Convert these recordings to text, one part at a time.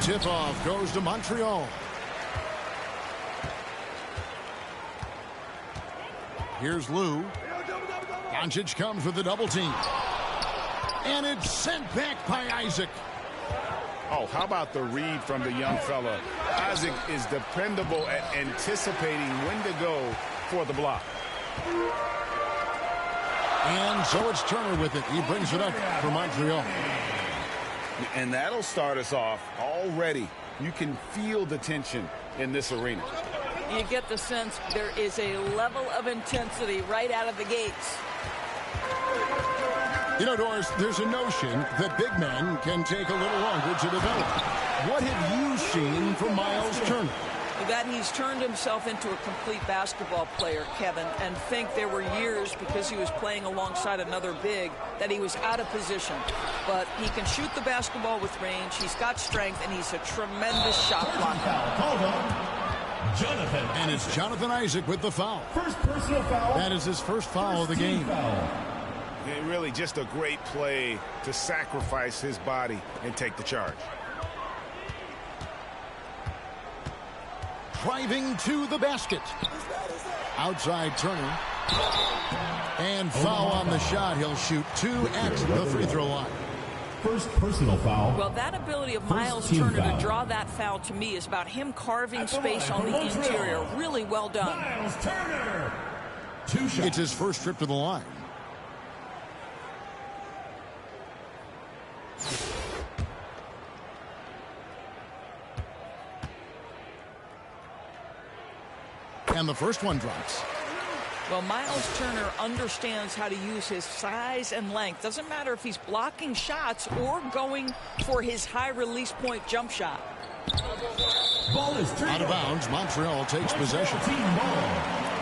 Tip-off goes to Montreal. Here's Lou. Doncic comes with a double team. And it's sent back by Isaac. Oh, how about the read from the young fella? Isaac is dependable at anticipating when to go for the block. And so it's Turner with it. He brings it up for Montreal. And that'll start us off already. You can feel the tension in this arena. You get the sense there is a level of intensity right out of the gates. You know, Doris, there's a notion that big men can take a little longer to develop. What have you seen from Miles Turner? That he's turned himself into a complete basketball player, Kevin, and think there were years because he was playing alongside another big that he was out of position. But he can shoot the basketball with range, he's got strength, and he's a tremendous shot blocker. Jonathan. And it's Jonathan Isaac with the foul. First personal foul. That is his first foul of the game. Really just a great play to sacrifice his body and take the charge. Driving to the basket. Outside Turner. And foul on the shot. He'll shoot 2 at the free throw line. First personal foul. Well, that ability of Miles Turner to draw that foul to me is about him carving space on the interior. Really well done. Miles Turner. 2 shots. It's his first trip to the line. And the first one drops. Well, Miles Turner understands how to use his size and length. Doesn't matter if he's blocking shots or going for his high release point jump shot. Ball is out of bounds. Montreal takes possession.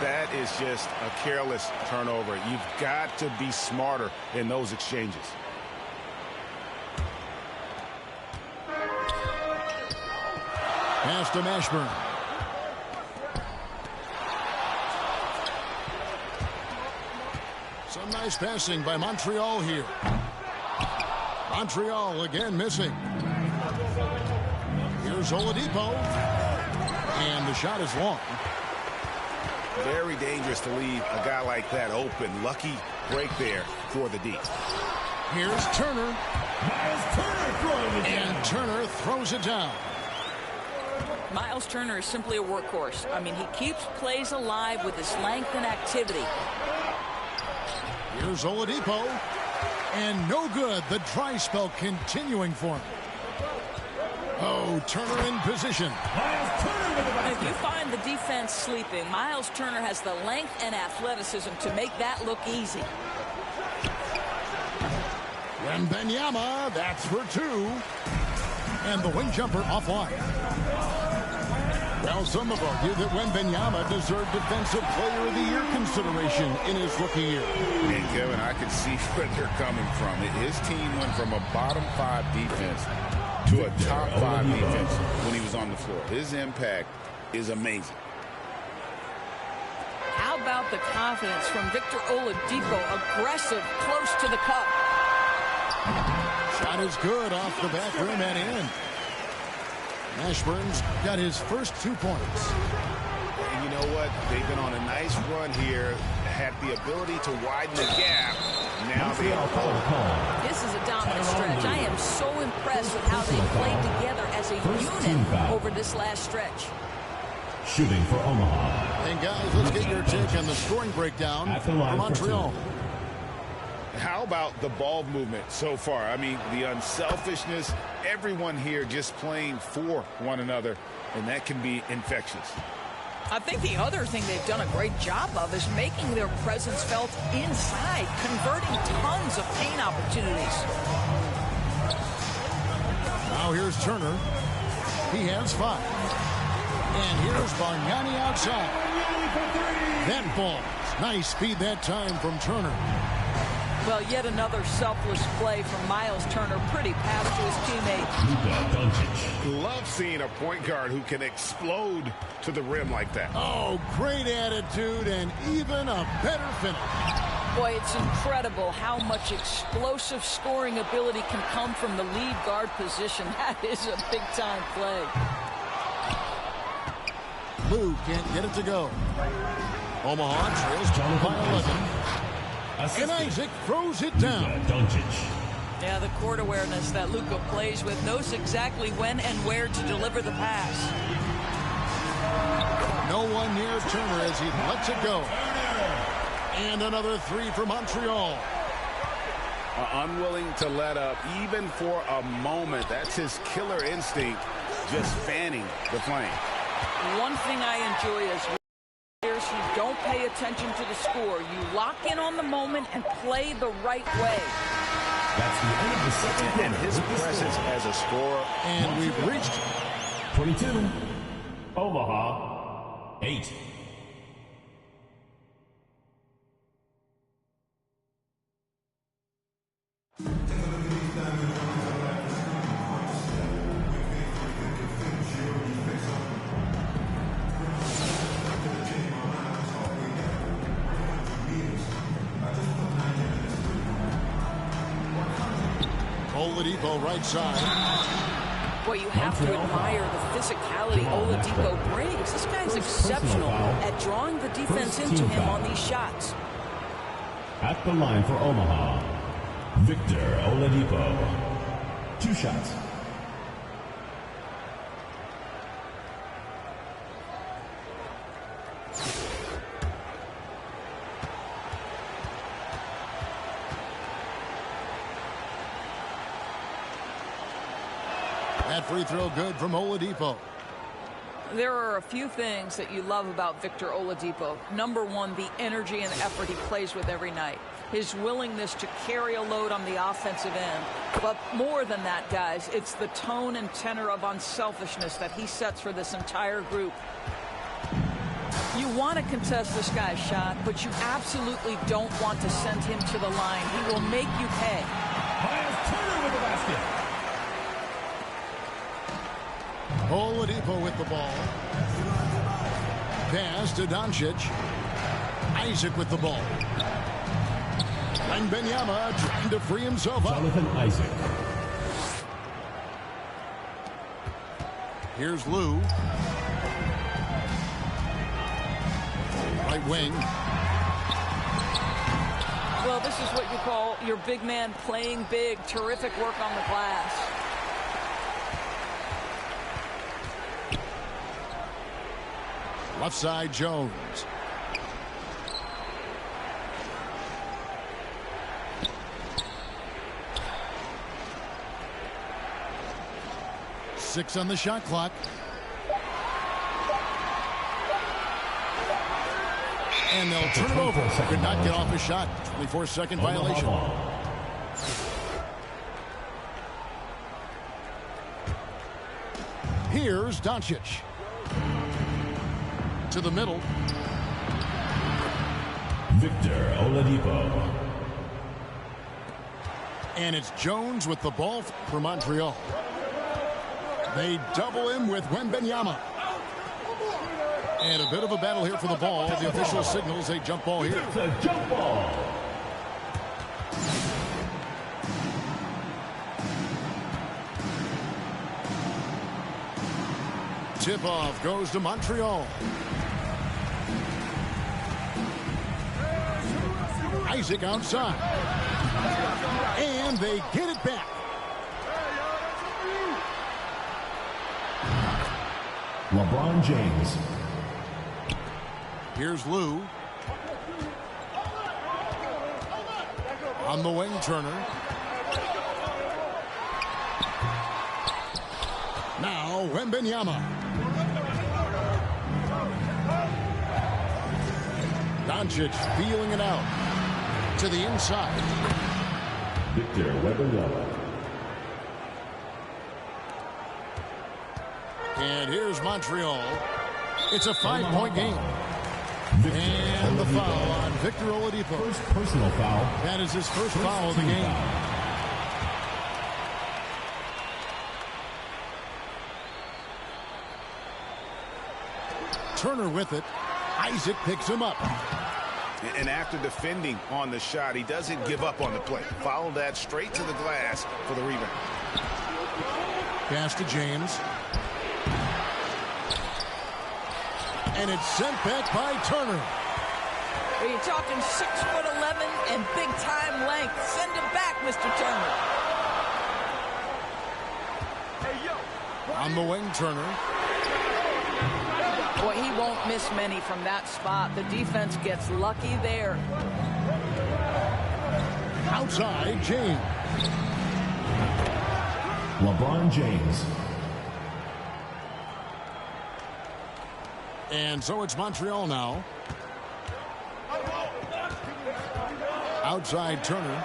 That is just a careless turnover. You've got to be smarter in those exchanges. Pass to Mashburn. Some nice passing by Montreal here. Montreal again missing. Here's Oladipo. And the shot is long. Very dangerous to leave a guy like that open. Lucky break there for the D. Here's Turner. Miles Turner throwing it down. And Turner throws it down. Miles Turner is simply a workhorse. I mean, he keeps plays alive with his length and activity. Here's Oladipo. And no good. The dry spell continuing for him. Oh, Turner in position. Miles Turner with the basket. If you find the defense sleeping, Miles Turner has the length and athleticism to make that look easy. Wembanyama, that's for 2. And the wing jumper offline. Well, some have argued that Wembanyama deserved Defensive Player of the Year consideration in his rookie year. And Kevin, I can see where they're coming from. His team went from a bottom 5 defense to a top 5 defense when he was on the floor. His impact is amazing. How about the confidence from Victor Oladipo? Aggressive, close to the cup. Shot is good off the back rim and in. Mashburn's got his first 2 points. And you know what? They've been on a nice run here. Had the ability to widen the gap. Now they are. This is a dominant stretch. I am so impressed with how they played together as a unit over this last stretch. Shooting for Omaha. And guys, let's get your take on the scoring breakdown for Montreal. How about the ball movement so far? I mean, the unselfishness, everyone here just playing for one another, and that can be infectious. I think the other thing they've done a great job of is making their presence felt inside, converting tons of paint opportunities. Now here's Turner. He has 5. And here's Bargnani outside. That ball. Nice speed that time from Turner. Well, yet another selfless play from Miles Turner. Pretty pass to his teammate. Love seeing a point guard who can explode to the rim like that. Oh, great attitude and even a better finish. Boy, it's incredible how much explosive scoring ability can come from the lead guard position. That is a big-time play. Lou can't get it to go. Omaha trails by 11. And Isaac throws it down. Yeah, the court awareness that Luka plays with, knows exactly when and where to deliver the pass. No one near Turner as he lets it go. And another three for Montreal. Unwilling to let up even for a moment. That's his killer instinct, just fanning the flame. One thing I enjoy is players who don't pay attention to the score. You lock in on the moment and play the right way. That's the end of the second quarter. And his presence as a scorer. And we've reached 22. Omaha 8. Oladipo right side. Boy, you have to admire the physicality Oladipo brings. This guy's exceptional at drawing the defense into him on these shots. At the line for Omaha, Victor Oladipo. 2 shots. That free throw good from Oladipo. There are a few things that you love about Victor Oladipo. Number one, the energy and effort he plays with every night. His willingness to carry a load on the offensive end. But more than that, guys, it's the tone and tenor of unselfishness that he sets for this entire group. You want to contest this guy's shot, but you absolutely don't want to send him to the line. He will make you pay. Miles Turner with the basket. Oladipo with the ball. Pass to Doncic. Isaac with the ball. And Benyama trying to free himself up. Jonathan Isaac. Here's Lou. Right wing. Well, this is what you call your big man playing big. Terrific work on the glass. Left side, Jones. Six on the shot clock. And they'll turn it over. Could not get off a shot. 24-second violation. Here's Doncic. To the middle. Victor Oladipo. And it's Jones with the ball for Montreal. They double him with Wembanyama. And a bit of a battle here for the ball. The official signals a jump ball here. It's a jump ball. Tip-off goes to Montreal. Isaac outside. And they get it back. LeBron James. Here's Lou. On the wing, Turner. Now, Wembanyama. Doncic feeling it out. To the inside. Victor Wembanyama. And here's Montreal. It's a 5-point game. Victor And the Oladipo. foul on Victor Oladipo. First personal foul. That is his first foul of the game. Turner with it. Isaac picks him up. And after defending on the shot, he doesn't give up on the play. Follow that straight to the glass for the rebound. Pass to James. And it's sent back by Turner. You're talking 6'11" and big-time length. Send him back, Mr. Turner. On the wing, Turner. Boy, he won't miss many from that spot. The defense gets lucky there. Outside, James. LeBron James. And so it's Montreal now. Outside, Turner.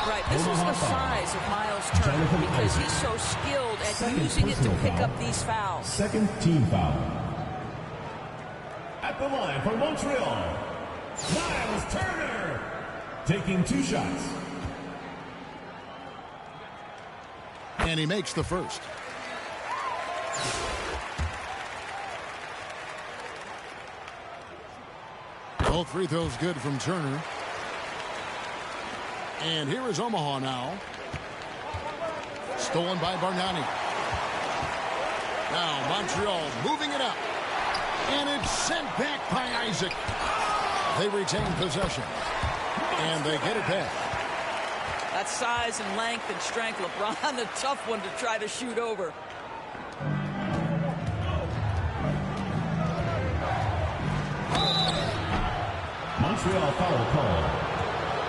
Right, this is the size of Miles Turner because he's so skilled at using it to pick up these fouls. Second team foul. At the line for Montreal, Miles Turner. Taking 2 shots. And he makes the first. Both free throws good from Turner. And here is Omaha now. Stolen by Bargnani. Now Montreal moving it up. And it's sent back by Isaac. They retain possession. And they get it back. That size and length and strength, LeBron, a tough one to try to shoot over. Montreal foul call.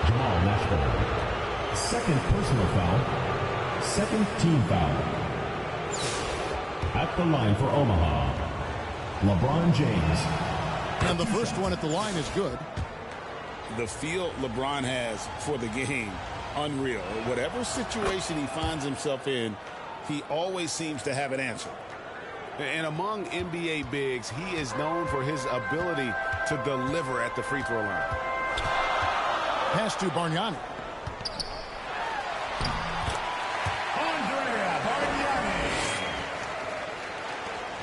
Jamal Mashburn. Second personal foul. Second team foul. At the line for Omaha, LeBron James. And the first one at the line is good. The feel LeBron has for the game, unreal. Whatever situation he finds himself in, he always seems to have an answer. And among NBA bigs, he is known for his ability to deliver at the free throw line. Pass to Bargnani.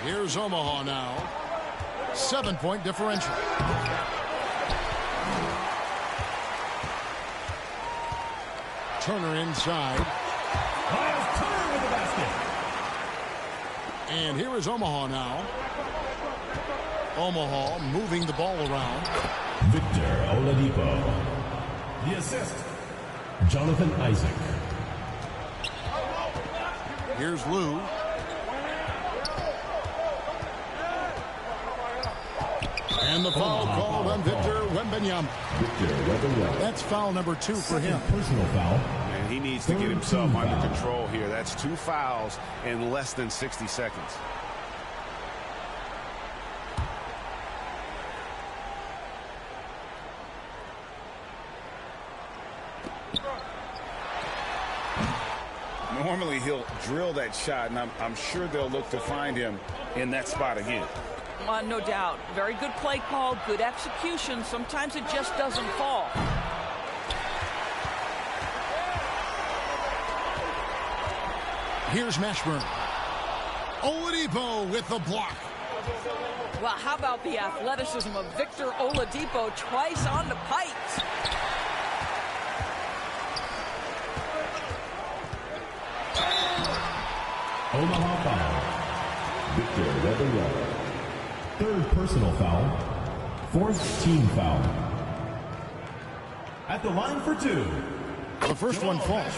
Here's Omaha now. 7-point differential. Turner inside. Miles Turner with the basket. And here is Omaha now. Omaha moving the ball around. Victor Oladipo. The assist, Jonathan Isaac. Here's Lou. And the foul called on Victor Wembanyama. Victor Wembanyama. That's foul number 2 for him. Personal foul. And he needs to get himself under control here. That's 2 fouls in less than 60 seconds. Normally he'll drill that shot, and I'm sure they'll look to find him in that spot again. No doubt. Very good play call, good execution. Sometimes it just doesn't fall. Here's Mashburn. Oladipo with the block. Well, how about the athleticism of Victor Oladipo twice on the pipes? Omaha foul. Victor Wembanyama. Third personal foul. Fourth team foul. At the line for 2. The first one falls.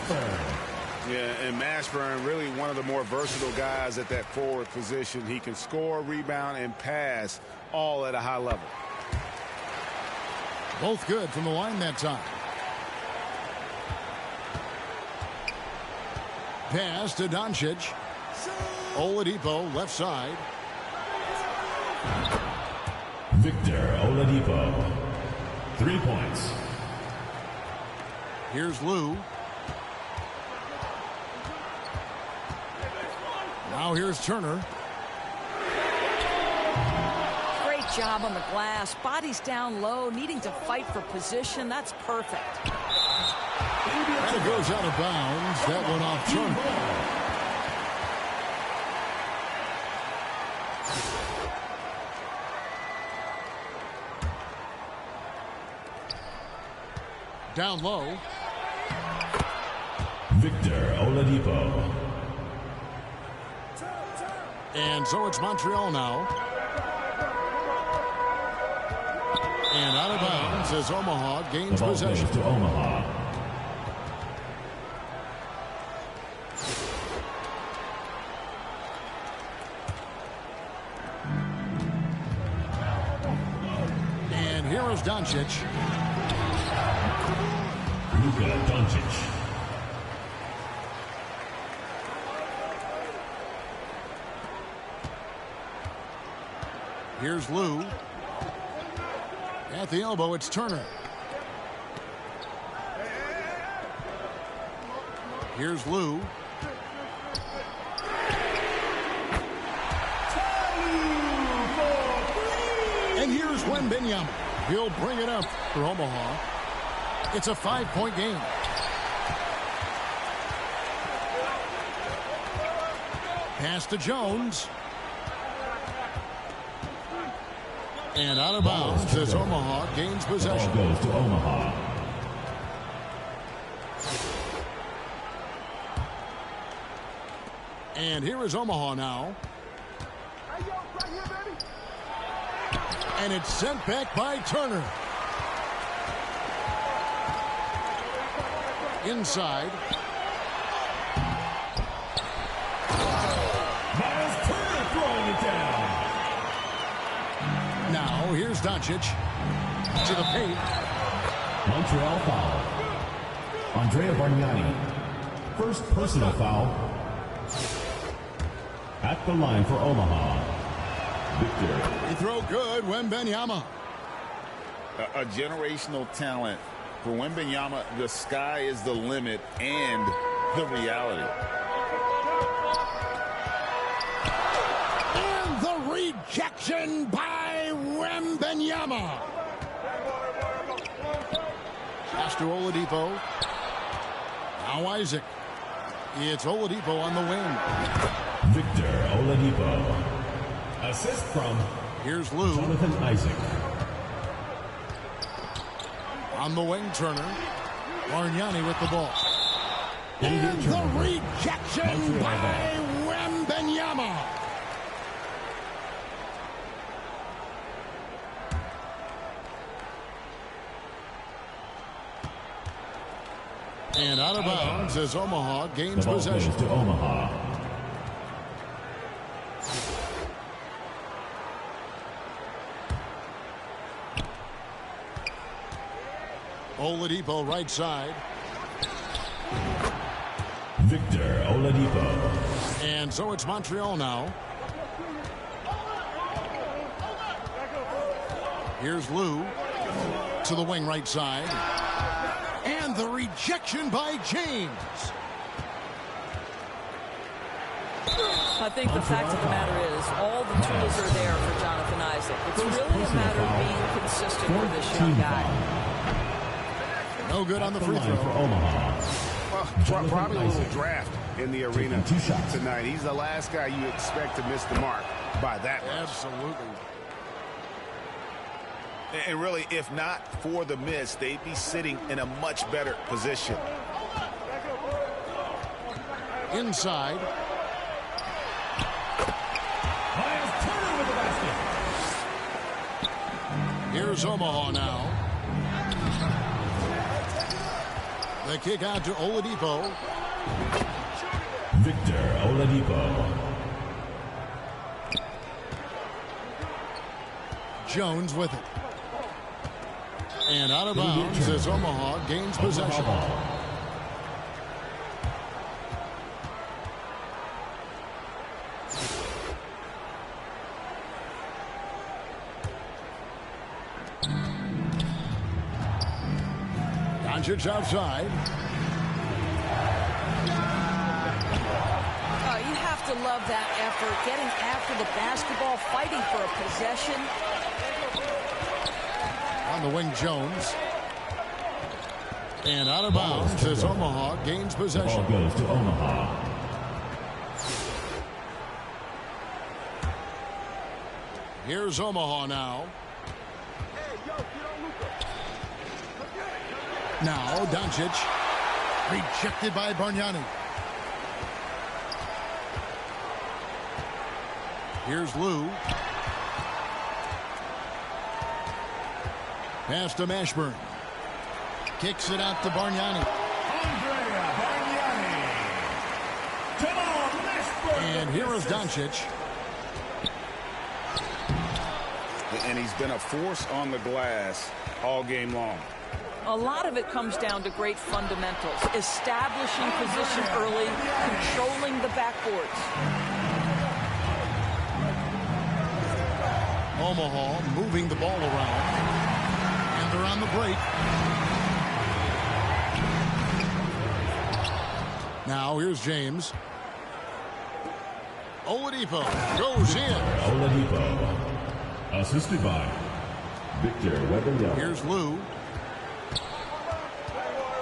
Yeah, and Mashburn, really one of the more versatile guys at that forward position. He can score, rebound, and pass all at a high level. Both good from the line that time. Pass to Doncic. Oladipo left side. Victor Oladipo. 3 points. Here's Lou. Now here's Turner. Great job on the glass. Body's down low, needing to fight for position. That's perfect. And it goes out of bounds. That one off Turner. Down low. Victor Oladipo. And so it's Montreal now. And out of bounds as Omaha gains possession. To Omaha. And here is Doncic. Luka Doncic. Here's Lou. At the elbow, it's Turner. Here's Lou. And here's Wembanyama. He'll bring it up for Omaha. It's a 5-point game. Pass to Jones. And out of bounds as Omaha gains possession. Ball goes to Omaha. And here is Omaha now. And it's sent back by Turner. Inside. Miles Turner throwing it down. Now here's Doncic to the paint. Montreal foul. Andrea Bargnani. First personal foul. At the line for Omaha. Victor. He throw good, Wembanyama. A generational talent. For Wembanyama, the sky is the limit and the reality. And the rejection by Wembanyama. Pass to Oladipo. Now Isaac. It's Oladipo on the wing. Victor Oladipo. Assist from Here's Lou. Jonathan Isaac. On the wing, Turner. Bargnani with the ball. And the rejection by Wembanyama. And out of bounds as Omaha gains The ball possession. goes to Omaha. Oladipo right side. Victor Oladipo. And so it's Montreal now. Here's Lou to the wing right side. And the rejection by James. I think the fact of the matter is all the tools are there for Jonathan Isaac. It's really a matter of being consistent with this young guy. No good on the free For throw. Omaha. Well, probably a little draft in the arena Taking 2 shots. tonight. He's the last guy you expect to miss the mark by that much. Absolutely. And really, if not for the miss, they'd be sitting in a much better position. Inside. Miles Turner with the basket. Here's Omaha now. The kick out to Oladipo. Victor Oladipo. Jones with it. And out of bounds as Omaha gains possession. Doncic outside. You have to love that effort, getting after the basketball, fighting for a possession. On the wing, Jones. And out of bounds as Omaha gains possession. Ball goes to Omaha. Here's Omaha now. Now Doncic. Rejected by Bargnani. Here's Lou. Pass to Mashburn. Kicks it out to Bargnani. And here is Doncic. And he's been a force on the glass all game long. A lot of it comes down to great fundamentals. Establishing position early, controlling the backboards. Omaha moving the ball around. And they're on the break. Now here's James. Oladipo goes in. Oladipo, assisted by Victor Wembanyama. Here's Lou.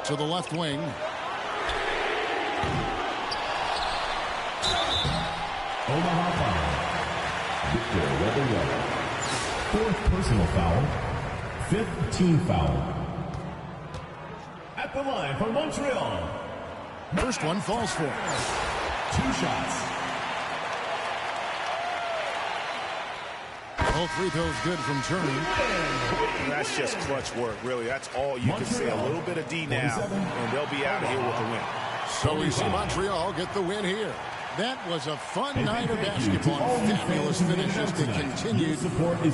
To the left wing. Omaha foul. Victor Wembanyama. Fourth personal foul. Fifth team foul. At the line for Montreal. First one falls for. 2 shots. All free throws good from Turner. That's just clutch work, really. That's all you can say. A little bit of D now, and they'll be out of here with a win. So we see Montreal get the win here. That was a fun night of basketball. Fabulous finishes that continued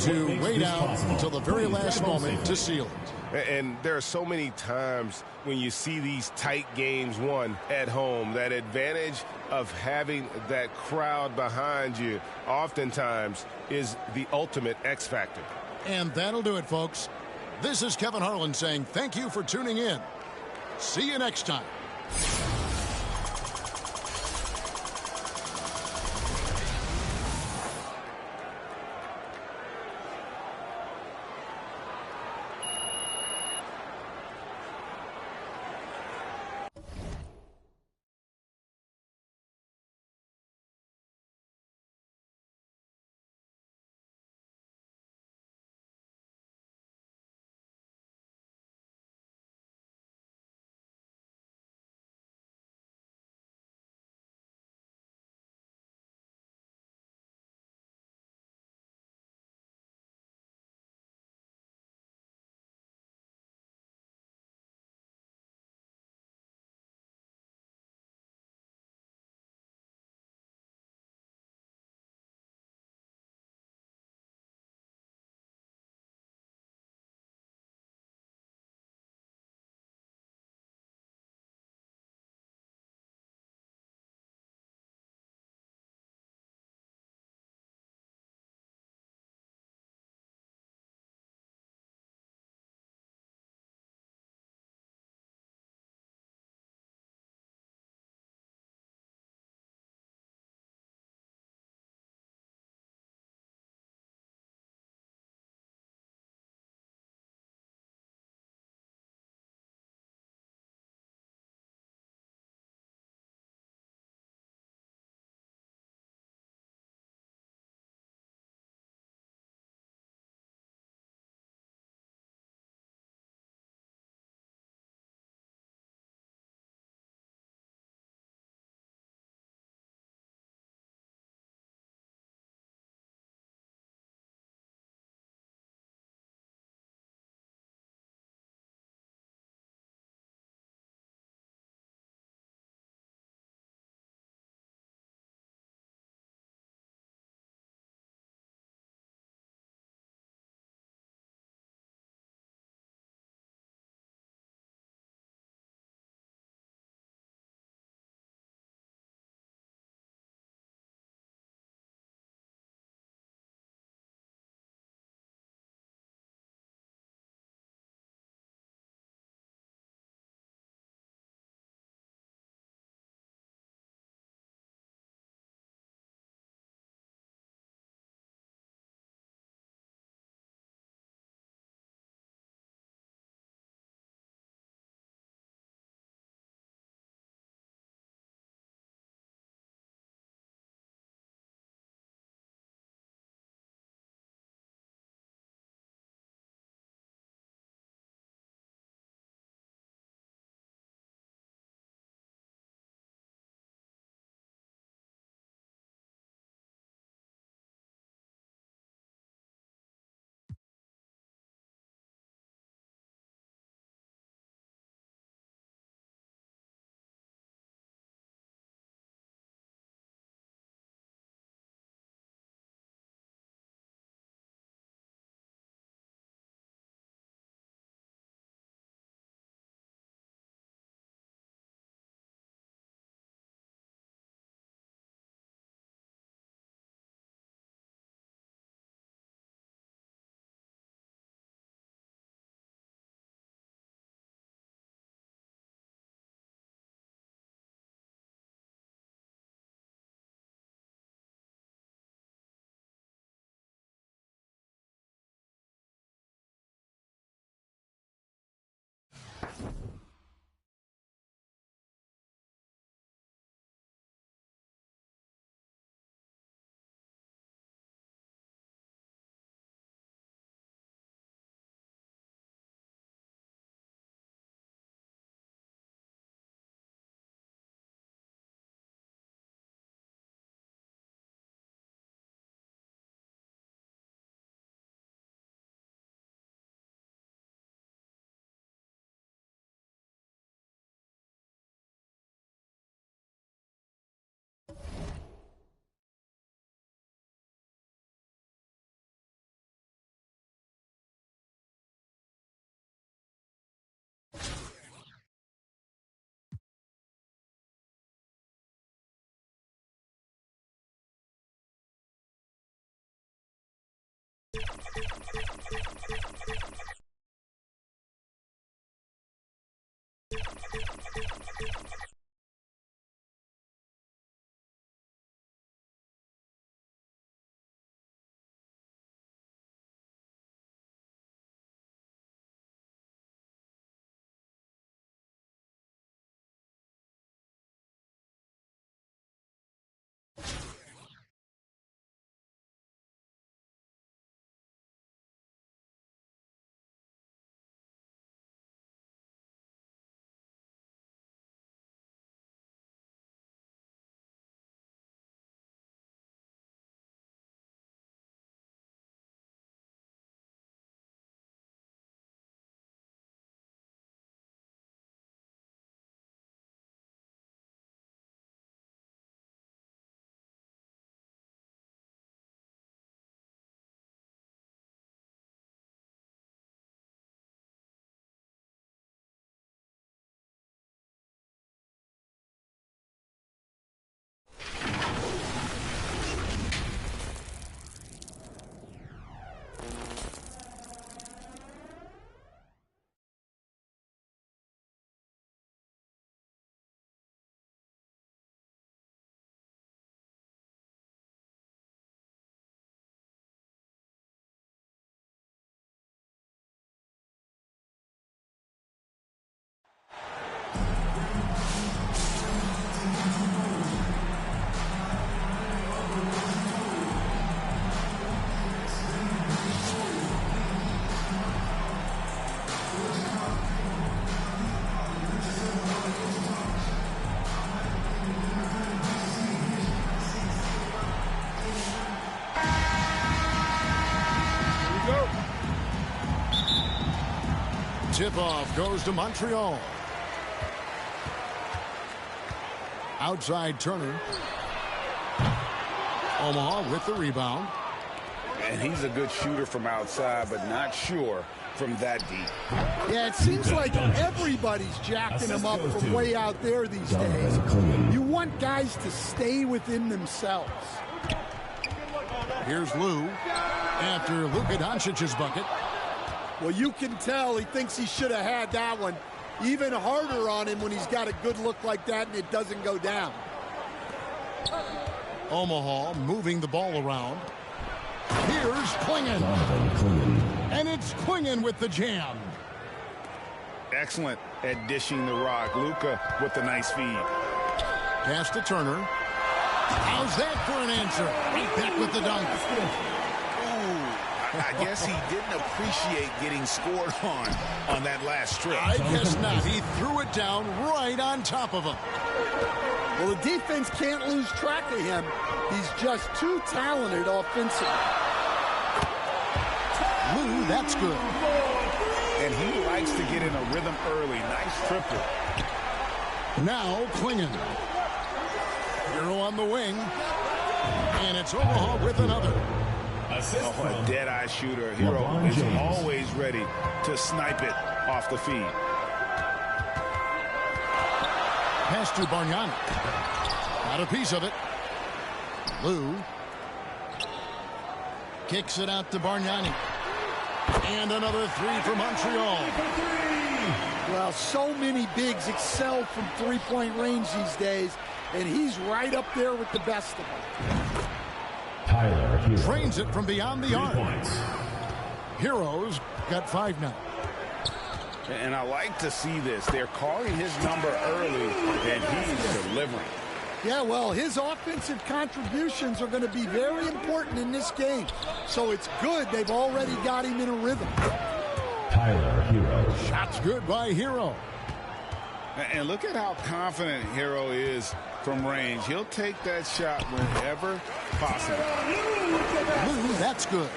to wait out until the very last moment to seal it. And there are so many times when you see these tight games won at home, that advantage of having that crowd behind you oftentimes is the ultimate X factor. And that'll do it, folks. This is Kevin Harlan saying thank you for tuning in. See you next time. Tip-off goes to Montreal. Outside Turner. Omaha with the rebound. And he's a good shooter from outside, but not sure from that deep. Yeah, it seems like everybody's jacking him up from way out there these days. You want guys to stay within themselves. Here's Lou after Luka Doncic's bucket. Well, you can tell he thinks he should have had that one. Even harder on him when he's got a good look like that and it doesn't go down. Omaha moving the ball around. Here's Klingon. And it's Klingon with the jam. Excellent at dishing the rock. Luka with the nice feed. Pass to Turner. How's that for an answer? Right back with the dunk. I guess he didn't appreciate getting scored on that last trip. I guess not. He threw it down right on top of him. Well, the defense can't lose track of him. He's just too talented offensively. Lou, that's good. And he likes to get in a rhythm early. Nice triple. Now Klingon. Hero on the wing. And it's Omaha with another. A dead-eye shooter. Hero is always ready to snipe it off the feed. Pass to Bargnani. Got a piece of it. Lou kicks it out to Bargnani. And another three for Montreal. Well, so many bigs excel from three-point range these days, and he's right up there with the best of them. Tyler Hero. Trains it from beyond the arc. Heroes got 5 now. And I like to see this. They're calling his number early, and he's delivering. Yeah, well, his offensive contributions are going to be very important in this game. So it's good they've already got him in a rhythm. Tyler Hero. Shot's good by Hero. And look at how confident Hero is from range. He'll take that shot whenever possible. Lou, that's good.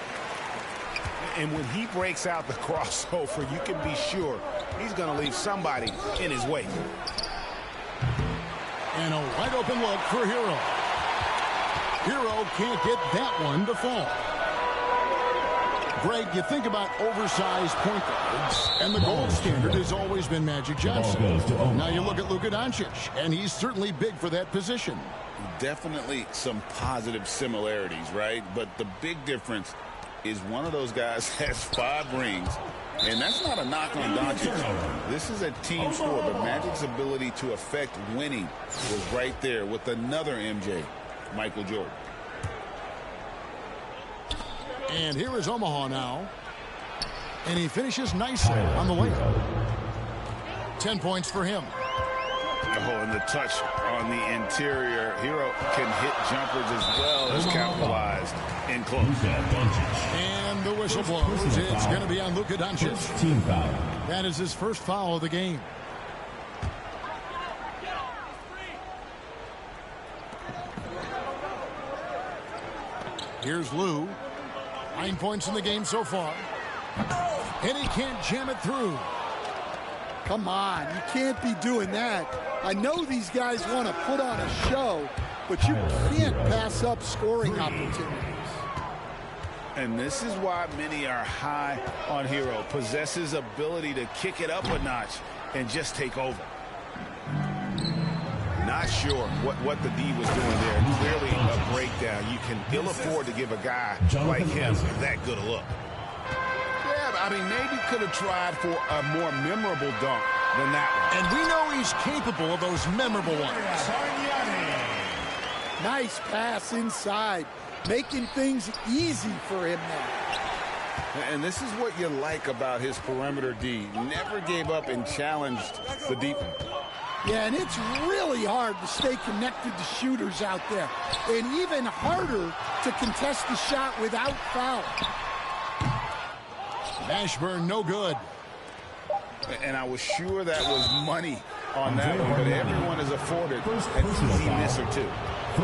And when he breaks out the crossover, you can be sure he's going to leave somebody in his way. And a wide open look for Hero. Hero can't get that one to fall. Greg, you think about oversized point guards, and the gold standard has always been Magic Johnson. Now you look at Luka Doncic, and he's certainly big for that position. Definitely some positive similarities, right? But the big difference is one of those guys that has 5 rings, and that's not a knock on Doncic. This is a team sport, but Magic's ability to affect winning was right there with another MJ, Michael Jordan. And here is Omaha now. And he finishes nicely on the layup. 10 points for him. Oh, and the touch on the interior. Hero can hit jumpers as well as capitalized in close. And the whistle blows. It's going to be on Luka Doncic. Team foul. That is his first foul of the game. Here's Lou. 9 points in the game so far. And he can't jam it through. Come on, you can't be doing that. I know these guys want to put on a show, but you can't pass up scoring opportunities. And this is why many are high on Hero. Possesses ability to kick it up a notch and just take over. Not sure what the D was doing there. Clearly a breakdown. You can ill afford to give a guy like him that good a look. Yeah, I mean, maybe could have tried for a more memorable dunk than that one. And we know he's capable of those memorable ones. Nice pass inside, making things easy for him now. And this is what you like about his perimeter D. Never gave up and challenged the deep one. Yeah, and it's really hard to stay connected to shooters out there. And even harder to contest the shot without foul. Ashburn, no good. And I was sure that was money on that one, but everyone is afforded an easy miss or two.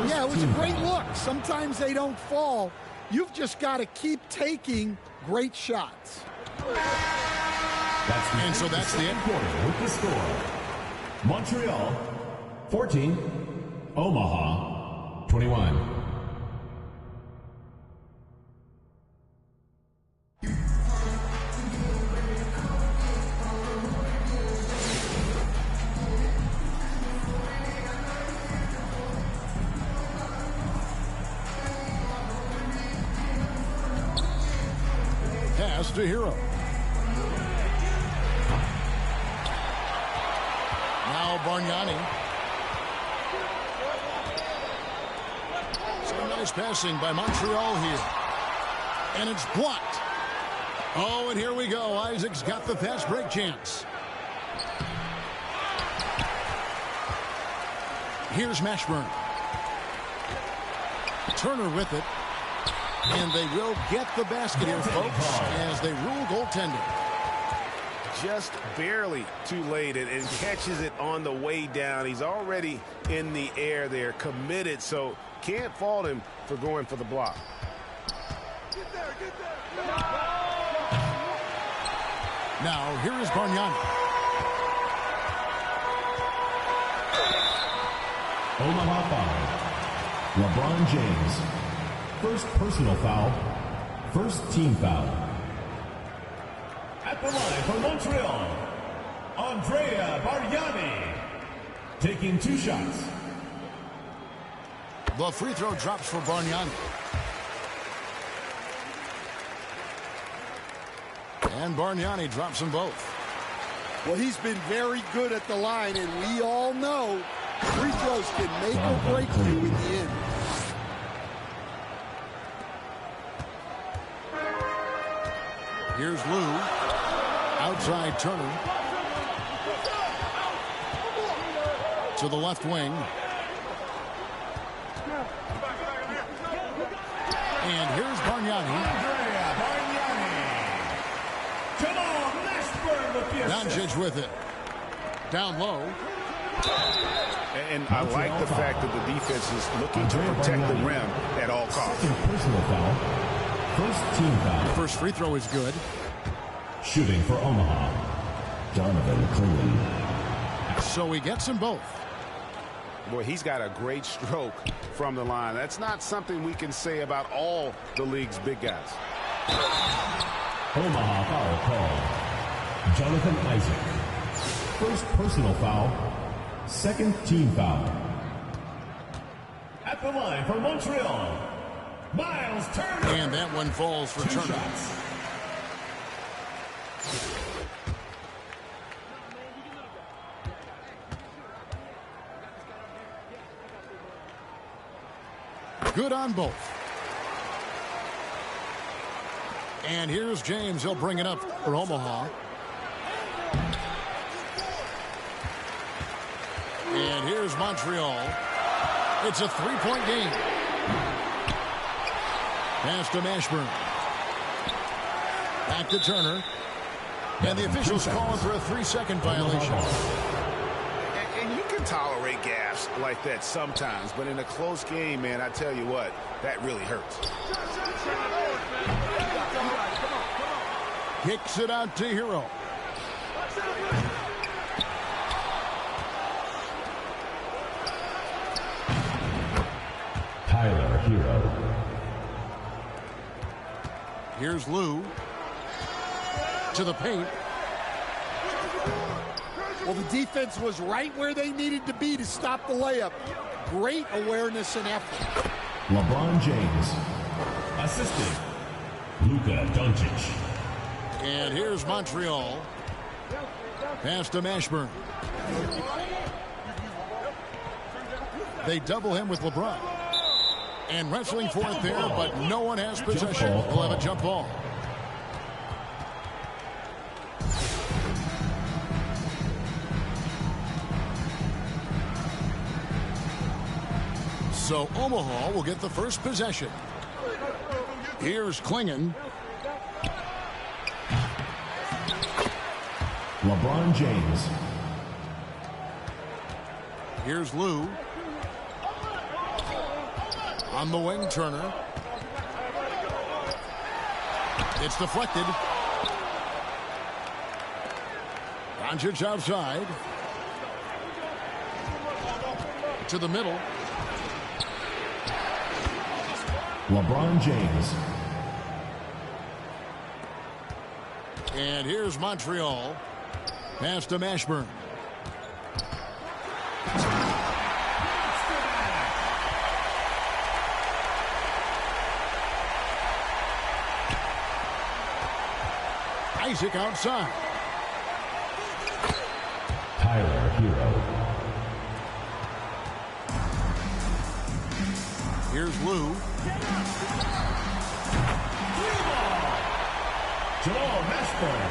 Yeah, it was a great look. Sometimes they don't fall. You've just got to keep taking great shots. And so that's the end quarter with the score. Montreal 14, Omaha 21. Pass to Hero. Now Bargnani. So nice passing by Montreal here. And it's blocked. Oh, and here we go. Isaac's got the fast break chance. Here's Mashburn. Turner with it. And they will get the basket here, folks, as they rule goaltending. Just barely too late and catches it on the way down. He's already in the air there, committed, so can't fault him for going for the block. Get there. Now, here is Bargnani. Omaha foul. LeBron James. First personal foul. First team foul. At the line for Montreal, Andrea Bargnani. Taking 2 shots. The free throw drops for Bargnani. And Bargnani drops them both. Well, he's been very good at the line, and we all know free throws can make or break you in the end. Here's Lou. Outside Turner. To the left wing. And here's Bargnani. Doncic with it. Down low. And I like the fact that the defense is looking to protect the rim at all costs. Personal foul. First team foul. First free throw is good. Shooting for Omaha, Donovan Clean. So he gets them both. Boy, he's got a great stroke from the line. That's not something we can say about all the league's big guys. Omaha foul call. Jonathan Isaac. First personal foul. Second team foul. At the line for Montreal, Miles Turner. And that one falls for Turner. Good on both. And here's James. He'll bring it up for Omaha. And here's Montreal. It's a three-point game. Pass to Mashburn. Back to Turner. And the officials calling for a 3-second violation. And you can tolerate gaffes like that sometimes, but in a close game, man, I tell you what, that really hurts. Kicks it out to Hero. Tyler Hero. Here's Lou. To the paint. Well, the defense was right where they needed to be to stop the layup. Great awareness and effort. LeBron James. Assistant. Luka Doncic. And here's Montreal. Pass to Mashburn. They double him with LeBron. And wrestling for it there, but no one has possession. We'll have a jump ball. So Omaha will get the first possession. Here's Klingon. LeBron James. Here's Lou. On the wing, Turner. It's deflected. Doncic outside. To the middle. LeBron James. And here's Montreal. Pass to Mashburn. Isaac outside. Tyler Hero. Here's Lou. Jamal Mashburn.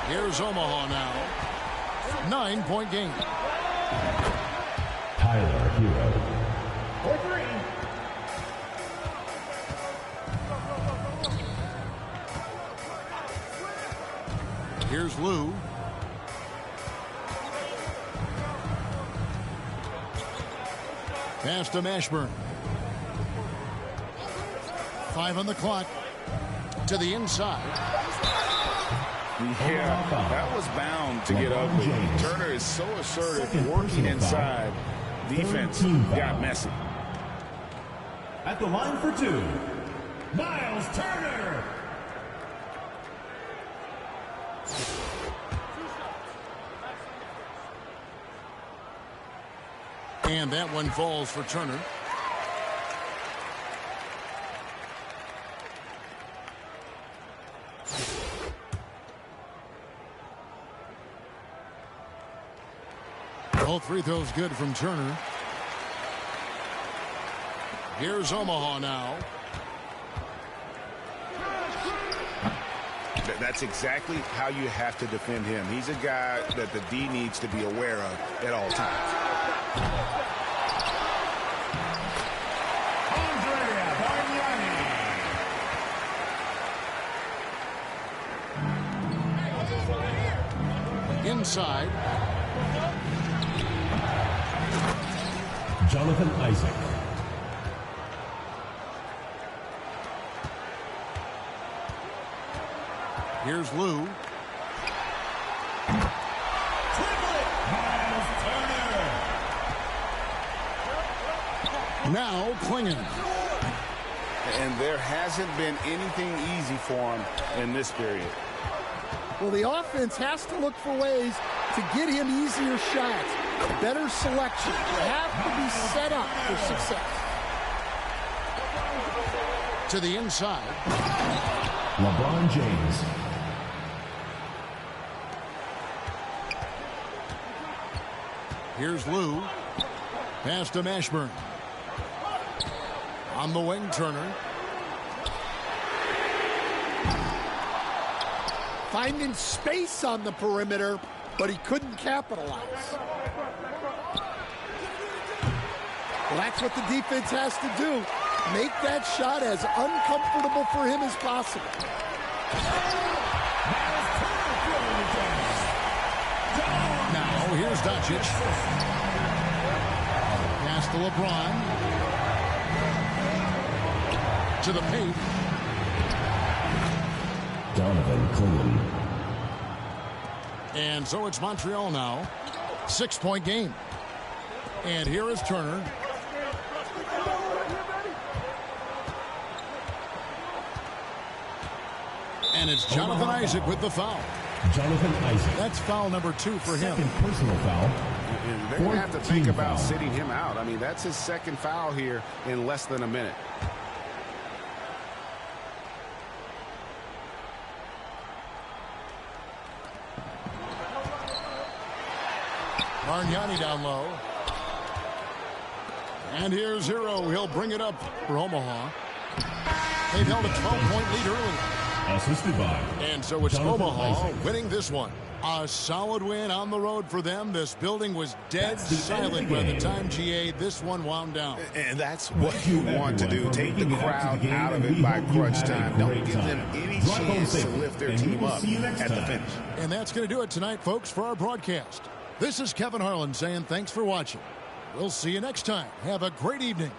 Here's Omaha now. 9-point game. Tyler Hero. Here's Lou. Pass to Mashburn. 5 on the clock. To the inside. Yeah, that was bound to get ugly. Turner is so assertive, working inside. Defense got messy. At the line for two, Miles Turner. And that one falls for Turner. All free throws good from Turner. Here's Omaha now. That's exactly how you have to defend him. He's a guy that the D needs to be aware of at all times. Inside. Jonathan Isaac. Here's Lou. Miles Turner. Now Klingon. And there hasn't been anything easy for him in this period. Well, the offense has to look for ways to get him easier shots, better selection. You have to be set up for success. To the inside. LeBron James. Here's Lou. Pass to Mashburn. On the wing, Turner. Finding space on the perimeter, but he couldn't capitalize. Well, that's what the defense has to do. Make that shot as uncomfortable for him as possible. Now, here's Doncic. Pass to LeBron. To the paint. Donovan Clean. And so it's Montreal now. 6-point game. And here is Turner. And it's Jonathan Isaac with the foul. Jonathan Isaac. That's foul number 2 for him. Second personal foul. And they're going to have to think about sitting him out. I mean, that's his second foul here in less than a minute. Bargnani down low. And here's Hero. He'll bring it up for Omaha. They've held a 12-point lead early. Assisted by. And so it's Jonathan Omaha Isaac. winning this one. A solid win on the road for them. This building was dead silent by the time GA this one wound down. And that's what you want to do. Take the crowd out of it by crunch time. Don't give them any chance to lift their team up at the finish. And that's going to do it tonight, folks, for our broadcast. This is Kevin Harlan saying thanks for watching. We'll see you next time. Have a great evening.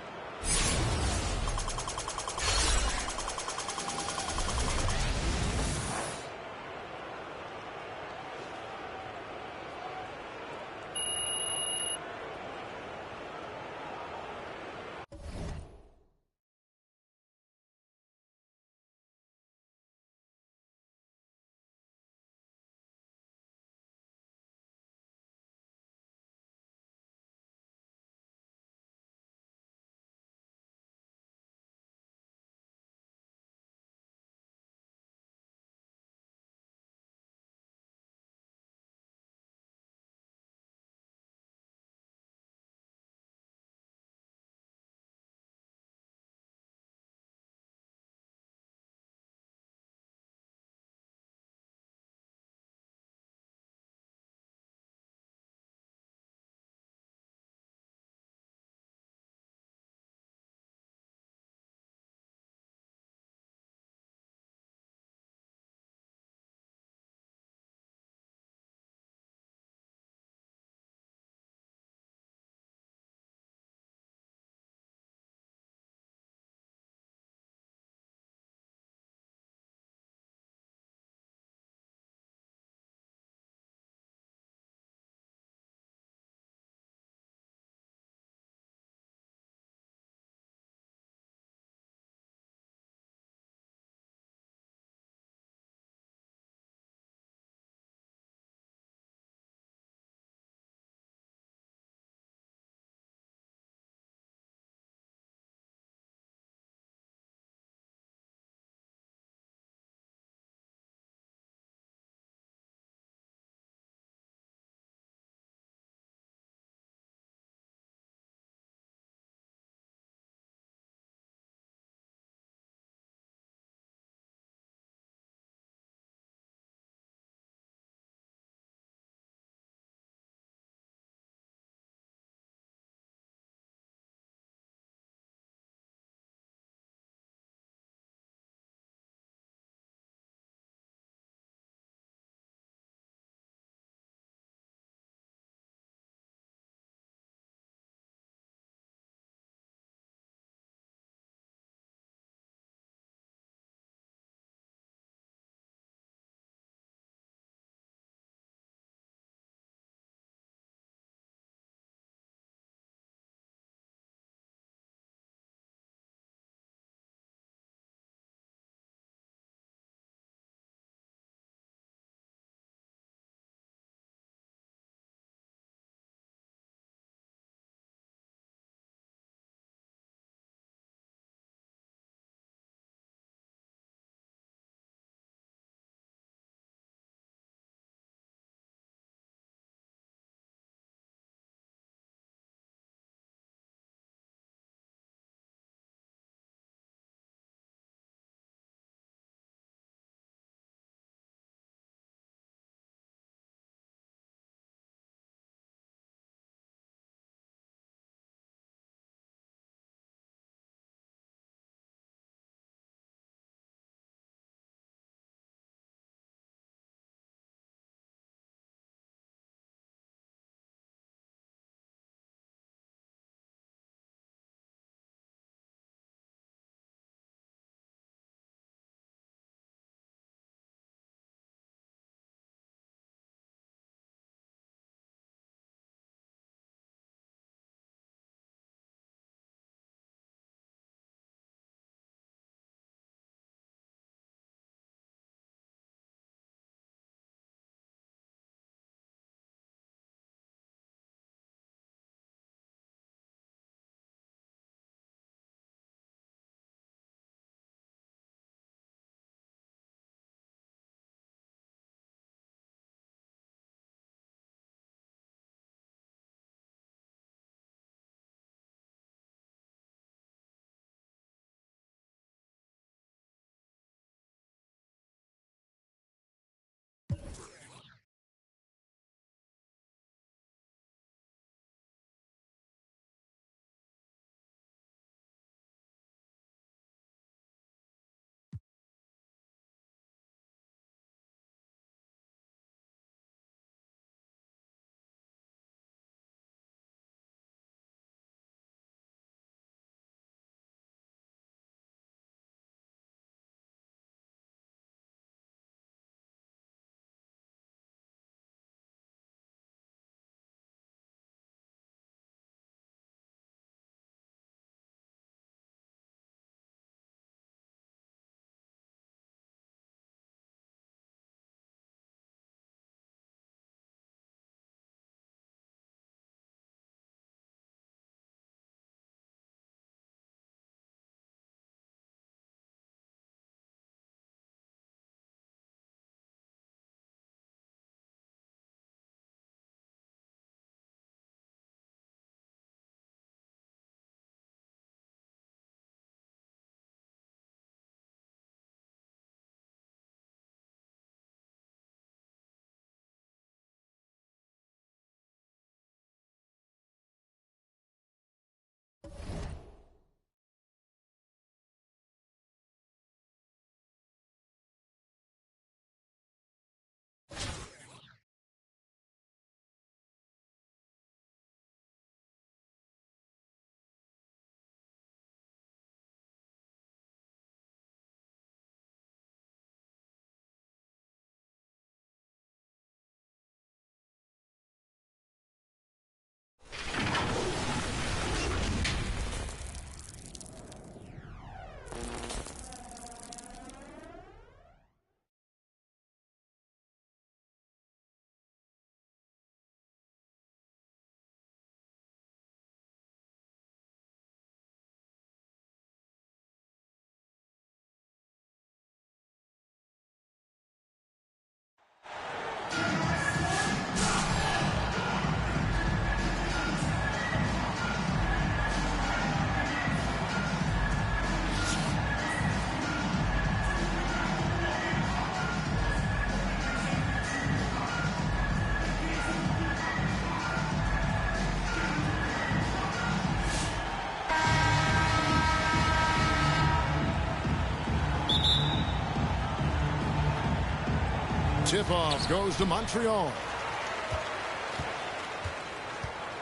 Tip-off goes to Montreal.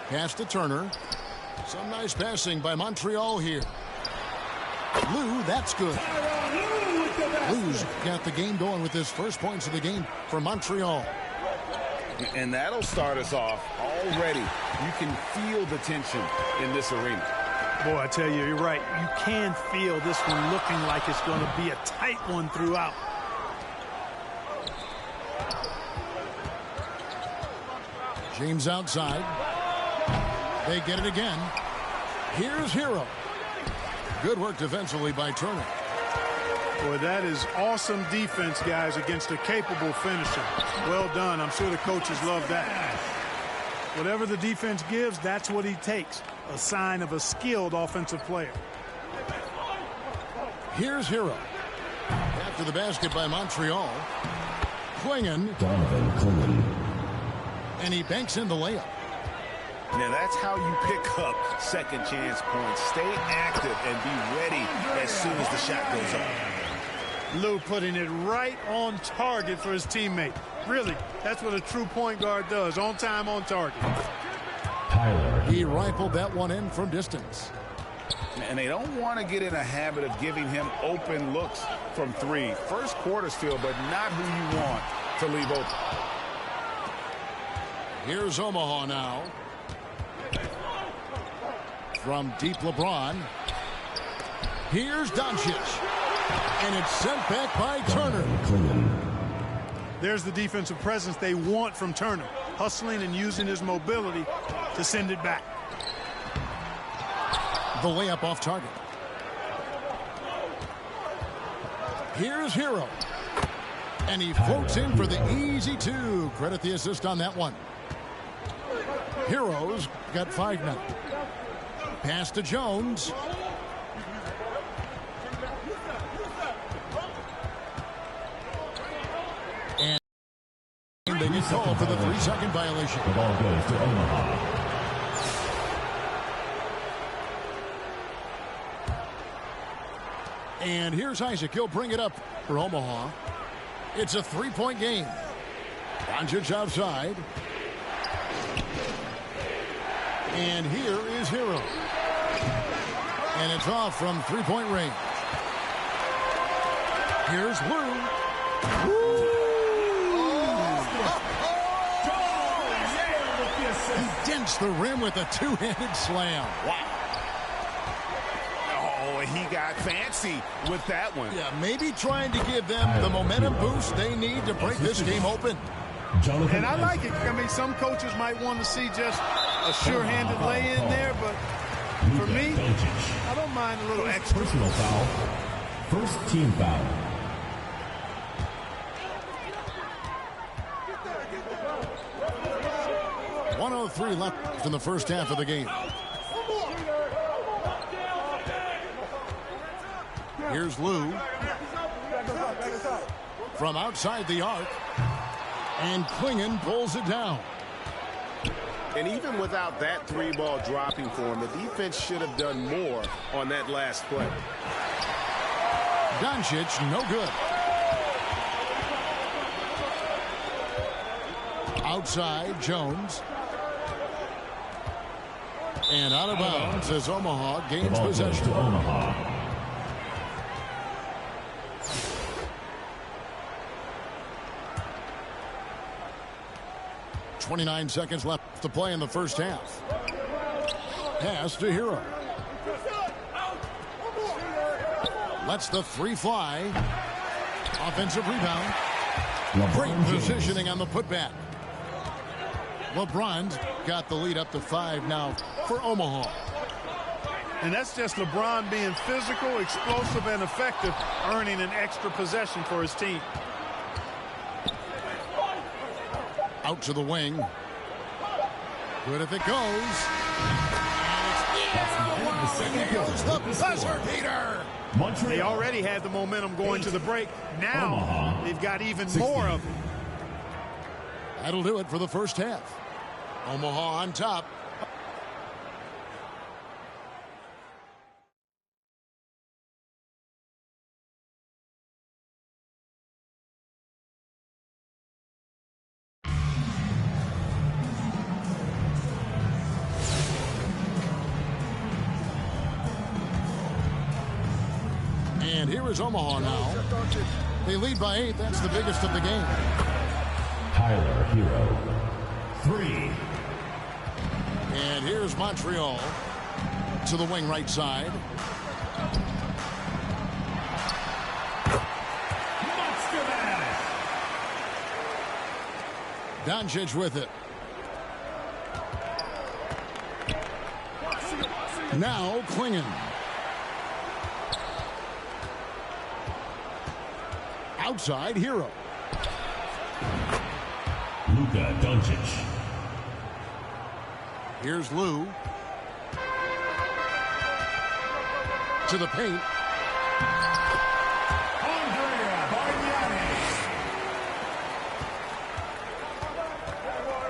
Pass to Turner. Some nice passing by Montreal here. Lou, that's good. Lou's got the game going with his first points of the game for Montreal. And that'll start us off already. You can feel the tension in this arena. Boy, I tell you, you're right. You can feel this one looking like it's going to be a tight one throughout. James outside. They get it again. Here's Hero. Good work defensively by Turner. Boy, that is awesome defense, guys, against a capable finisher. Well done. I'm sure the coaches love that. Whatever the defense gives, that's what he takes. A sign of a skilled offensive player. Here's Hero. After the basket by Montreal. Klingon. And he banks in the layup. Now that's how you pick up second chance points. Stay active and be ready as soon as the shot goes up. Lou putting it right on target for his teammate. Really, that's what a true point guard does. On time, on target. He rifled that one in from distance. And they don't want to get in a habit of giving him open looks from three. First quarter's feel, but not who you want to leave open. Here's Omaha now. From deep LeBron. Here's Doncic. And it's sent back by Turner. There's the defensive presence they want from Turner. Hustling and using his mobility to send it back. The layup off target. Here's Hero. And he floats in for the easy two. Credit the assist on that one. Hero's got 5 now. Pass to Jones. And they get called for the 3-second violation. The ball goes to Omaha. And here's Isaac. He'll bring it up for Omaha. It's a 3-point game. Doncic outside. And here is Hero. And it's off from 3-point range. Here's Lou. He dents the rim with a two-handed slam. Wow. Oh, he got fancy with that one. Yeah, maybe trying to give them the momentum boost they need to break this game open. And I like it. I mean, some coaches might want to see just a sure-handed lay-in there, but for me, I don't mind a little extra. Personal foul. First team foul. .103 left in the first half of the game. Here's Lou. From outside the arc. And Klingon pulls it down. And even without that 3-ball dropping for him, the defense should have done more on that last play. Doncic, no good. Outside, Jones. And out of bounds as Omaha gains possession. To Omaha. 29 seconds left to play in the first half. Pass to Hero. Lets the 3 fly. Offensive rebound. Great positioning on the putback. LeBron's got the lead up to 5 now for Omaha. And that's just LeBron being physical, explosive, and effective, earning an extra possession for his team. Out to the wing. Good if it goes. And it's goes the buzzer beater. They already had the momentum going to the break. Now they've got even more of it. That'll do it for the first half. Omaha on top. And here is Omaha now. They lead by 8. That's the biggest of the game. Tyler Hero. 3. And here's Montreal to the wing right side. Doncic with it. Now Klingon. Outside Hero. Luka Doncic. Here's Lou. To the paint.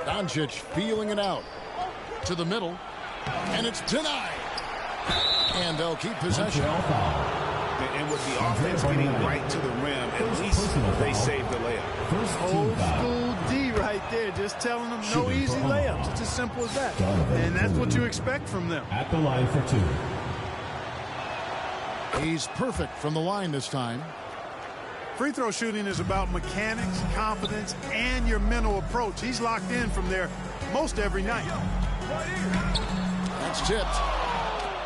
Doncic feeling it out. To the middle. And it's denied. And they'll keep possession. And with the offense getting right to the rim, at least they saved the layup. Old school D right there, just telling them no easy layups. It's as simple as that. And that's what you expect from them. At the line for 2. He's perfect from the line this time. Free throw shooting is about mechanics, confidence, and your mental approach. He's locked in from there most every night. That's tipped.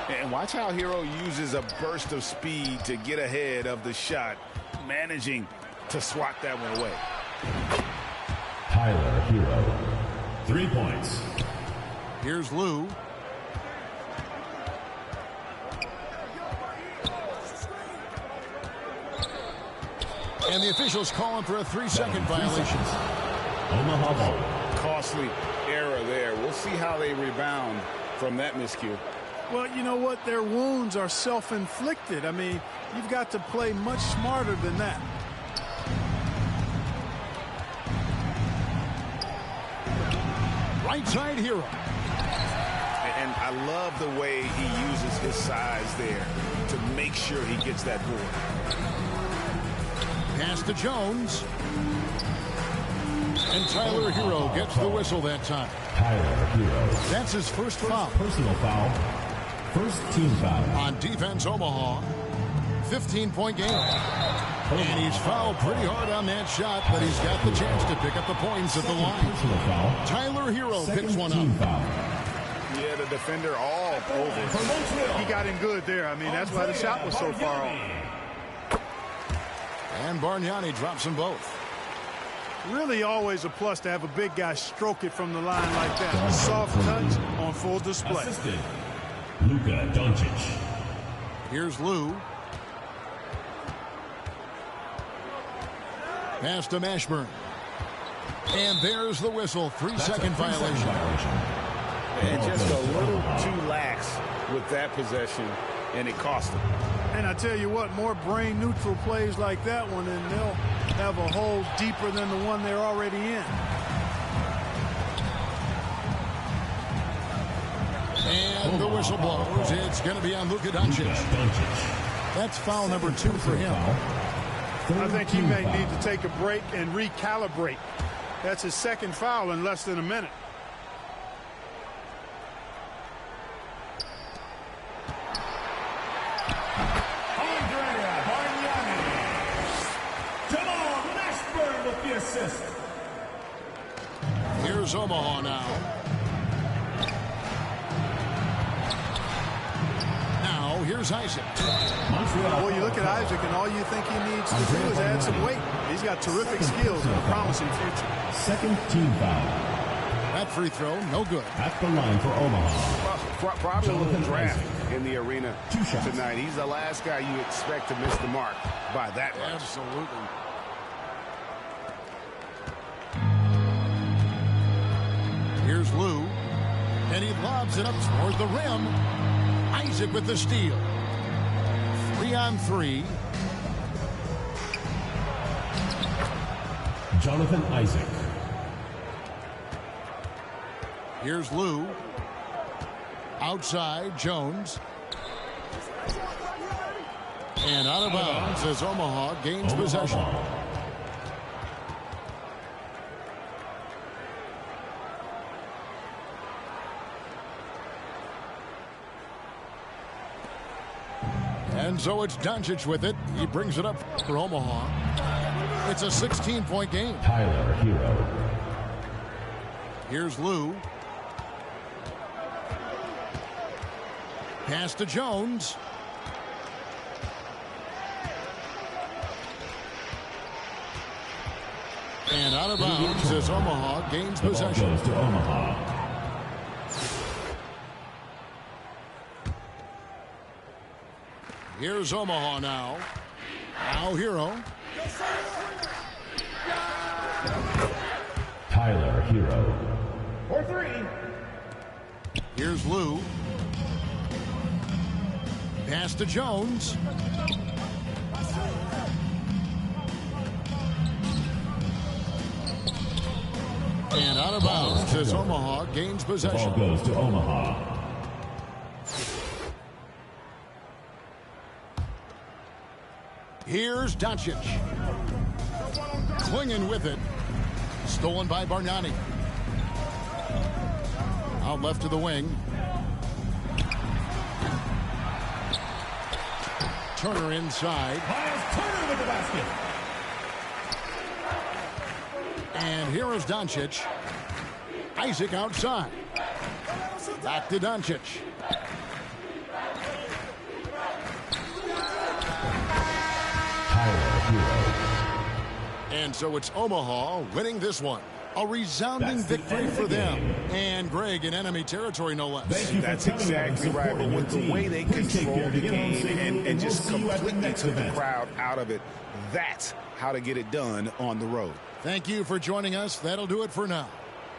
And watch how Hero uses a burst of speed to get ahead of the shot, managing to swat that one away. Tyler Hero. 3 points. Here's Lou. And the officials calling for a 3-second violation. Omaha ball. Costly error there. We'll see how they rebound from that miscue. Well, you know what? Their wounds are self-inflicted. I mean, you've got to play much smarter than that. Right side Hero. And I love the way he uses his size there to make sure he gets that board. Pass to Jones. And Tyler Hero gets the whistle that time. Tyler Hero. That's his first foul. Personal foul. First team foul. On defense, Omaha. 15-point game. And he's fouled pretty hard on that shot, but he's got the chance to pick up the points at the line. Personal foul. Tyler Hero picks one Team up. foul. Yeah, the defender all over. He got in good there. I mean, that's why the shot was so far off. And Bargnani drops them both. Really always a plus to have a big guy stroke it from the line like that. A soft touch on full display. Assisted. Luka Doncic. Here's Lou. Pass to Mashburn. And there's the whistle. 3-second violation. And just a little too lax with that possession, and it cost him. And I tell you what, more brain-neutral plays like that one, and they'll have a hole deeper than the one they're already in. And the whistle blows. It's going to be on Luka Doncic. That's foul number 2 for him. I think he may need to take a break and recalibrate. That's his second foul in less than a minute. Here's Omaha now. Now, here's Isaac. Well, you look at Isaac, and all you think he needs to do is add some weight. He's got terrific skills and a promising future. Second team foul. That free throw, no good. At the line for Omaha. Probably a little draft Isaac. in the arena tonight. He's the last guy you expect to miss the mark by that much. Absolutely. Here's Lou. And he lobs it up toward the rim. Isaac with the steal. 3-on-3. Jonathan Isaac. Here's Lou. Outside, Jones. And out of bounds as Omaha gains possession. And so it's Doncic with it. He brings it up for Omaha. It's a 16-point game. Tyler Hero. Here's Lou. Pass to Jones. And out of bounds as Omaha gains possession. Goes to Omaha. Here's Omaha now. Now Hero. Tyler Hero. For three. Here's Lou. Pass to Jones. And out of bounds as Omaha gains possession. Ball goes to Omaha. Here's Doncic. Clinging with it. Stolen by Bargnani. Out left to the wing. Turner inside. Miles Turner with the basket. And here is Doncic. Isaac outside. Back to Doncic. And so it's Omaha winning this one. A resounding victory for them. And Greg in enemy territory, no less. That's exactly right. But with the way they control the game and just completely took the crowd out of it, that's how to get it done on the road. Thank you for joining us. That'll do it for now.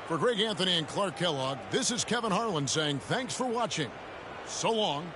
For Greg Anthony and Clark Kellogg, this is Kevin Harlan saying thanks for watching. So long.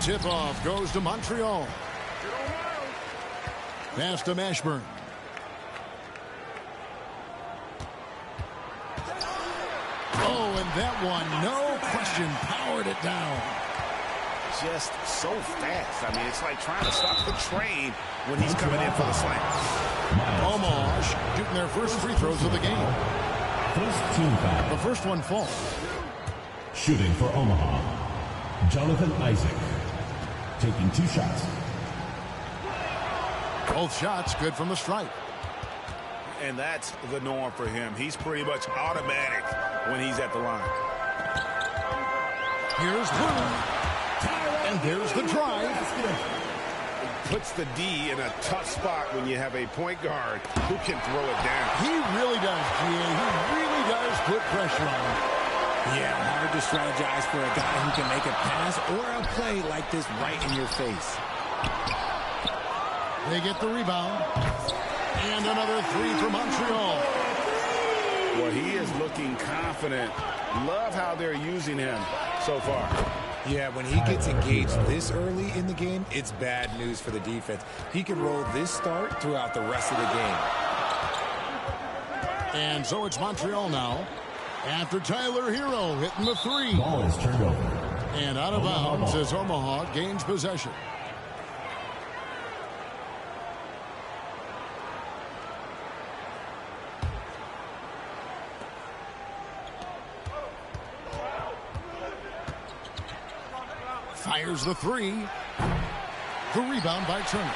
Tip-off goes to Montreal. Pass to Mashburn. Oh, and that one, no question, powered it down. Just so fast. I mean, it's like trying to stop the train when he's coming in for the slam. Omaha shooting their first free throws of the game. First team foul. The first one falls. Shooting for Omaha, Jonathan Isaac. Taking 2 shots. Both shots good from the stripe. And that's the norm for him. He's pretty much automatic when he's at the line. Here's Blue. And there's the drive. Puts the D in a tough spot when you have a point guard who can throw it down. He really does, G.A. He really does put pressure on him. Yeah, hard to strategize for a guy who can make a pass or a play like this right in your face. They get the rebound. And another three for Montreal. Well, he is looking confident. Love how they're using him so far. Yeah, when he gets engaged this early in the game, it's bad news for the defense. He can roll this start throughout the rest of the game. And so it's Montreal now. After Tyler Hero hitting the three. Ball is turned over. And out of bounds as Omaha gains possession. Fires the three. The rebound by Turner.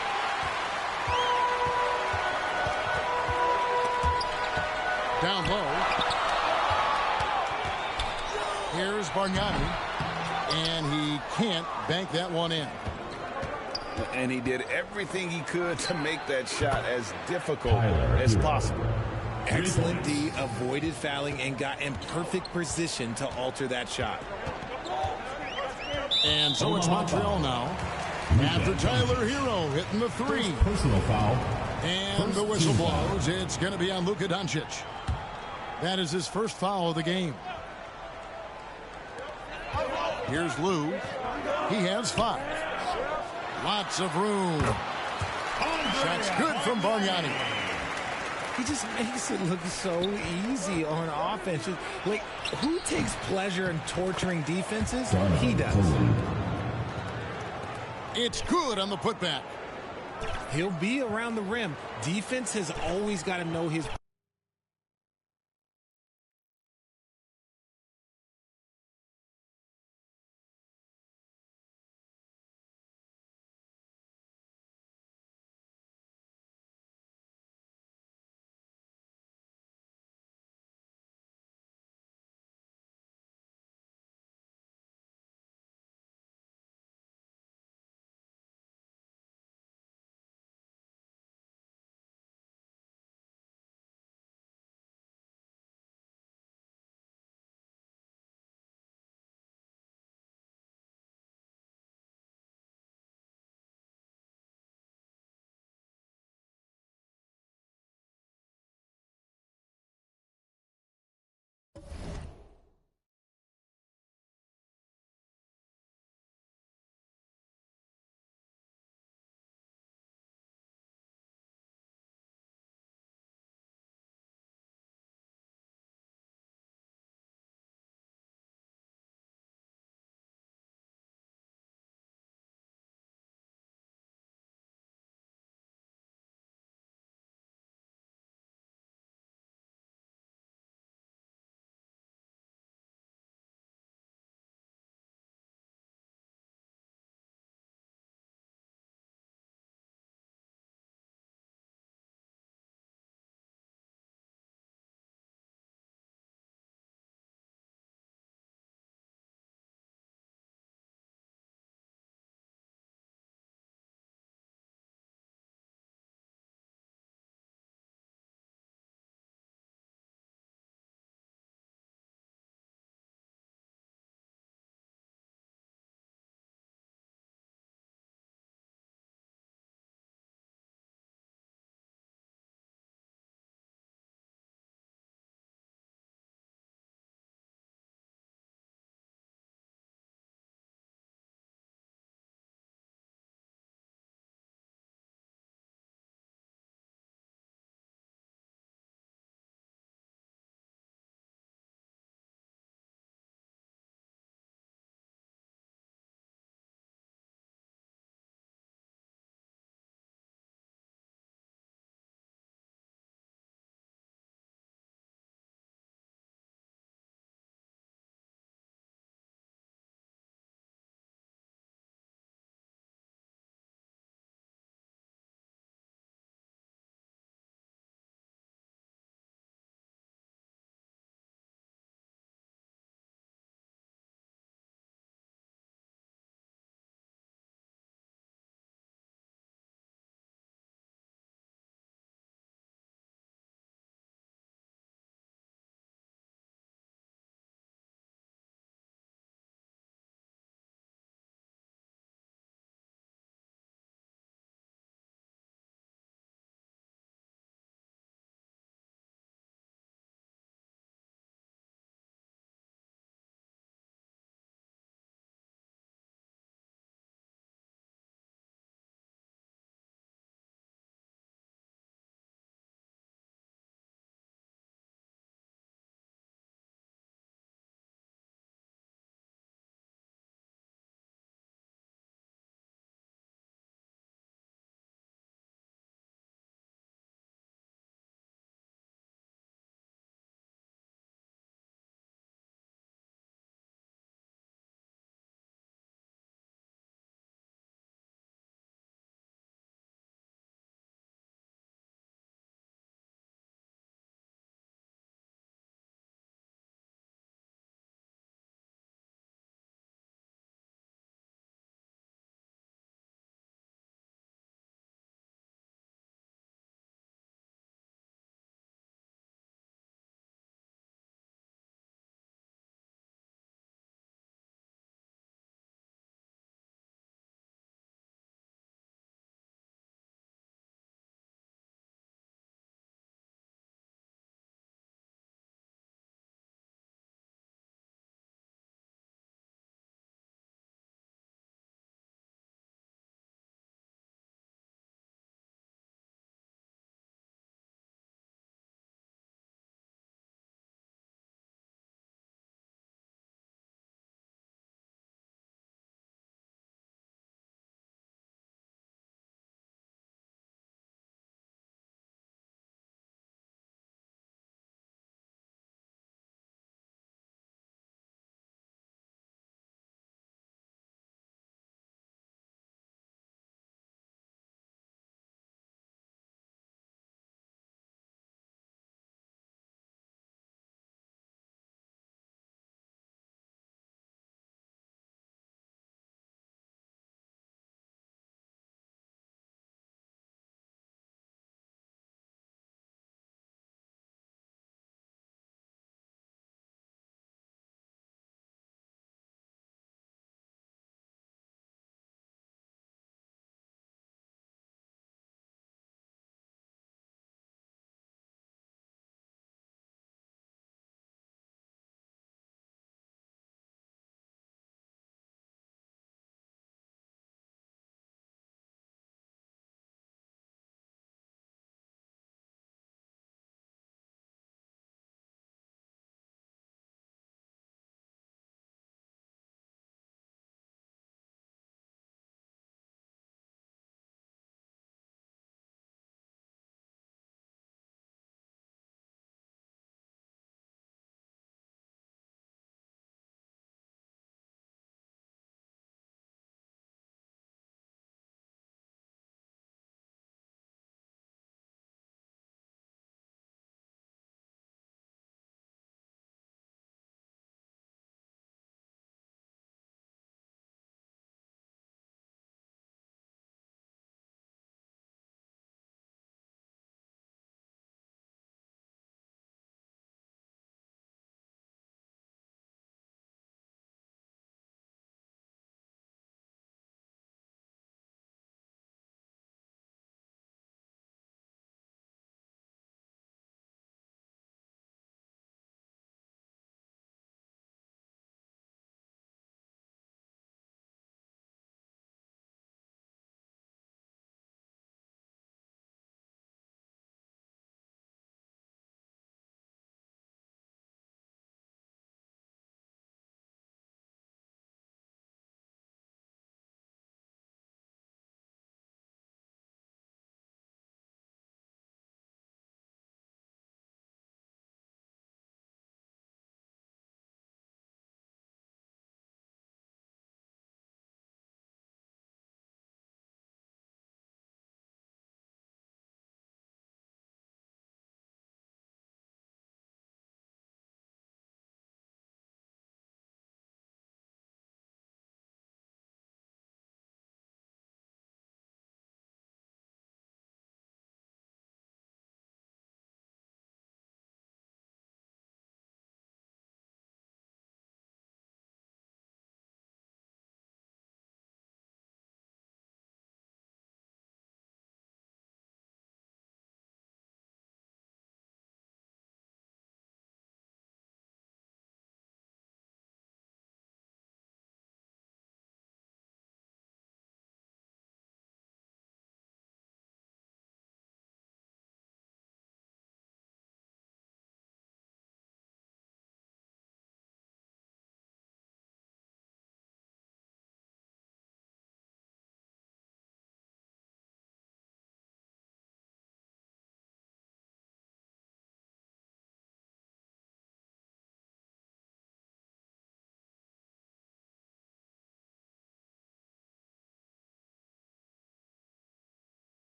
Down low. Here's Bargnani. And he can't bank that one in. And he did everything he could to make that shot as difficult as possible. Excellent D, avoided fouling and got in perfect position to alter that shot. And so it's Montreal now. After Tyler Hero hitting the three. Personal foul. And the whistle blows. It's going to be on Luka Doncic. That is his first foul of the game. Here's Lou. He has 5. Lots of room. Shot's good from Bargnani. He just makes it look so easy on offense. Like, who takes pleasure in torturing defenses? He does. It's good on the putback. He'll be around the rim. Defense has always got to know his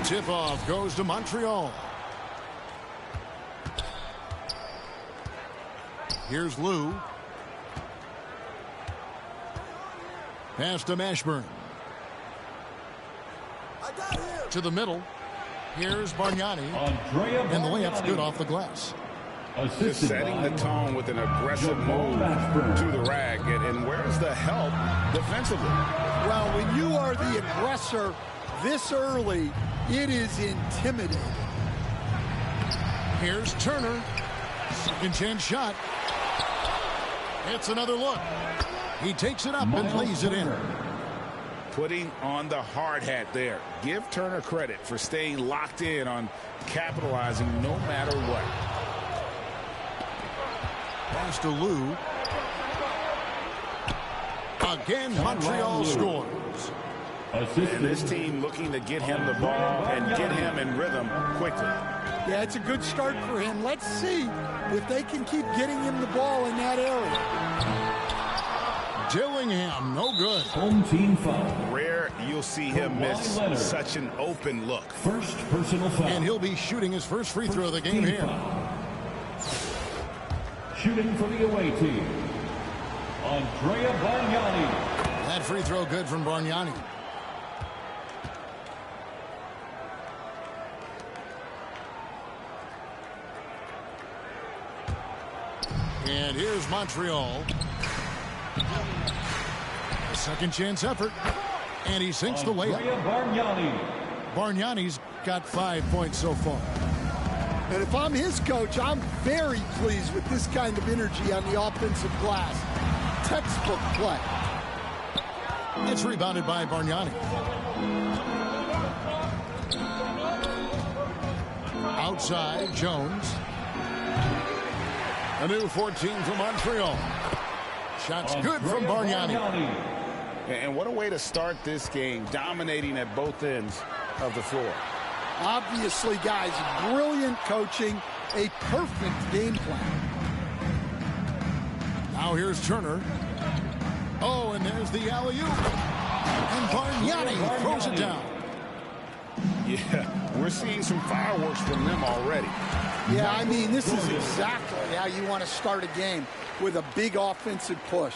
Tip-off goes to Montreal. Here's Lou. Pass to Mashburn. To the middle. Here's Bargnani. And the layup's good off the glass. Just setting the tone with an aggressive move to the rag. And where's the help defensively? Well, when you are the aggressor this early, it is intimidating. Here's Turner. Second chance shot. It's another look. He takes it up and lays it in. Putting on the hard hat there. Give Turner credit for staying locked in on capitalizing no matter what. Pass to Lou. Again, Montreal scores. And this team looking to get him the ball and get him in rhythm quickly. Yeah, it's a good start for him. Let's see if they can keep getting him the ball in that area. Dillingham, no good. Home team foul. Rare you'll see him miss such an open look. First personal foul. And he'll be shooting his first free throw of the game here. Shooting for the away team, Andrea Bargnani. That free throw good from Bargnani. And here's Montreal. A second chance effort. And he sinks the layup. Bargnani's got 5 points so far. And if I'm his coach, I'm very pleased with this kind of energy on the offensive glass. Textbook play. It's rebounded by Bargnani. Outside, Jones. A new 14 for Montreal. Shots good from Bargnani. And what a way to start this game, dominating at both ends of the floor. Obviously, guys, brilliant coaching, a perfect game plan. Now here's Turner. Oh, and there's the alley-oop. And Bargnani throws it down. Yeah, we're seeing some fireworks from them already. Yeah, I mean, this is exactly how you want to start a game, with a big offensive push.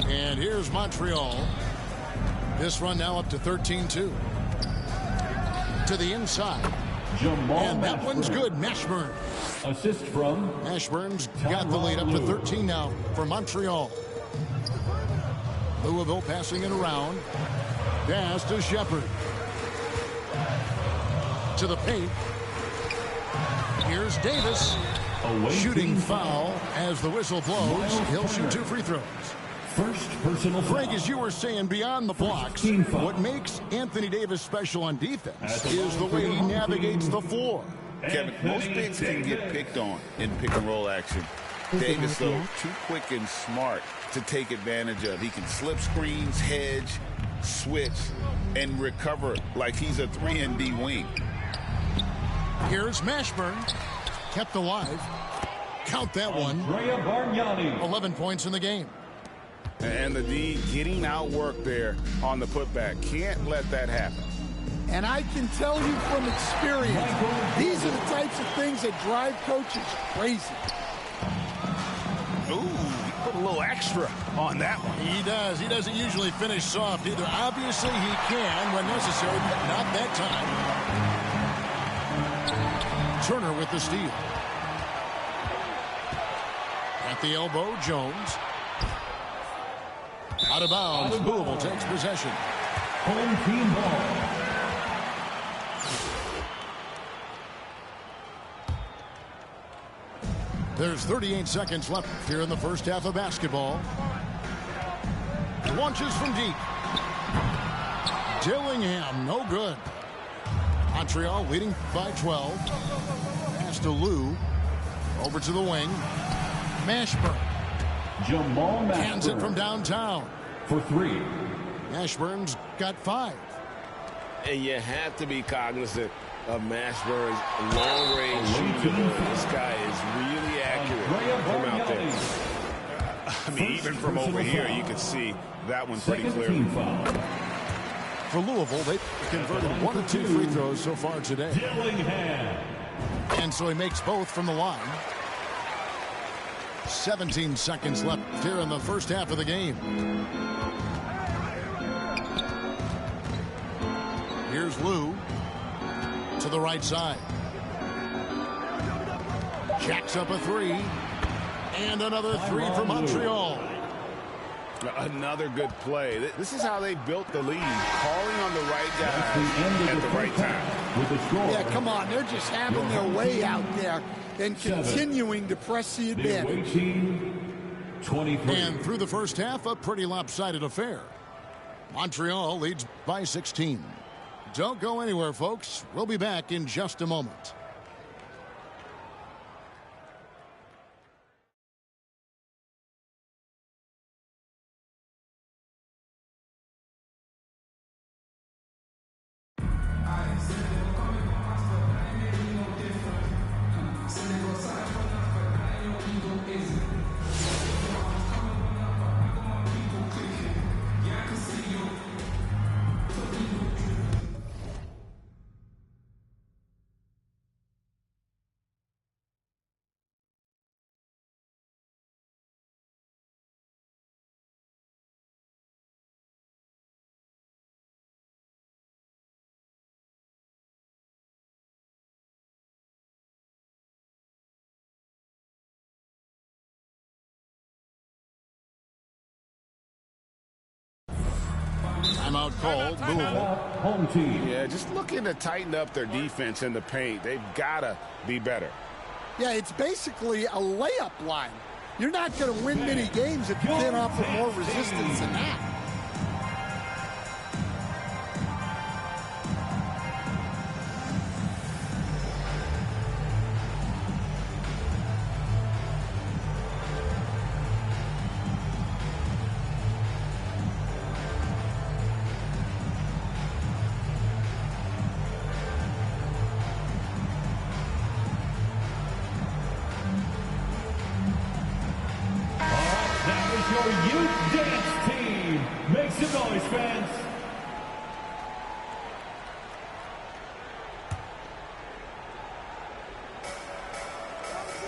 And here's Montreal. This run now up to 13-2. To the inside. And that one's good. Mashburn. Assist from Mashburn's got the lead up to 13 now for Montreal. Louisville passing it around. Pass to Shepard. To the paint. Here's Davis. Shooting foul as the whistle blows. He'll shoot 2 free throws. First personal foul. Frank, as you were saying, beyond the blocks, what makes Anthony Davis special on defense is the way he navigates the floor. Kevin, most bigs can get picked on in pick-and-roll action. Davis, though, too quick and smart to take advantage of. He can slip screens, hedge, switch, and recover like he's a 3-and-D wing. Here's Mashburn. Kept alive. Count that one. 11 points in the game. And the D getting outworked there on the putback. Can't let that happen. And I can tell you from experience, these are the types of things that drive coaches crazy. Ooh, he put a little extra on that one. He does. He doesn't usually finish soft either. Obviously, he can when necessary, but not that time. Turner with the steal. At the elbow, Jones. Out of bounds. Louisville takes possession. Home team ball. There's 38 seconds left here in the first half of basketball. Launches from deep. Dillingham, no good. Montreal leading by 12. Pass to Lou. Over to the wing. Mashburn. Jamal Mashburn. Hands it from downtown. For 3. Mashburn's got 5. And you have to be cognizant of Mashburn's long-range shooting. This guy is really accurate from out there. I mean, even from over here, you can see that one pretty clearly. For Louisville, they've converted 1 of 2 free throws so far today. And so he makes both from the line. 17 seconds left here in the first half of the game. Here's Lou to the right side. Jacks up a 3. And another 3 for Montreal. Another good play. This is how they built the lead, calling on the right guys at the right time. Yeah, come on. They're just having their way out there and continuing to press the advantage. And through the first half, a pretty lopsided affair. Montreal leads by 16. Don't go anywhere, folks. We'll be back in just a moment. Timeout called, Louisville. Home team. Yeah, just looking to tighten up their defense in the paint. They've got to be better. Yeah, it's basically a layup line. You're not going to win many games if you can't offer more resistance than that.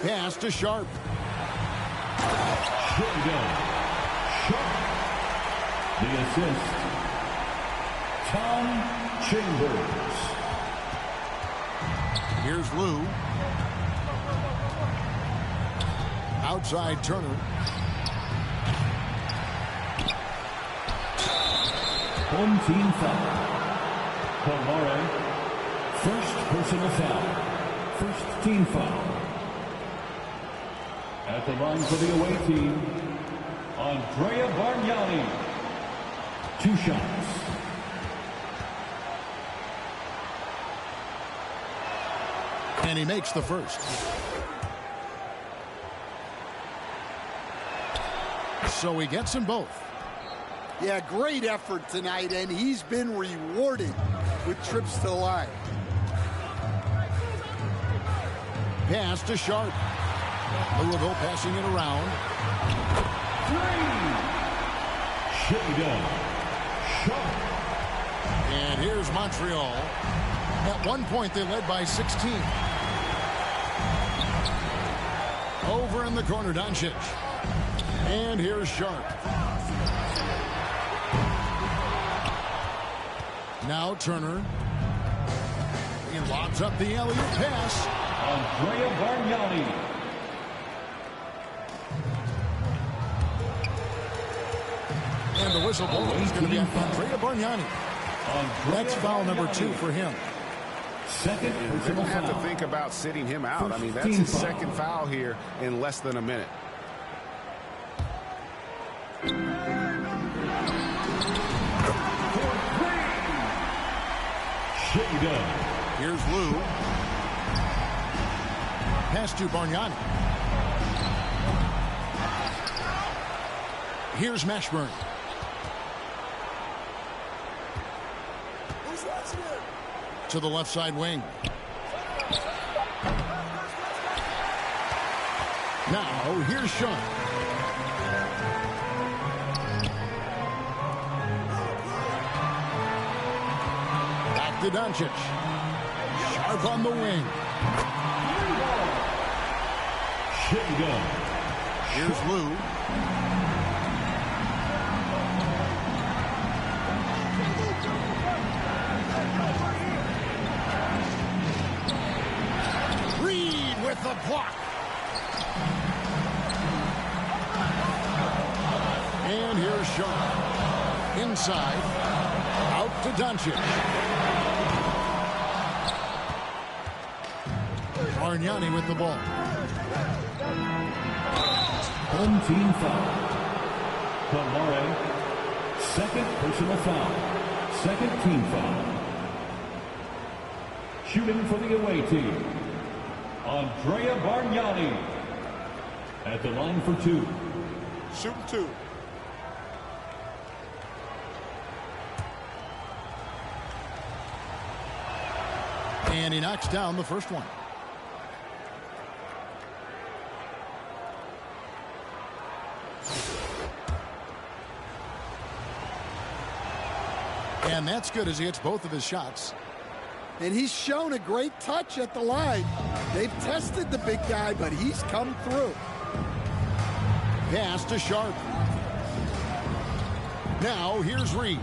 Pass to Sharp. The assist, Tom Chambers. Here's Lou. Outside Turner. Home team foul. Palmare, first personal foul. First team foul. At the line for the away team, Andrea Bargnani. 2 shots. And he makes the first. So he gets them both. Yeah, great effort tonight, and he's been rewarded with trips to the line. Pass to Sharp. Louisville passing it around. 3. Shayden Sharp. And here's Montreal. At one point, they led by 16. Over in the corner, Doncic. And here's Sharp. Now Turner. He lobs up the alley-oop pass. Andrea Bargnani. And the whistle blows is going to be on Andrea Bargnani. That's foul number 2 for him. Second, they're going to have to think about sitting him out. I mean, that's his second foul here in less than a minute. Here's Lou. Pass to Bargnani. Here's Mashburn. To the left side wing. Now, here's Sean. Back to Doncic. Sharp on the wing. Here's Lou. Reed with the block. And here's Sharp. Inside. Out to Doncic. Bargnani with the ball. Home team foul. Kamare, second personal foul. Second team foul. Shooting for the away team, Andrea Bargnani. At the line for two. Shooting two. And he knocks down the first one. And that's good as he hits both of his shots. And he's shown a great touch at the line. They've tested the big guy, but he's come through. Pass to Sharp. Now here's Reed.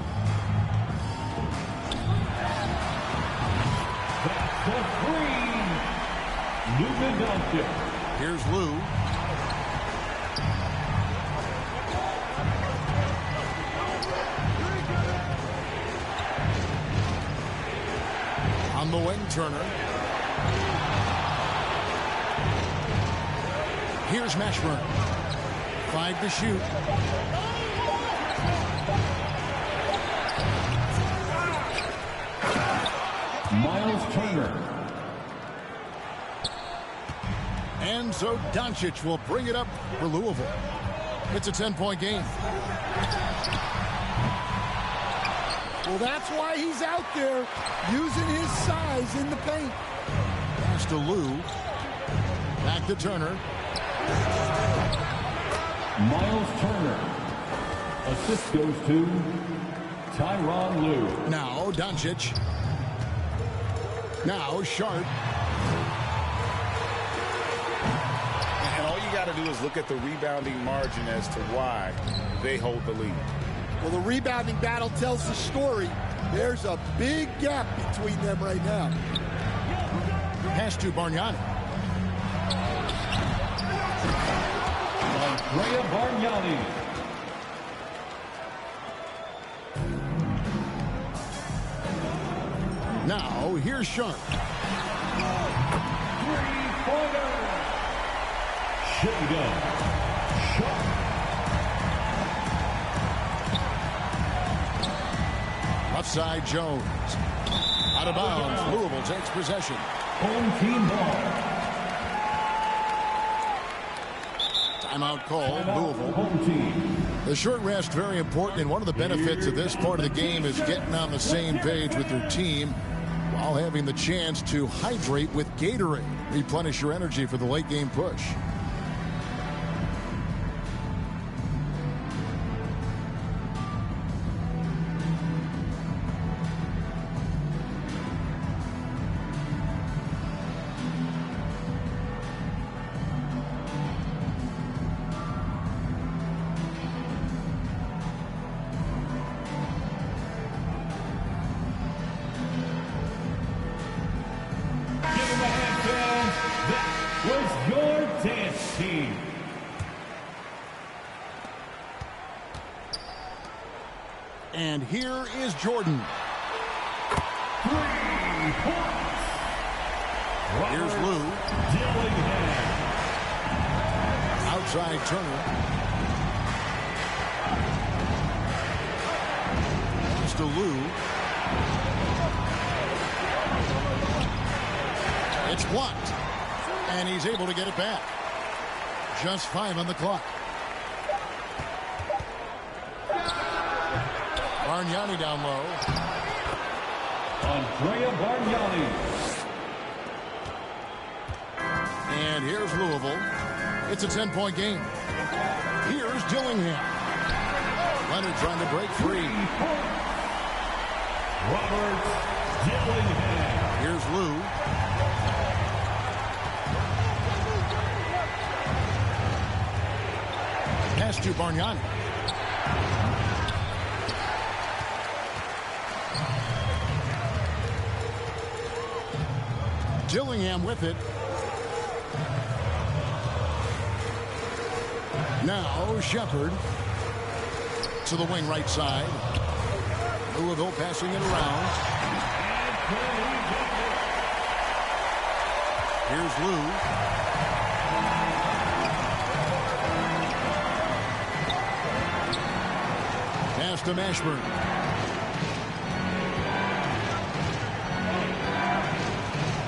The three. Luka Doncic. Here's Lou. On the wing, Turner. Here's Mashburn. 5 to shoot. Miles Turner. And so Doncic will bring it up for Louisville. It's a 10-point game. Well, that's why he's out there using his size in the paint. Pass to Lou. Back to Turner. Miles Turner. Assist goes to Tyronn Lue. Now Doncic. Now Sharp. And all you got to do is look at the rebounding margin as to why they hold the lead. Well, the rebounding battle tells the story. There's a big gap between them right now. Pass to Bargnani. Andrea Bargnani. Now here's Sharp. Three-pointer. Shotgun. Sharp. Left side, Jones. Out of bounds. Louisville takes possession. Home team ball. Timeout called, Louisville. Home team. The short rest, very important, and one of the benefits of this part of the game is getting on the same page with your team while having the chance to hydrate with Gatorade. Replenish your energy for the late game push. And here is Jordan. 3 points. Here's Lou. Dillingham. Outside Turner. Pass to Lou. It's blocked. And he's able to get it back. Just 5 on the clock. Bargnani down low. Andrea Bargnani. And here's Louisville. It's a 10-point game. Here's Dillingham. Leonard trying to break free. Robert Here's Lou. Pass to Bargnani. Dillingham with it. Now Shepard to the wing right side. Louisville passing it around. Here's Lou. Pass to Mashburn.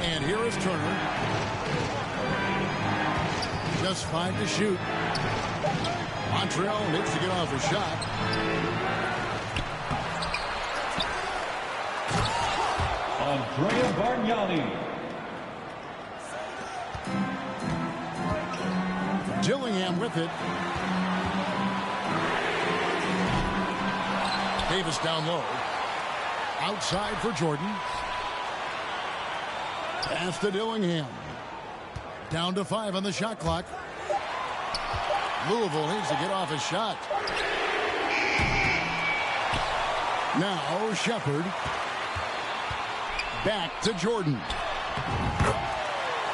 And here is Turner. Just 5 to shoot. Montreal needs to get off a shot. Andrea Bargnani. Dillingham with it. Davis down low. Outside for Jordan. Pass to Dillingham. Down to 5 on the shot clock. Louisville needs to get off a shot. Now Shepard. Back to Jordan.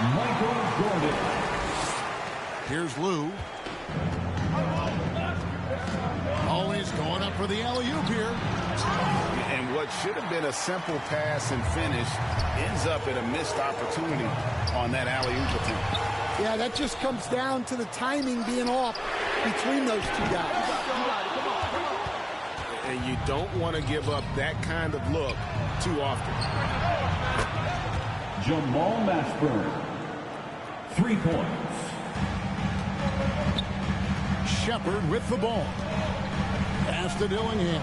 Michael Jordan. Here's Lou. Always going up for the alley-oop here. And what should have been a simple pass and finish ends up in a missed opportunity on that alley-oop attempt. Yeah, that just comes down to the timing being off between those two guys. And you don't want to give up that kind of look too often. Jamal Mashburn. 3 points. Shepard with the ball. Pass to Dillingham.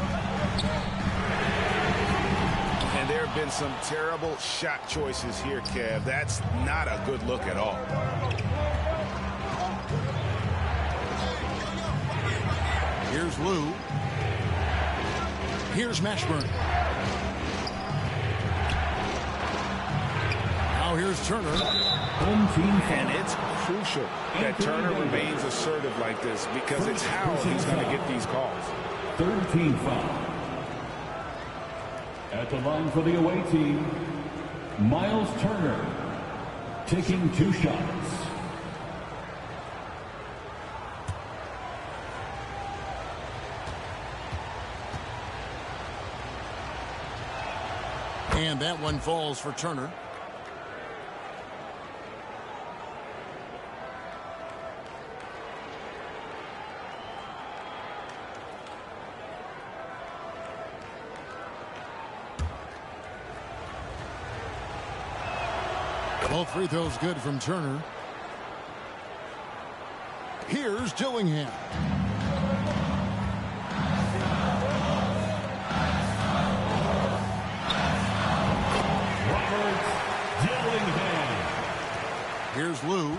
And there have been some terrible shot choices here, Kev. That's not a good look at all. Here's Lou. Here's Mashburn. Now here's Turner. And it's crucial that Turner remains assertive like this because it's how he's going to get these calls. 3rd team foul. At the line for the away team, Miles Turner taking 2 shots. And that one falls for Turner. Both free throws good from Turner. Here's Dillingham. Here's Lou.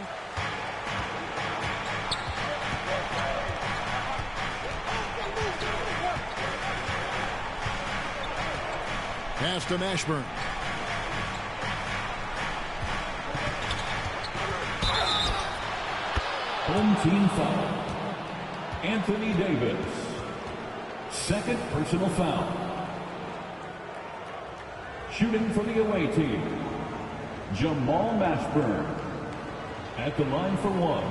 Pass to Mashburn. Home team foul. Anthony Davis. 2nd personal foul. Shooting for the away team, Jamal Mashburn. At the line for 1.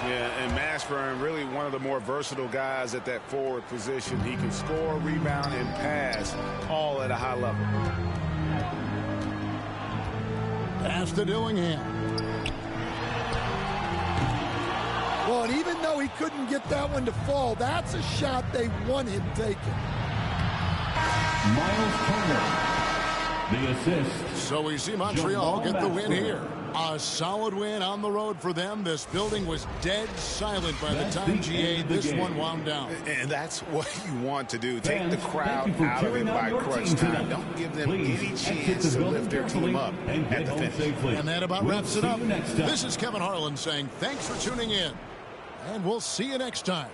Yeah, and Mashburn, really one of the more versatile guys at that forward position. He can score, rebound, and pass all at a high level. Pass to Dillingham. Well, and even though he couldn't get that one to fall, that's a shot they want him taking. Miles Turner, the assist. So we see Montreal get the win here. A solid win on the road for them. This building was dead silent by the time GA this one wound down. And that's what you want to do. Take the crowd out of it by crunch time. Don't give them any chance to lift their team up at the finish. And that about wraps it up. This is Kevin Harlan saying thanks for tuning in. And we'll see you next time.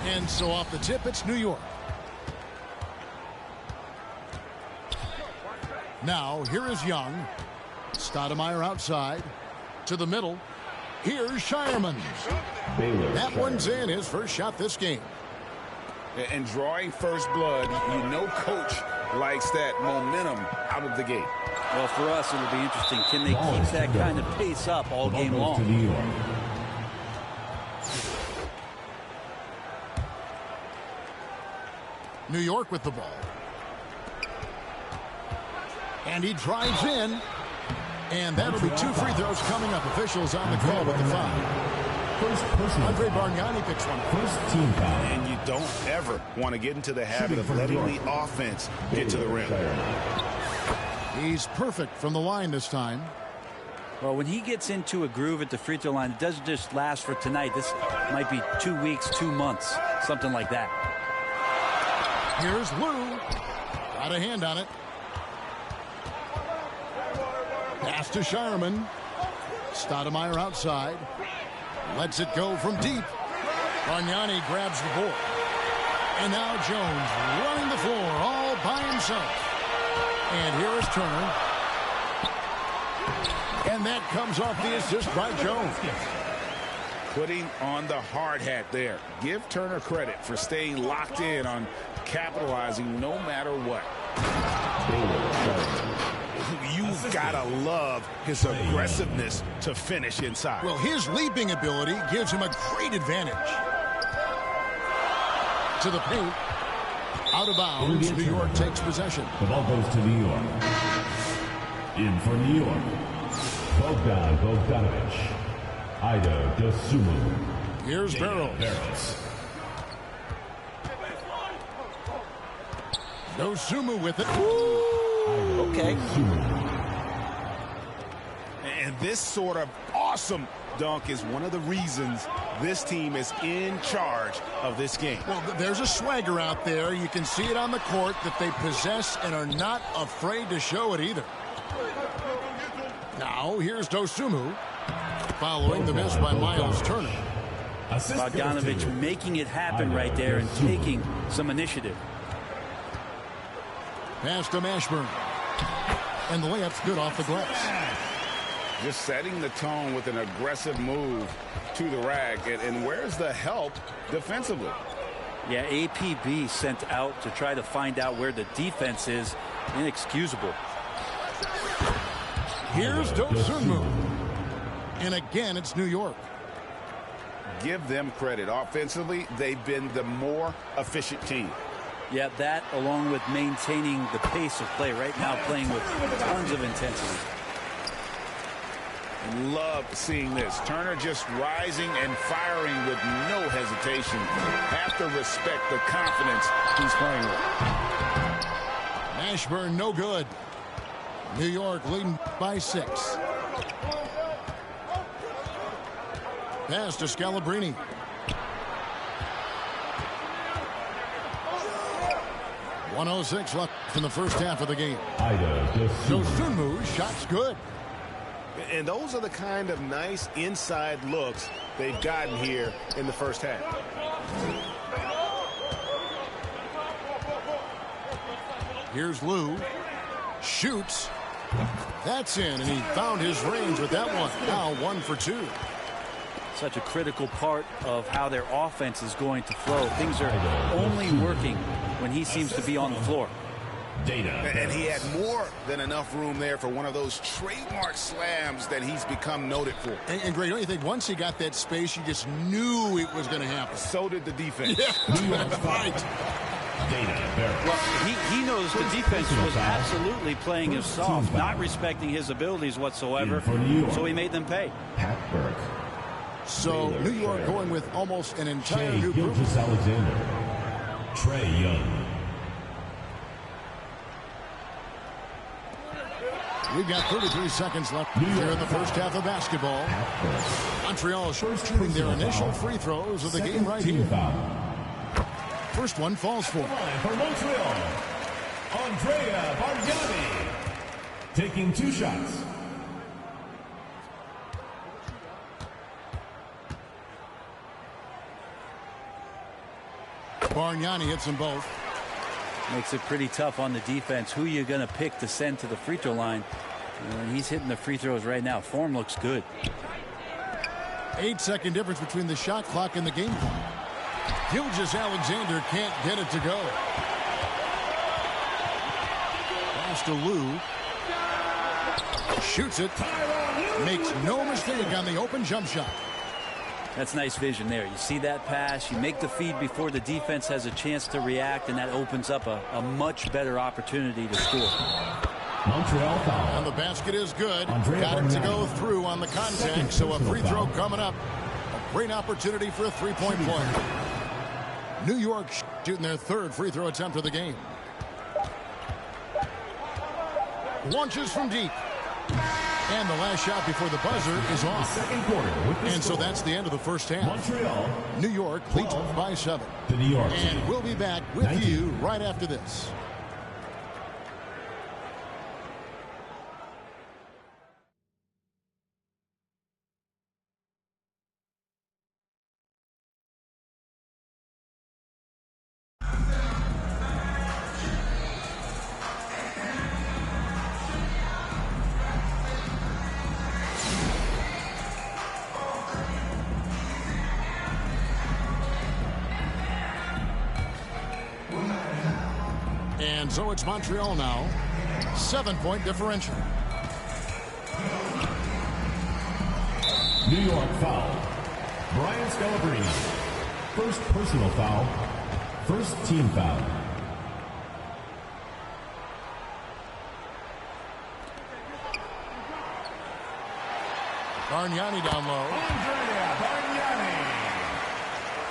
And so off the tip, it's New York. Now, here is Young. Stoudemire outside. To the middle. Here's Shireman. That one's in, his first shot this game. And drawing first blood, you know coach likes that momentum out of the gate. Well, for us, it'll be interesting. Can they keep that kind of pace up all game long? New York with the ball. And he drives in. And that'll be 2 free throws coming up. Officials on the call with the foul. Andre Bargnani picks one. First team foul. And you don't ever want to get into the habit of letting the offense get to the rim. He's perfect from the line this time. Well, when he gets into a groove at the free throw line, it doesn't just last for tonight. This might be 2 weeks, 2 months, something like that. Here's Lou. Got a hand on it. Pass to Shireman. Stoudemire outside. Lets it go from deep. Bargnani grabs the board. And now Jones running the floor all by himself. And here is Turner. And that comes off the assist by Jones. Putting on the hard hat there. Give Turner credit for staying locked in on capitalizing no matter what. You've got to love his aggressiveness to finish inside. Well, his leaping ability gives him a great advantage. To the paint. Out of bounds. New York takes possession. The ball goes to New York. In for New York. Bogdan Bogdanovic. Ido Dosunmu. Here's Barrows. Dosunmu with it. Okay. And this sort of awesome dunk is one of the reasons this team is in charge of this game. Well, there's a swagger out there. You can see it on the court that they possess and are not afraid to show it either. Now, here's Dosunmu following the miss by Miles Turner. Bogdanovic making it happen right there and taking some initiative. Pass to Mashburn. And the layup's good off the glass. Just setting the tone with an aggressive move to the rack. And where's the help defensively? Yeah, APB sent out to try to find out where the defense is. Inexcusable. Here's Dosunmu. And again, it's New York. Give them credit. Offensively, they've been the more efficient team. Yeah, that along with maintaining the pace of play. Right now playing with tons of intensity. Love seeing this. Turner just rising and firing with no hesitation. Have to respect the confidence he's playing with. Mashburn, no good. New York leading by 6. Pass to Scalabrine. .106 left in the first half of the game. Dosunmu's shot's good. And those are the kind of nice inside looks they've gotten here in the first half. Here's Lou. Shoots. That's in, and he found his range with that one. Now 1 for 2. Such a critical part of how their offense is going to flow. Things are only working when he seems to be on the floor. And he had more than enough room there for one of those trademark slams that he's become noted for. And Greg, don't you think once he got that space, you just knew it was going to happen? So did the defense. Yeah, that's right. Well, he knows the defense was absolutely playing him soft, not respecting his abilities whatsoever, so he made them pay. So New York going with almost an entire new group. Alexander. Trey Young. We've got 33 seconds left here in the first half of basketball. Montreal shooting their initial free throws of the game right here. First one falls for. For Montreal, Andrea Bargnani. Taking 2 shots. Bargnani hits them both. Makes it pretty tough on the defense. Who you going to pick to send to the free throw line? And he's hitting the free throws right now. Form looks good. 8-second difference between the shot clock and the game clock. Gilgeous-Alexander can't get it to go. Pass to Lou. Shoots it. Makes no mistake on the open jump shot. That's nice vision there. You see that pass, you make the feed before the defense has a chance to react, and that opens up a much better opportunity to score. Montreal foul. And the basket is good. Got it to go through on the contact, so a free throw coming up. A great opportunity for a three-point play. New York shooting their 3rd free throw attempt of the game. Launches from deep. And the last shot before the buzzer is off. Second quarter and so that's the end of the first half. Montreal, New York leads by 7. The New York and team. we'll be back with 19. you right after this. And so it's Montreal now. 7-point differential. New York foul. Brian Scalabrine. First personal foul. First team foul. Bargnani down low. Andrea Bargnani.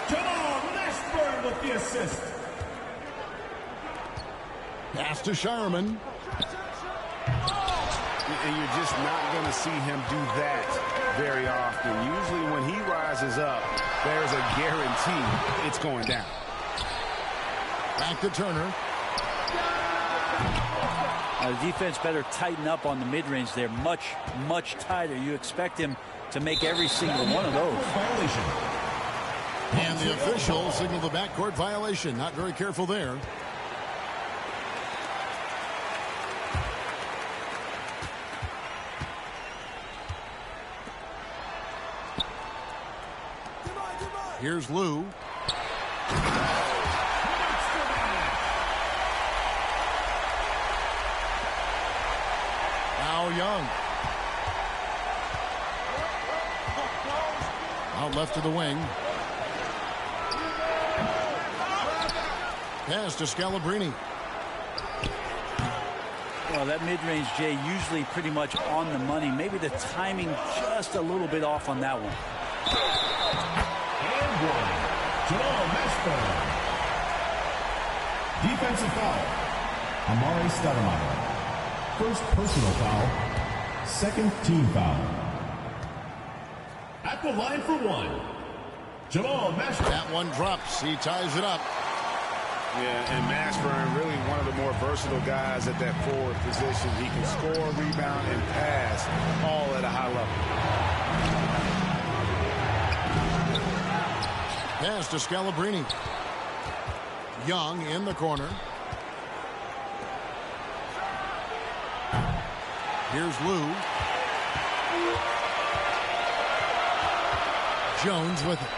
Jamal Mashburn with the assist. Pass to Shireman. And you're just not going to see him do that very often. Usually when he rises up, there's a guarantee it's going down. Back to Turner. The defense better tighten up on the mid-range. They're much, much tighter. You expect him to make every single one of those. And the official signaled the backcourt violation. Not very careful there. Here's Lou. Now Young. Out left to the wing. Pass to Scalabrine. Well, that mid-range, Jay, usually pretty much on the money. Maybe the timing just a little bit off on that one. And one. Jamal Mashburn. Defensive foul. Amari Stoudemire. First personal foul. Second team foul. At the line for one. Jamal Mashburn. That one drops. He ties it up. Yeah, and Mashburn really one of the more versatile guys at that forward position. He can score, rebound, and pass all at a high level. Pass to Scalabrine. Young in the corner. Here's Lou. Jones with it.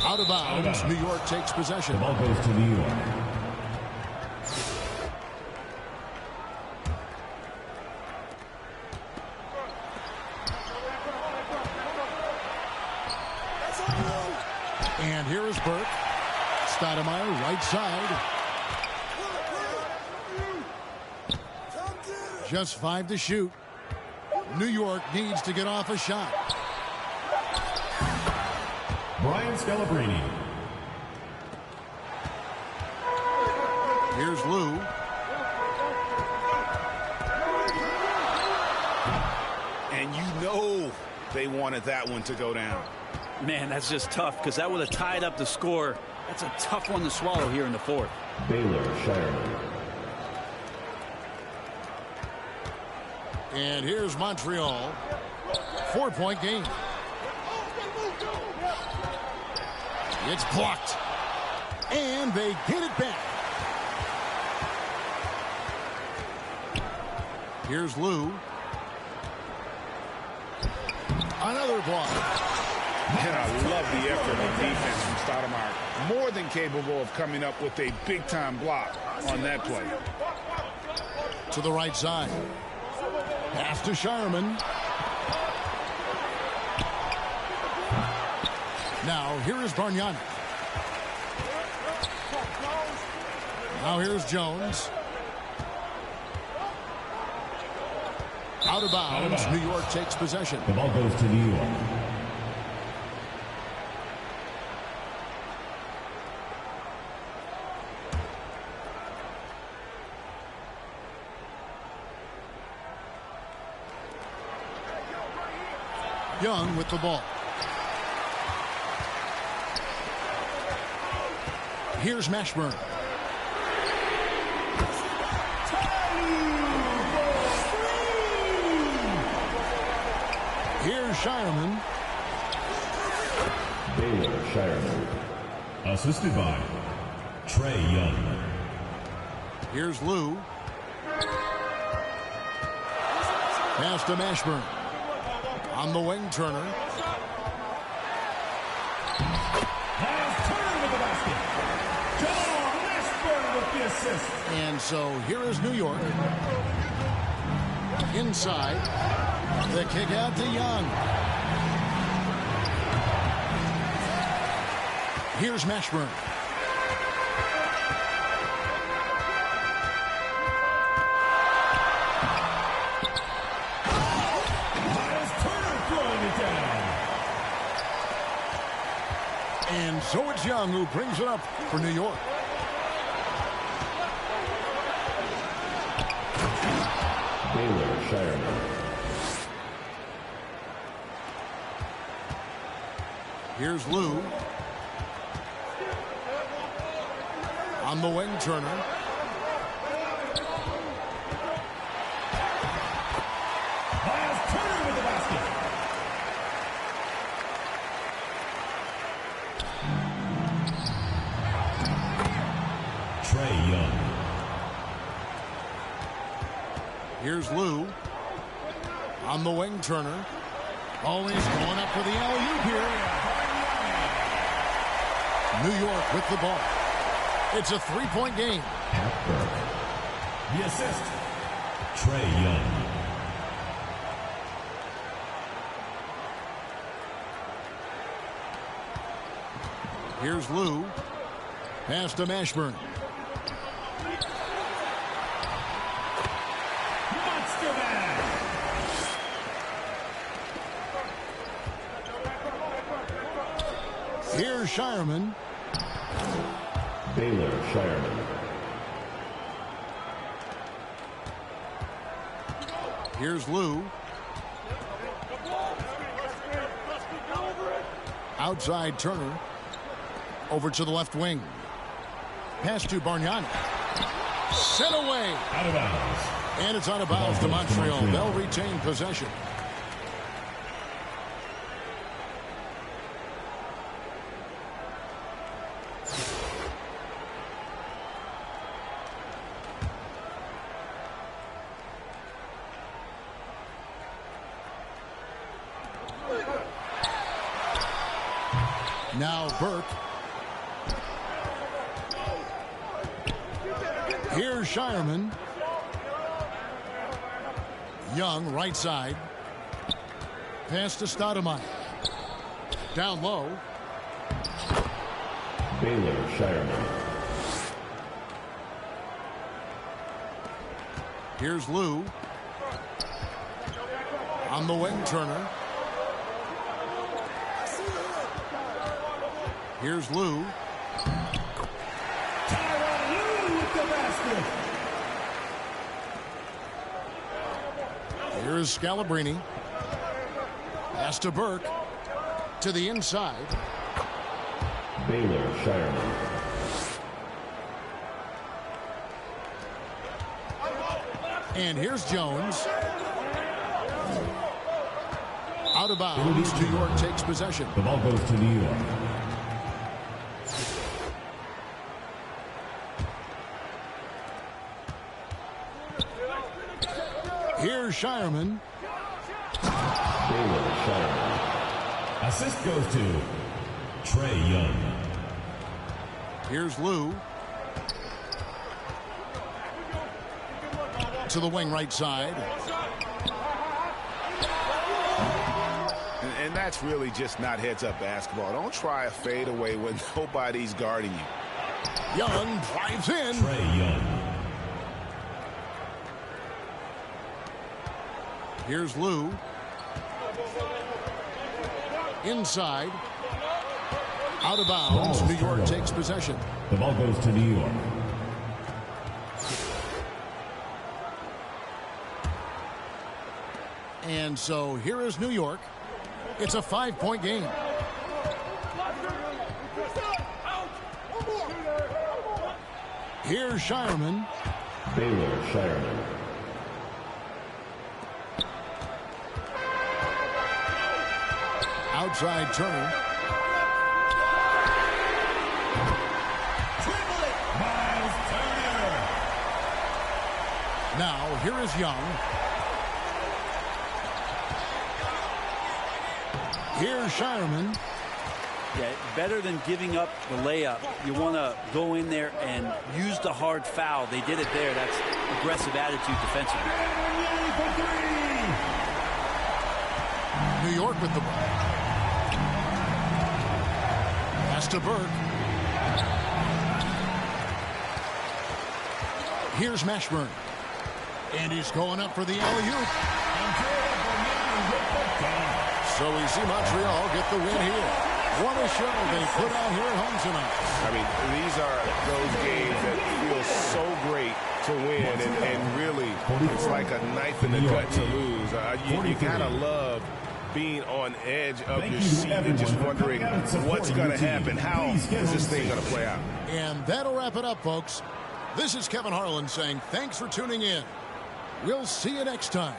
Out of bounds. New York takes possession. The ball goes to New York. And here is Burke. Stoudemire right side. Just 5 to shoot. New York needs to get off a shot. Brian Scalabrine. Here's Lou. And you know they wanted that one to go down. Man, that's just tough because that would have tied up the score. That's a tough one to swallow here in the fourth. Baylor Shireman. And here's Montreal. 4-point game. It's blocked. And they get it back. Here's Lou. Another block. And I love the effort of defense from Stoudemire. More than capable of coming up with a big-time block on that play. To the right side. Pass to Shireman. Now, here is Bargnani. Now, here's Jones. Out of bounds. New York takes possession. The ball goes to New York. Young with the ball. Here's Mashburn. Here's Shireman. Baylor Shireman. Assisted by Trey Young. Here's Lou. Pass to Mashburn. On the wing, Turner. And so here is New York. Inside. The kick out to Young. Here's Mashburn. And so it's Young who brings it up for New York. Baylor Shireman. Here's Lou. On the wing, Turner. Miles Turner with the basket. Trey Young. Here's Lou. On the wing, Turner. Always going up for the alley-oop here. New York with the ball. It's a three-point game. The assist. Trey Young. Here's Lou. Pass to Mashburn. Monster Mash. Here's Shireman. Baylor Shireman. Here's Lou. Outside Turner. Over to the left wing. Pass to Bargnani. Sent away. Out of bounds. And it's out of bounds to Montreal. They'll retain possession. Now Burke. Here's Shireman. Young, right side. Pass to Stoudemire. Down low. Baylor Shireman. Here's Lou. On the wing, Turner. Here's Lou. Here's Scalabrini. Pass to Burke. To the inside. Baylor Shireman. And here's Jones. Out of bounds. New York takes possession. The ball goes to New York. Here's Shireman. Baylor Shireman. Assist goes to Trey Young. Here's Lou. To the wing right side. And that's really just not heads-up basketball. Don't try a fadeaway when nobody's guarding you. Young drives in. Trey Young. Here's Lou. Inside. Out of bounds. New York takes possession. The ball goes to New York. And so here is New York. It's a 5-point game. Here's Shireman. Baylor Shireman. Outside Turner. Miles Turner. Now here is Young. Here's Shireman. Yeah, better than giving up the layup. You want to go in there and use the hard foul. They did it there. That's aggressive attitude defensively. New York with the ball. Pass to Burke. Here's Mashburn. And he's going up for the alley-oop. So we see Montreal get the win here. What a show they put out here at home tonight. I mean, these are those games that feel so great to win, and really, it's like a knife in the gut to lose. You gotta love being on edge of your seat and just wondering what's going to happen. How is this thing going to play out? And that'll wrap it up, folks. This is Kevin Harlan saying thanks for tuning in. We'll see you next time.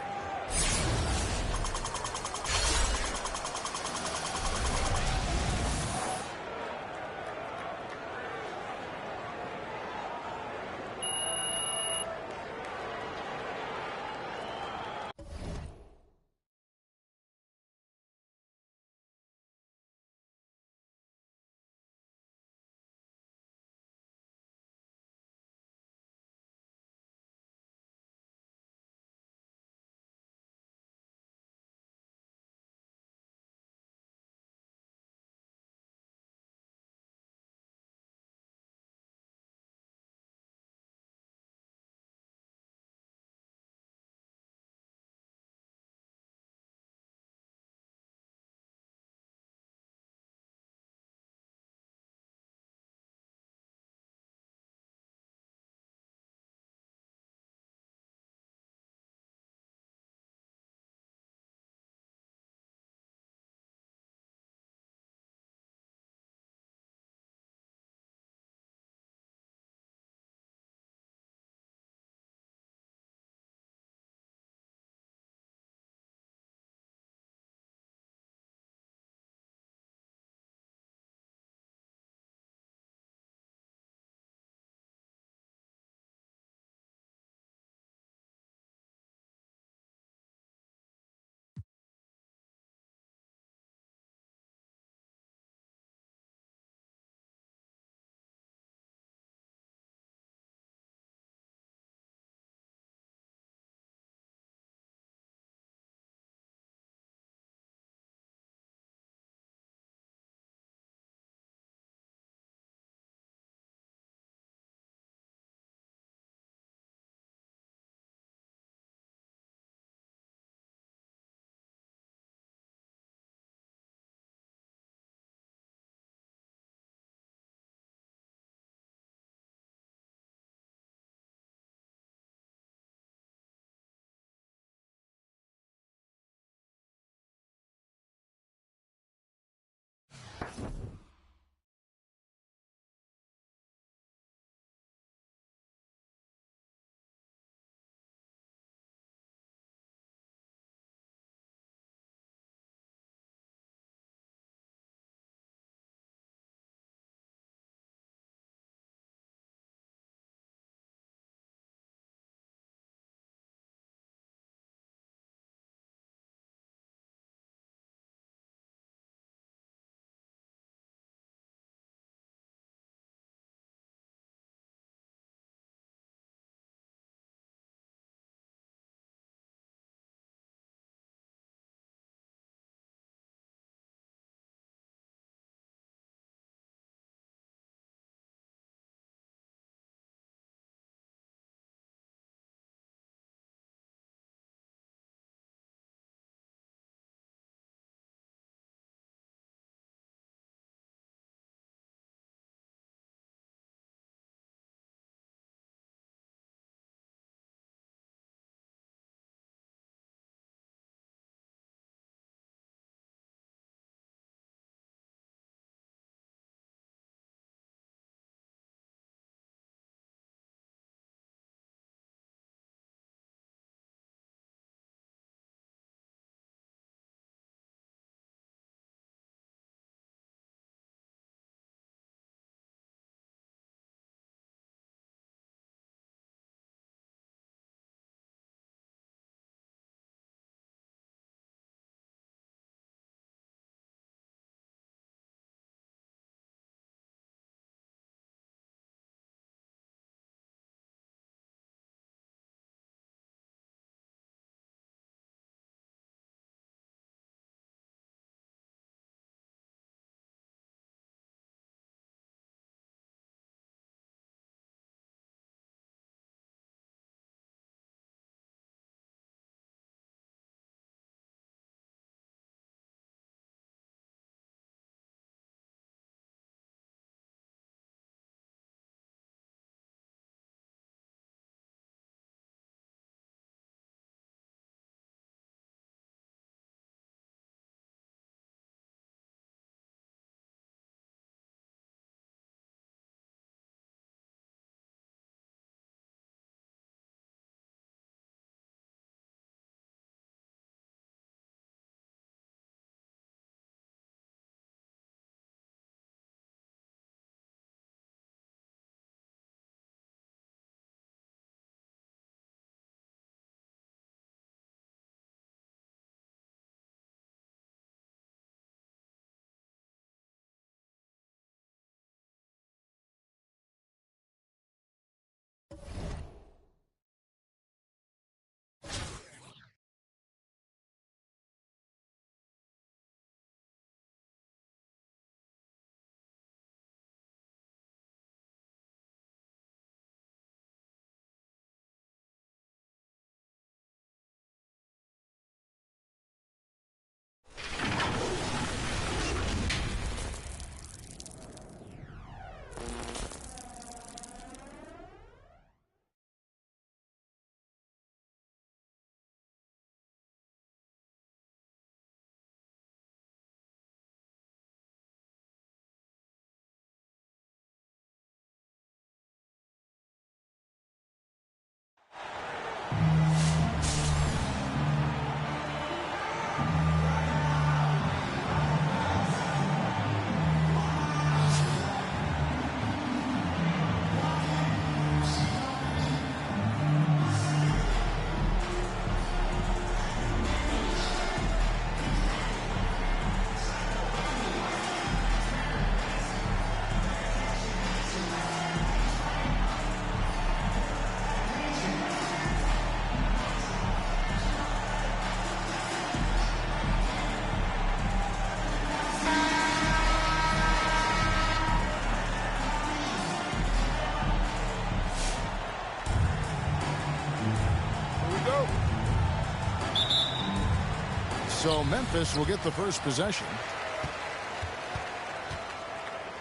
So Memphis will get the first possession.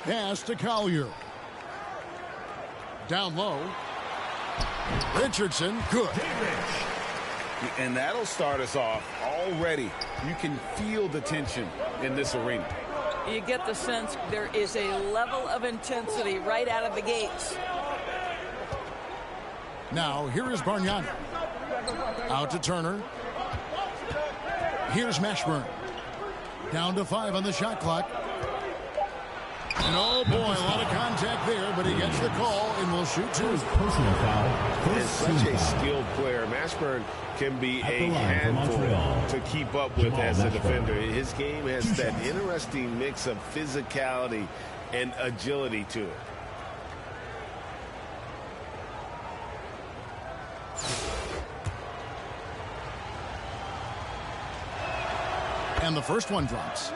Pass to Collier. Down low. Richardson, good. And that'll start us off already. You can feel the tension in this arena. You get the sense there is a level of intensity right out of the gates. Now, here is Bargnani. Out to Turner. Here's Mashburn. Down to 5 on the shot clock. And oh boy, a lot of contact there, but he gets the call and will shoot 2. Personal foul. Is such a skilled player. Mashburn can be a handful to keep up with as a defender. His game has that interesting mix of physicality and agility to it. And the first one drops.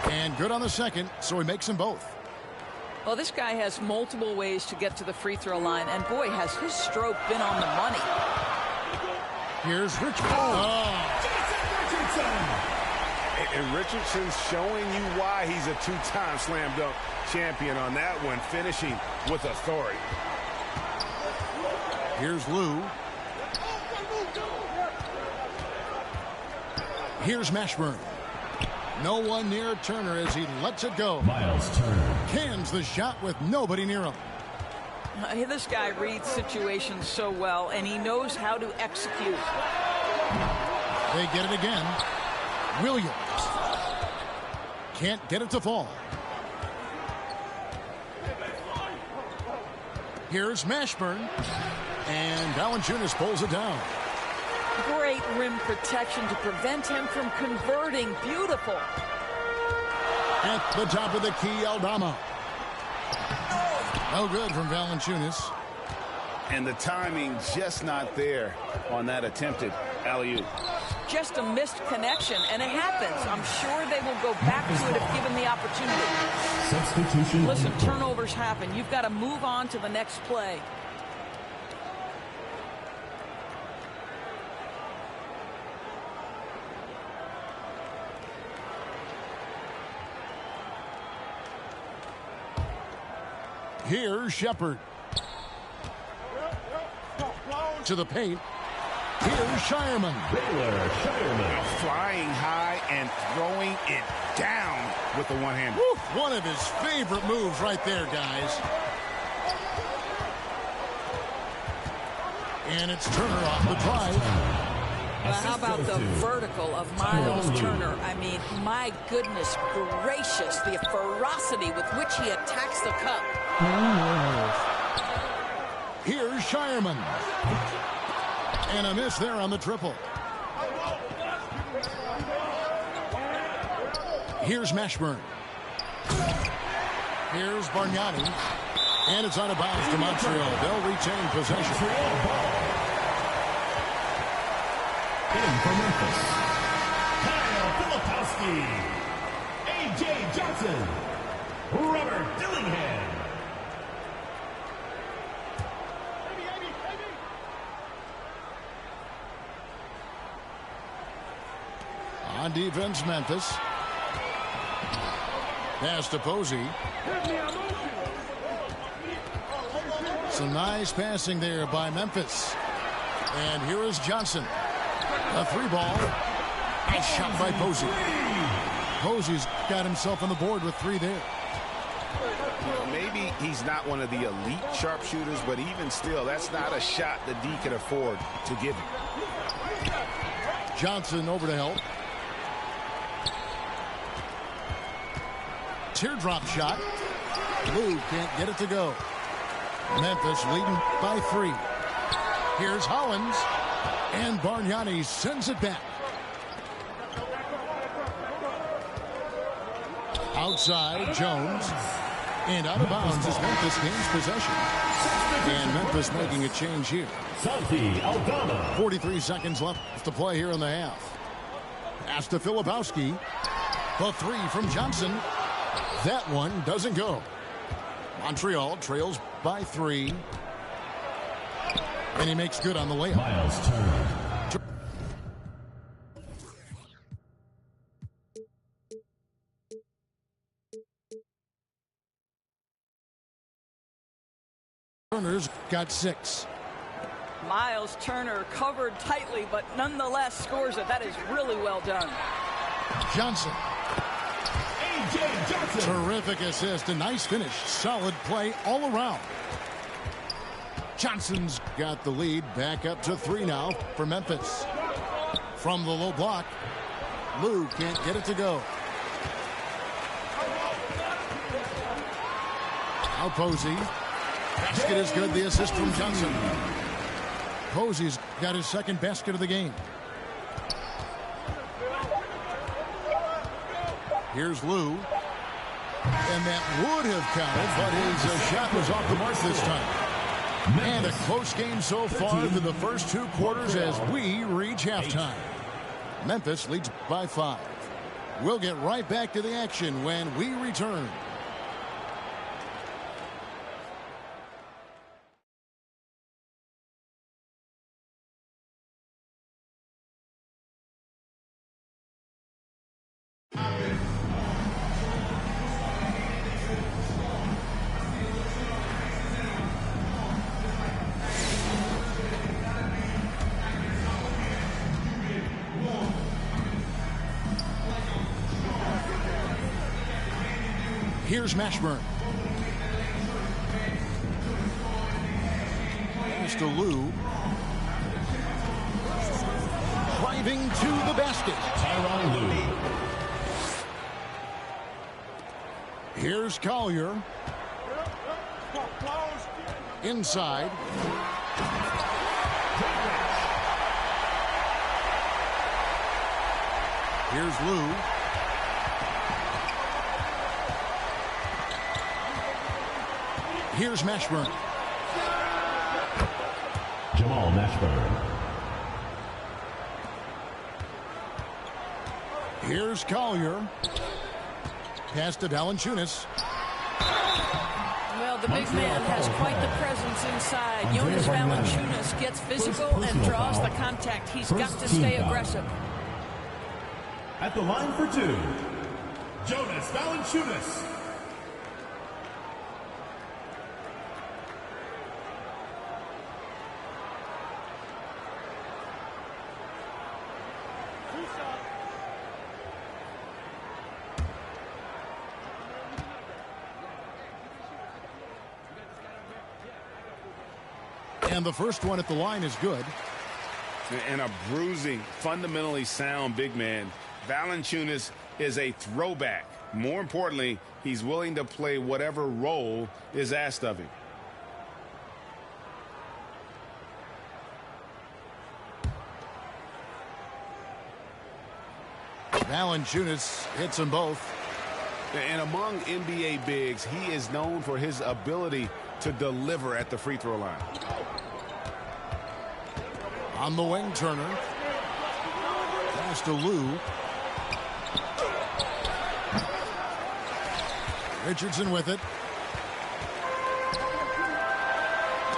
And good on the second, so he makes them both. Well, this guy has multiple ways to get to the free throw line, and boy, has his stroke been on the money. Here's Richardson. And Richardson's showing you why he's a 2-time slam dunk champion on that one, finishing with authority. Here's Lou. Here's Mashburn. No one near Turner as he lets it go. Miles Turner Cans the shot with nobody near him. This guy reads situations so well, and he knows how to execute. They get it again. Williams. Can't get it to fall. Here's Mashburn. And Valanciunas pulls it down. Great rim protection to prevent him from converting. Beautiful. At the top of the key, Aldama. No good from Valanciunas. And the timing just not there on that attempted alley-oop. Just a missed connection, and it happens. I'm sure they will go back to it if given the opportunity. substitution. Listen, turnovers happen. You've got to move on to the next play. Here's Shepard. To the paint. Here's Shireman. Baylor Shireman. Flying high and throwing it down with the one-hander. One of his favorite moves right there, guys. And it's Turner off the drive. Well, how about the vertical of Miles Turner? I mean, my goodness gracious, the ferocity with which he attacks the cup. Here's Shireman. And a miss there on the triple. Here's Mashburn. Here's Bargnani. And it's out of bounds to Montreal. They'll retain possession. In for Memphis, Kyle Filipowski, A.J. Johnson, Robert Dillingham. On defense, Memphis. Pass to Posey. Some nice passing there by Memphis. And here is Johnson. A three ball. Nice shot by Posey. Posey's got himself on the board with three there. Well, maybe he's not one of the elite sharpshooters, but even still, that's not a shot that D can afford to give him. Johnson over to help. Teardrop shot. Lou can't get it to go. Memphis leading by 3. Here's Hollins. And Bargnani sends it back. Outside, Jones. And out of bounds is Memphis gains possession. And Memphis making a change here. 43 seconds left to play here in the half. Pass to Filipowski. The three from Johnson. That one doesn't go. Montreal trails by 3. And he makes good on the layup. Miles Turner. Turner's got 6. Miles Turner covered tightly, but nonetheless scores it. That is really well done. Johnson. Terrific assist. A nice finish. Solid play all around. Johnson's got the lead. Back up to 3 now for Memphis. From the low block. Lou can't get it to go. Now Posey. Basket is good. The assist from Johnson. Posey's got his second basket of the game. Here's Lou. And that would have counted, but his shot was off the mark this time. And a close game so far through the first 2 quarters as we reach halftime. Memphis leads by 5. We'll get right back to the action when we return. Here's Mashburn. Pass to Lou. Driving to the basket. Tyronn Lue. Here's Collier. Inside. Here's Lou. Here's Mashburn. Jamal Mashburn. Here's Collier. Pass to Valanciunas. Well, the big man has quite the presence inside. Jonas Valanciunas gets physical and draws the contact. He's got to stay aggressive. At the line for 2, Jonas Valanciunas. And the first one at the line is good. And a bruising, fundamentally sound big man. Valanciunas is a throwback. More importantly, he's willing to play whatever role is asked of him. Valanciunas hits them both. And among NBA bigs, he is known for his ability to deliver at the free throw line. On the wing, Turner. Pass to Lou. Richardson with it.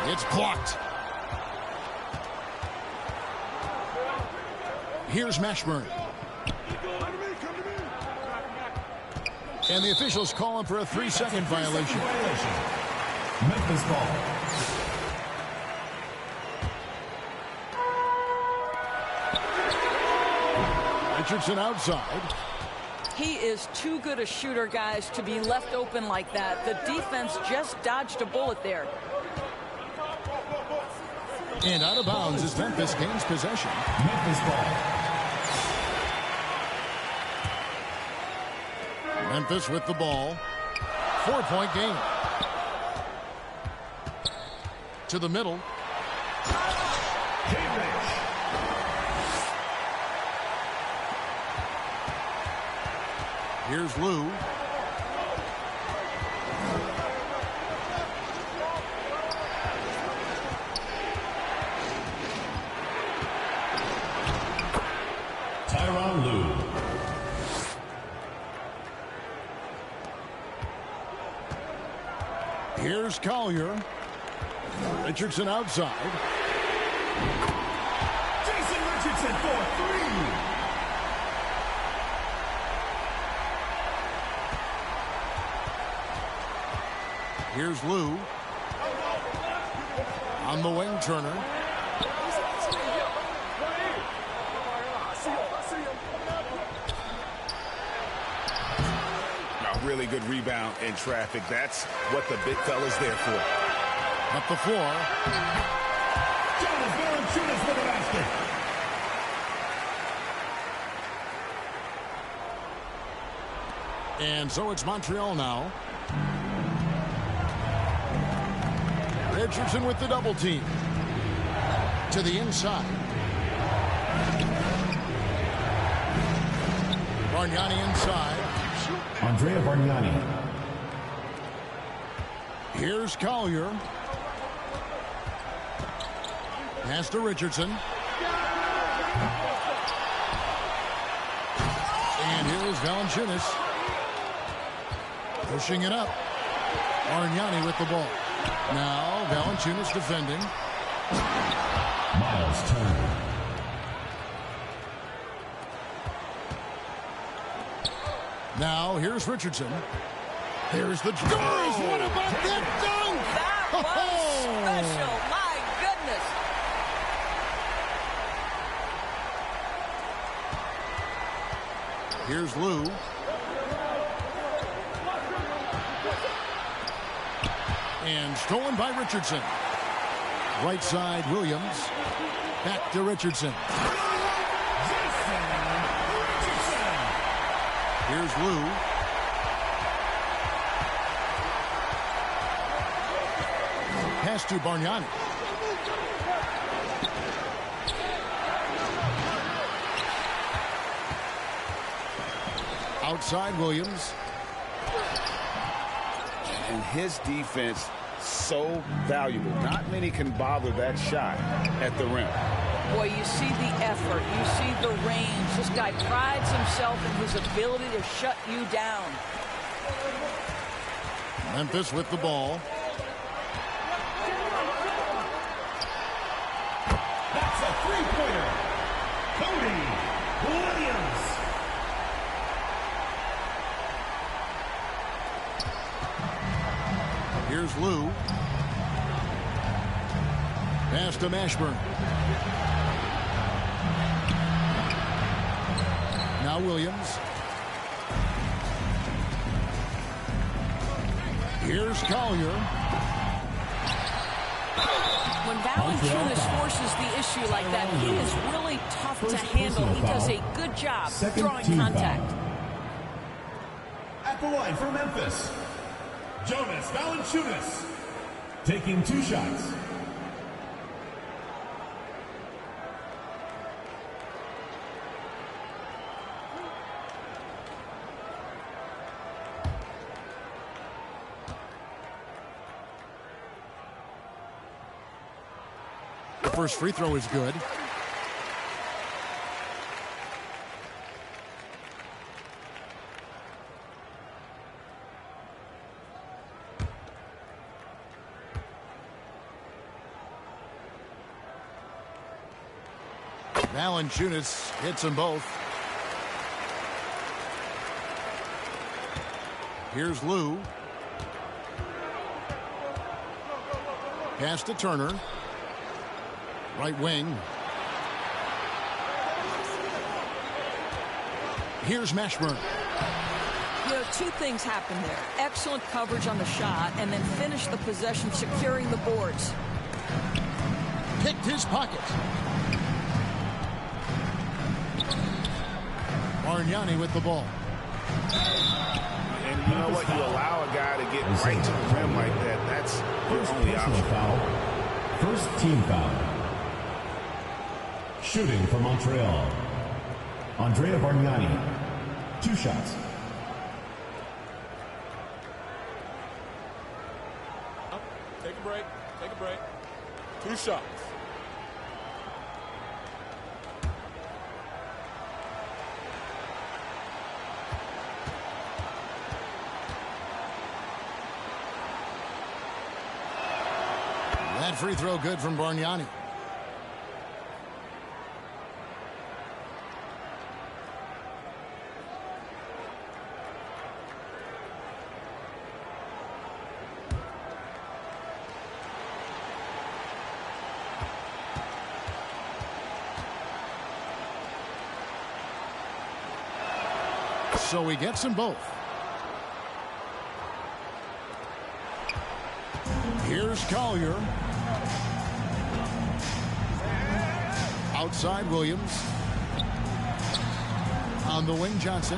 It's blocked. Here's Mashburn. And the officials call him for a 3-second violation. Memphis ball. Richardson outside. He is too good a shooter, guys, to be left open like that. The defense just dodged a bullet there. And out of bounds as Memphis gains possession. Memphis ball. Memphis with the ball. 4-point game. To the middle. Here's Lou. Here's Collier. Richardson outside. Jason Richardson for 3. Here's Lou. On the wing, Turner. A really good rebound in traffic. That's what the big fella's there for. Up the floor. Jonas Valanciunas with the basket. And so it's Montreal now. Richardson with the double team. To the inside. Bargnani inside. Andrea Bargnani. Here's Collier. Pass to Richardson. And here's Valanciunas. Pushing it up. Bargnani with the ball. Now Valanciunas defending. Miles Turner. Now here's Richardson. Here's the dunk. What about that dunk? That was special. My goodness. Here's Lou. And stolen by Richardson. Right side, Williams. Back to Richardson. Here's Lou. Pass to Bargnani. Outside, Williams. And his defense so valuable. Not many can bother that shot at the rim. Boy, you see the effort. You see the range. This guy prides himself in his ability to shut you down. Memphis with the ball. That's a three-pointer. Cody Williams. Here's Lou. Pass to Mashburn. Now Williams. Here's Collier. When Valanciunas forces the issue like that, he is really tough to handle. He does a good job drawing contact. At the line for Memphis, Jonas Valanciunas taking 2 shots. The first free throw is good. Valanciunas hits them both. Here's Lou. Pass to Turner. Right wing. Here's Mashburn. You know, 2 things happened there. Excellent coverage on the shot, and then finish the possession securing the boards. Picked his pocket. Bargnani with the ball. And you know what? You allow a guy to get right to the rim like that. That's your only option. Foul. First team foul. Shooting for Montreal, Andrea Bargnani, 2 shots. Take a break. Take a break. 2 shots. That free throw good from Bargnani. So he gets them both. Here's Collier. Outside Williams. On the wing, Johnson.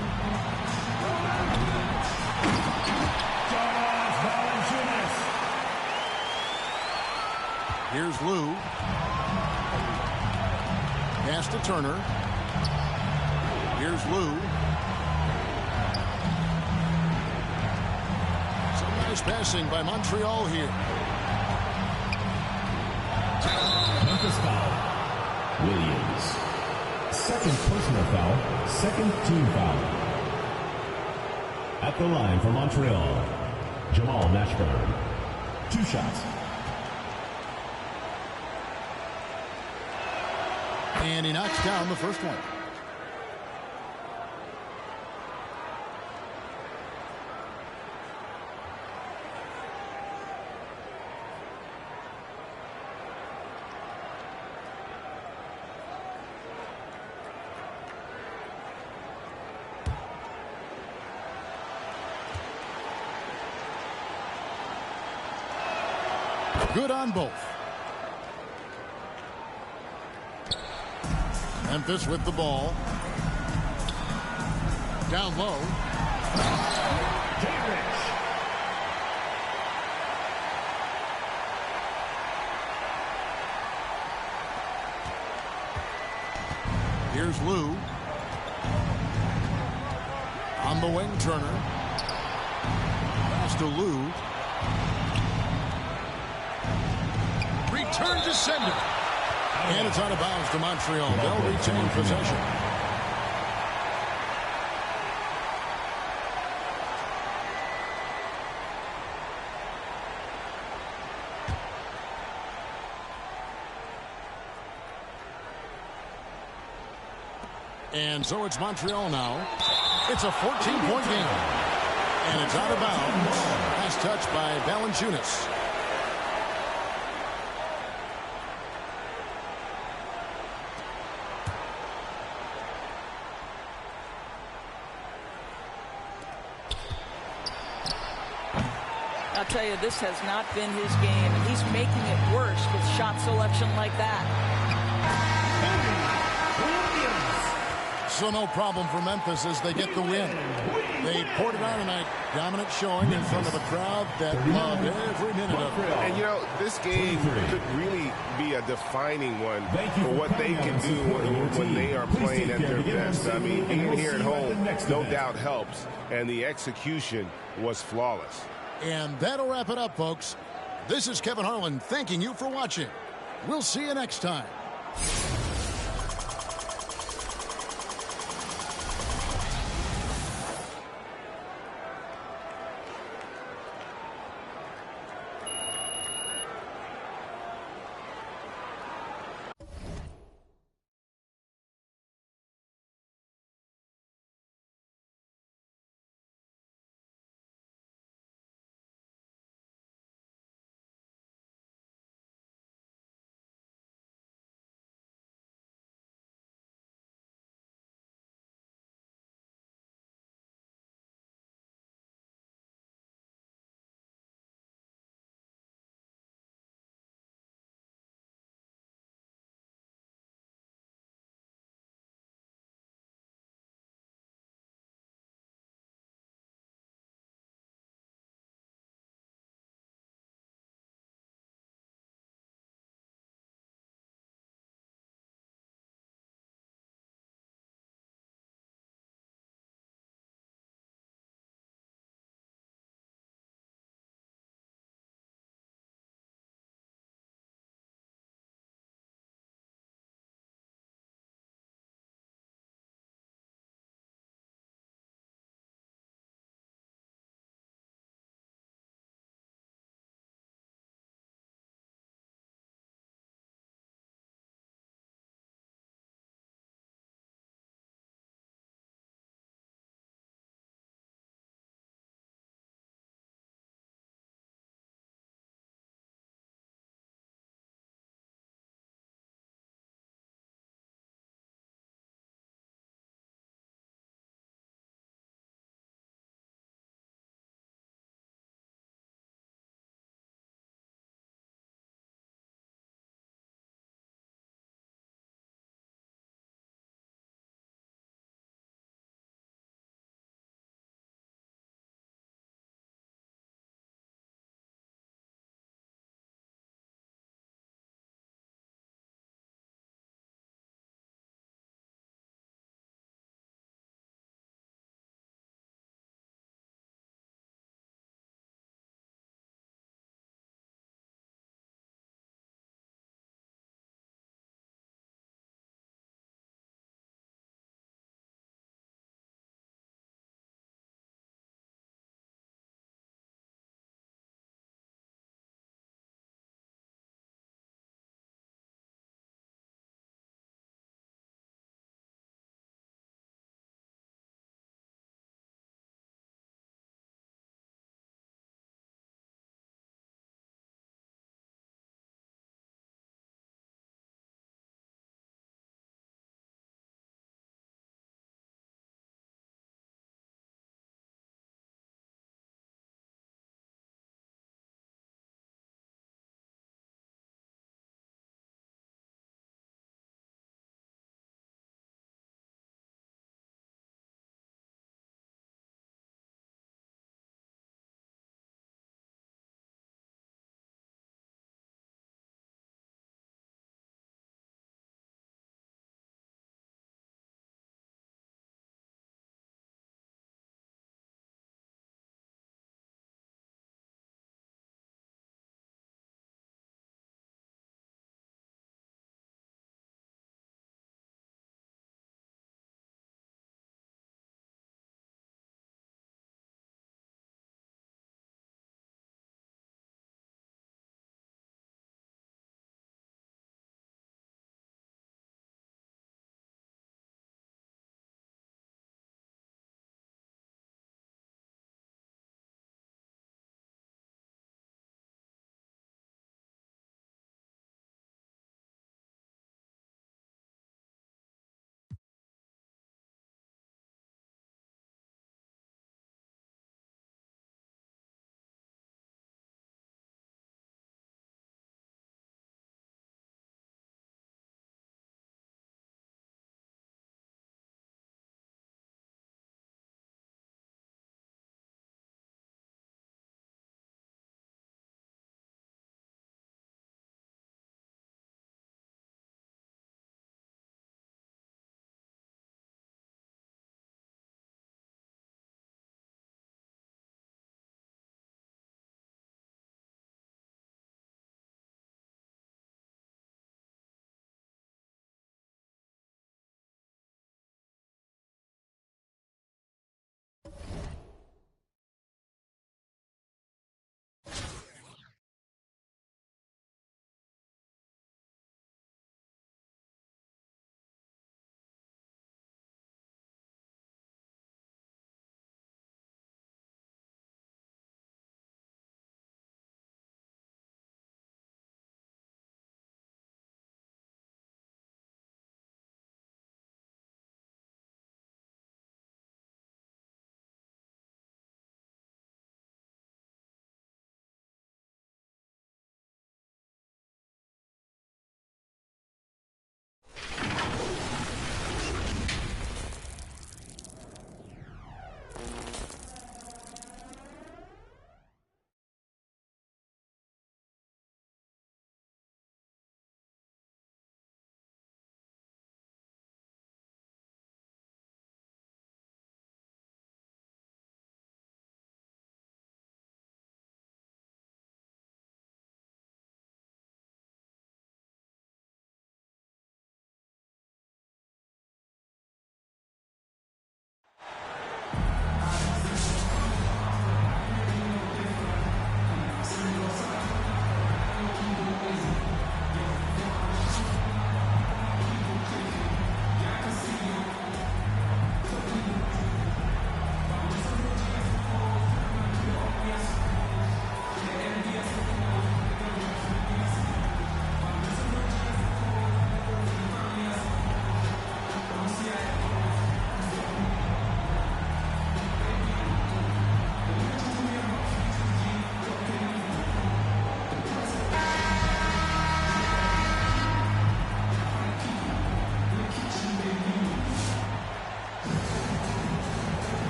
Here's Lou. Pass to Turner. Here's Lou. Some nice passing by Montreal here. Memphis foul. Williams. Second personal foul. Second team foul. At the line for Montreal, Jamal Mashburn. 2 shots. And he knocks down the first one. Good on both. Memphis with the ball. Down low. Here's Lou. On the wing, Turner. Pass to Lou. Return to sender. And it's out of bounds to Montreal. They'll retain possession. And so it's Montreal now. It's a 14-point game. And it's out of bounds. Last touch by Valanciunas. I'll tell you, this has not been his game, and he's making it worse with shot selection like that. So no problem for Memphis as they get the win. They poured it on tonight. Dominant showing in front of a crowd that loved every minute of it. And, you know, this game could really be a defining one for what they can do when they are playing at their best. I mean, being here at home no doubt helps, and the execution was flawless. And that'll wrap it up, folks. This is Kevin Harlan thanking you for watching. We'll see you next time.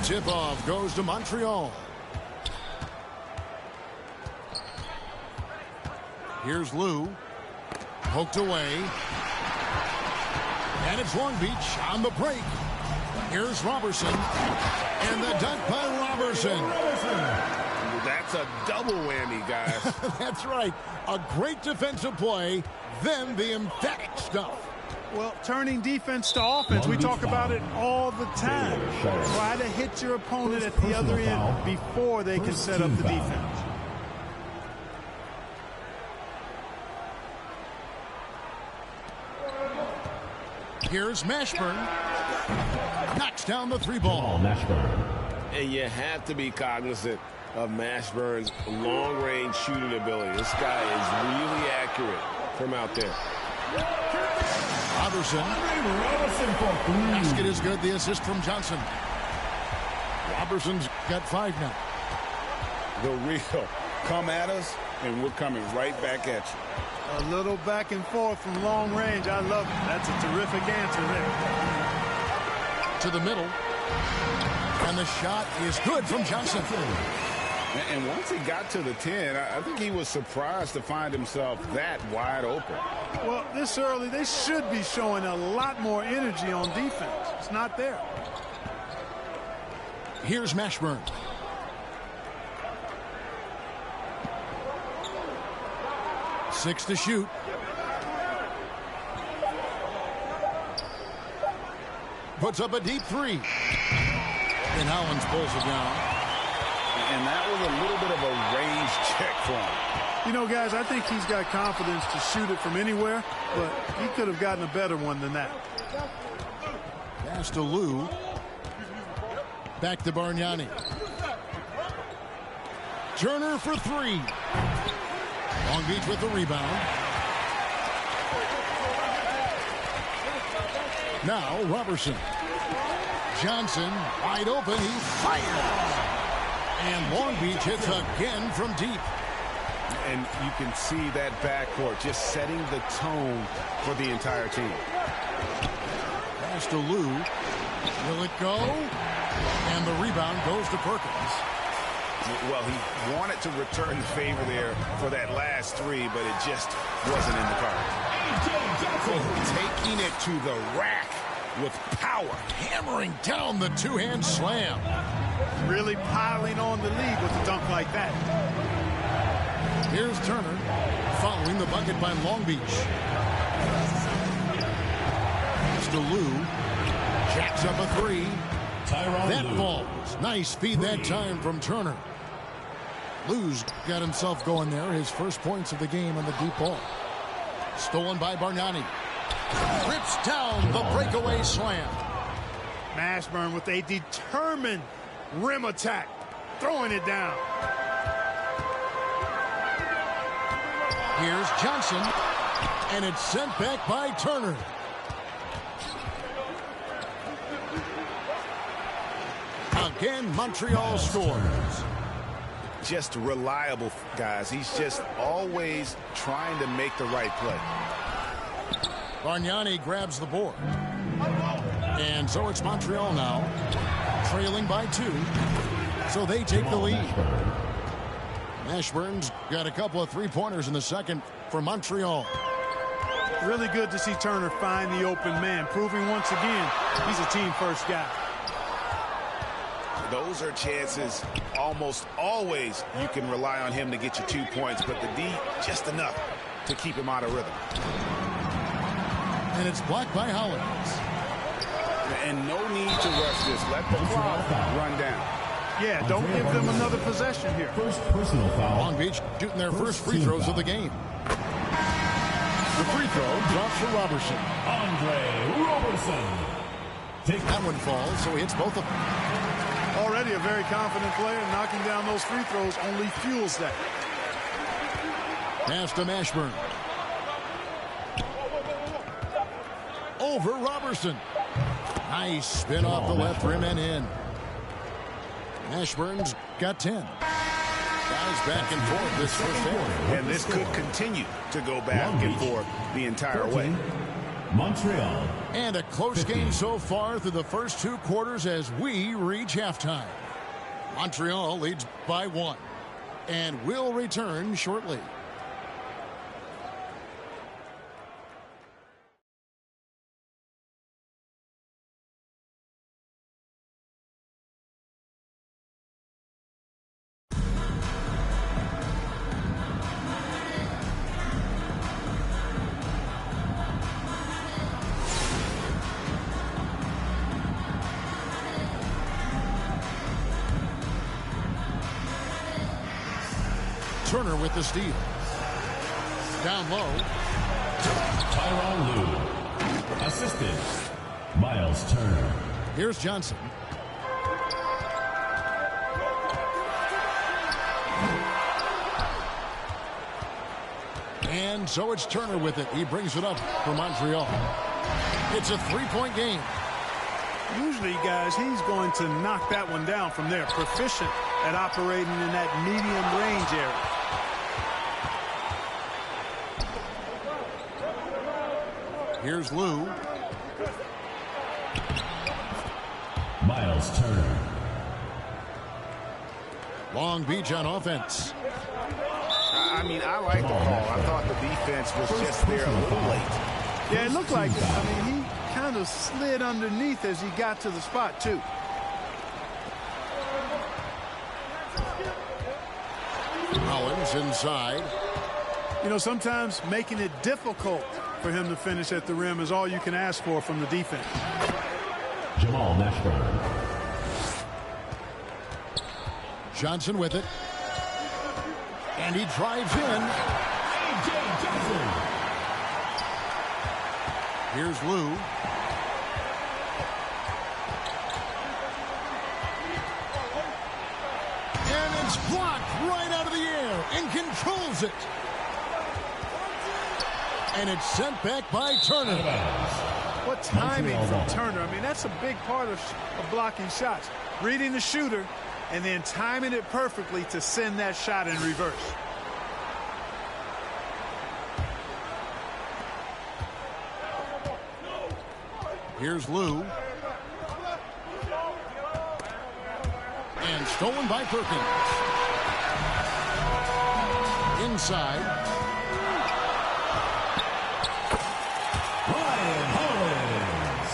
Tip-off goes to Montreal. Here's Lou. Poked away. And it's Long Beach on the break. Here's Robertson. And the dunk by Robertson. That's a double whammy, guys. That's right. A great defensive play, then the emphatic stuff. Well, turning defense to offense, we talk about it all the time. Try to hit your opponent at the other end before they can set up the defense. Here's Mashburn. Knocks down the three ball. And you have to be cognizant of Mashburn's long-range shooting ability. This guy is really accurate from out there. Robertson. Basket is good. The assist from Johnson. Robertson's got 5 now. The real come at us, and we're coming right back at you. A little back and forth from long range. I love it. That's a terrific answer there. To the middle. And the shot is good from Johnson. And once he got to the 10, I think he was surprised to find himself that wide open. Well, this early, they should be showing a lot more energy on defense. It's not there. Here's Mashburn. Six to shoot. Puts up a deep 3. And Hollins pulls it down. And that was a little bit of a range check for him. You know, guys, I think he's got confidence to shoot it from anywhere, but he could have gotten a better one than that. Pass to Lou. Back to Bargnani. Turner for 3. Long Beach with the rebound. Now Robertson. Johnson wide open. He fires. And Long Beach hits again from deep. And you can see that backcourt just setting the tone for the entire team. Pass to Lou. Will it go? And the rebound goes to Perkins. Well, he wanted to return the favor there for that last 3, but it just wasn't in the cards. Taking it to the rack with power. Hammering down the two-hand slam. Really piling on the lead with a dunk like that. Here's Turner following the bucket by Long Beach. Pass to Lou. Jacks up a 3. That falls. Nice feed that time from Turner. Lou's got himself going there. His first points of the game on the deep ball. Stolen by Bargnani. Rips down the breakaway slam. Mashburn with a determined rim attack. Throwing it down. Here's Johnson. And it's sent back by Turner. Again, Montreal scores. Just reliable, guys. He's just always trying to make the right play. Bargnani grabs the board. And so it's Montreal now, trailing by 2. So they take the lead. Mashburn's got a couple of three-pointers in the second for Montreal. Really good to see Turner find the open man, proving once again he's a team-first guy. Those are chances almost always you can rely on him to get you 2 points, but the D just enough to keep him out of rhythm. And it's blocked by Hollins. And no need to rush this. Let the clock run down. Yeah, don't give them another possession here. First personal foul. Long Beach shooting their first free throws of the game. The free throw drops for Robertson. Andre Robertson. That one falls, so he hits both of them. Already a very confident player. Knocking down those free throws only fuels that. Pass to Mashburn. Over Robertson. Nice spin off the left rim and in. Mashburn's got 10. Guys back and forth this first half. And this could continue to go back and forth the entire way. Montreal. And a close game so far through the first 2 quarters as we reach halftime. Montreal leads by 1 and will return shortly. Turner with the steal. Down low. Tyronn Lue. Assisted. Miles Turner. Here's Johnson. And so it's Turner with it. He brings it up for Montreal. It's a 3-point game. Usually, guys, he's going to knock that one down from there. Proficient at operating in that medium range area. Here's Lue. Miles Turner. Long Beach on offense. I mean, I like the call. I thought the defense was just there a little late. Yeah, it looked like it. I mean, he kind of slid underneath as he got to the spot, too. Hollins inside. You know, sometimes making it difficult for him to finish at the rim is all you can ask for from the defense. Jamal Mashburn. Johnson with it. And he drives in. A.J. Johnson. Here's Lue. And it's blocked right out of the air and controls it. And it's sent back by Turner. What timing from Turner. I mean, that's a big part of blocking shots. Reading the shooter and then timing it perfectly to send that shot in reverse. Here's Lue. And stolen by Perkins. Inside. Ryan Hollins.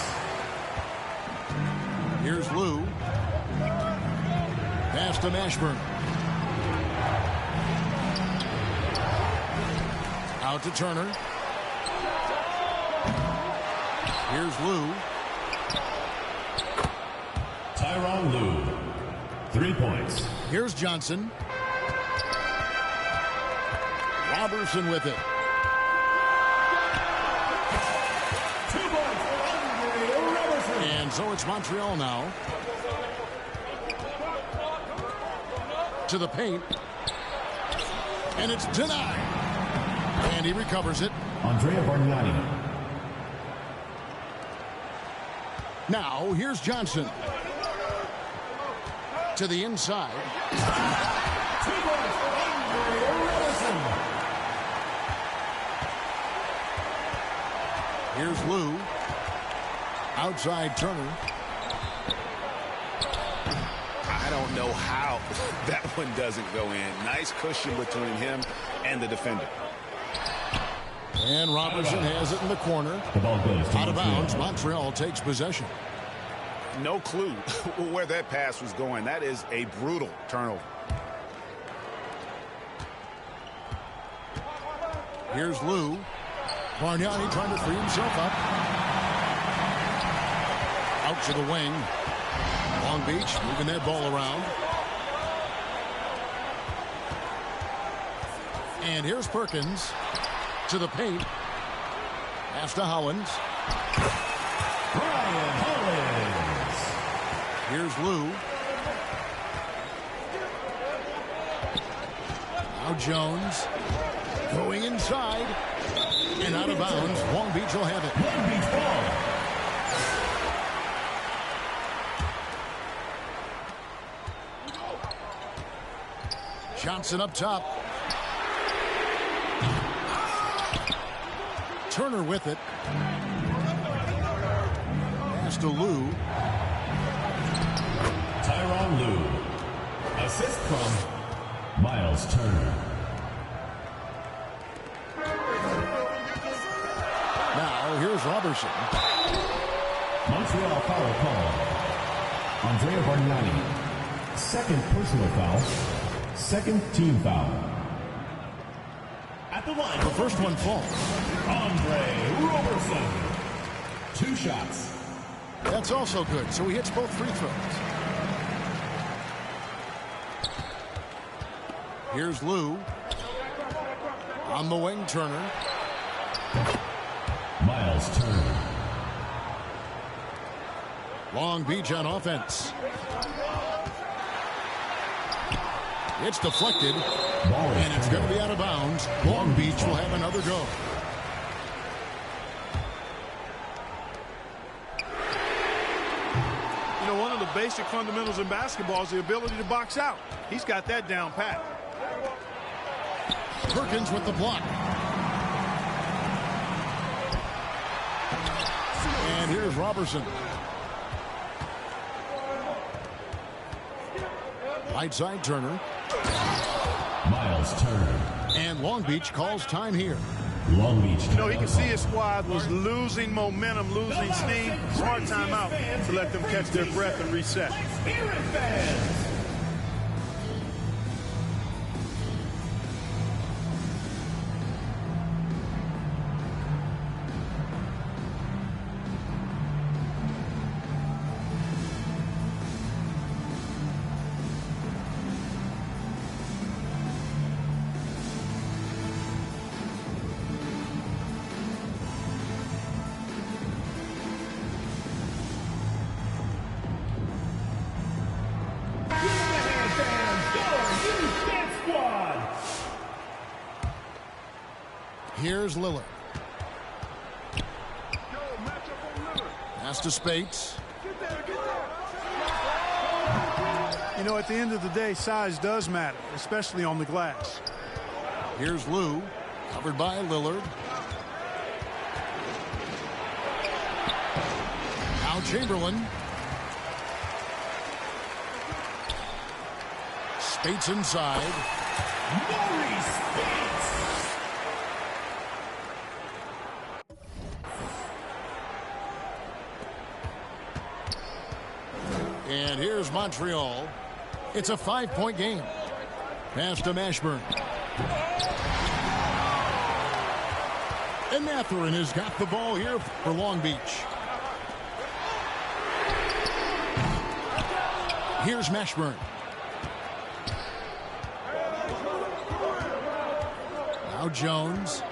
Here's Lue. Pass to Mashburn. Out to Turner. Here's Lue. Tyronn Lue. 3 points. Here's Johnson. Robertson with it. 2 points for Andre Robertson. And so it's Montreal now. To the paint. And it's denied. And he recovers it. Andrea Bargnani. Now, here's Johnson. To the inside. 2 points for Andre Robertson. Here's Lou. Outside Turner. I don't know how that one doesn't go in. Nice cushion between him and the defender. And Robertson has it in the corner. The ball goes to out of bounds. Montreal takes possession. No clue where that pass was going. That is a brutal turnover. Here's Lou. Bargnani trying to free himself up. Out to the wing. Long Beach moving that ball around. And here's Perkins to the paint. Pass to Howens. Brian Howens. Here's Lou. Now Jones going inside and out of bounds. Long Beach will have it. Long Beach ball. Johnson up top. Turner with it. Pass to Lou. Tyronn Lue. Assist from Miles Turner. Now here's Robertson. Montreal foul call. Andrea Bargnani. Second personal foul. Second team foul. At the line. The first one falls. Andre Robertson. 2 shots. That's also good. So he hits both free throws. Here's Lou. On the wing, Turner. Miles Turner. Long Beach on offense. It's deflected. And it's going to be out of bounds. Long Beach will have another go. You know, one of the basic fundamentals in basketball is the ability to box out. He's got that down pat. Perkins with the block. And here's Robertson. Right side Turner. Miles Turner. And Long Beach calls time here. Long Beach. You know, he could see his squad was losing momentum, losing steam. Smart timeout to let them catch their breath and reset. Here's Lillard. Pass to Spates. You know, at the end of the day, size does matter, especially on the glass. Here's Lou, covered by Lillard. Now Chamberlain. Spates inside. Maurice Spates. And here's Montreal. It's a 5-point game. Pass to Mashburn. And Mathurin has got the ball here for Long Beach. Here's Mashburn. Now Jones.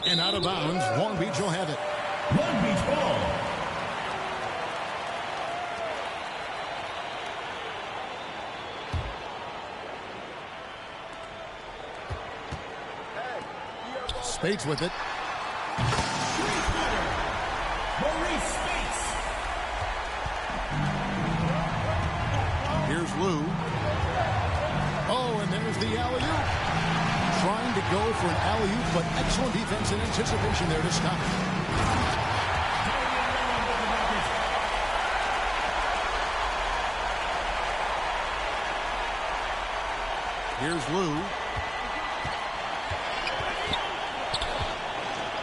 And out of bounds. Long Beach will have it. Long Beach ball. Spates with it. Maurice Spates. Here's Lou. Oh, and there's the alley-oop. trying to go for an alley-oop, but excellent defense and anticipation there to stop it. Here's Lou.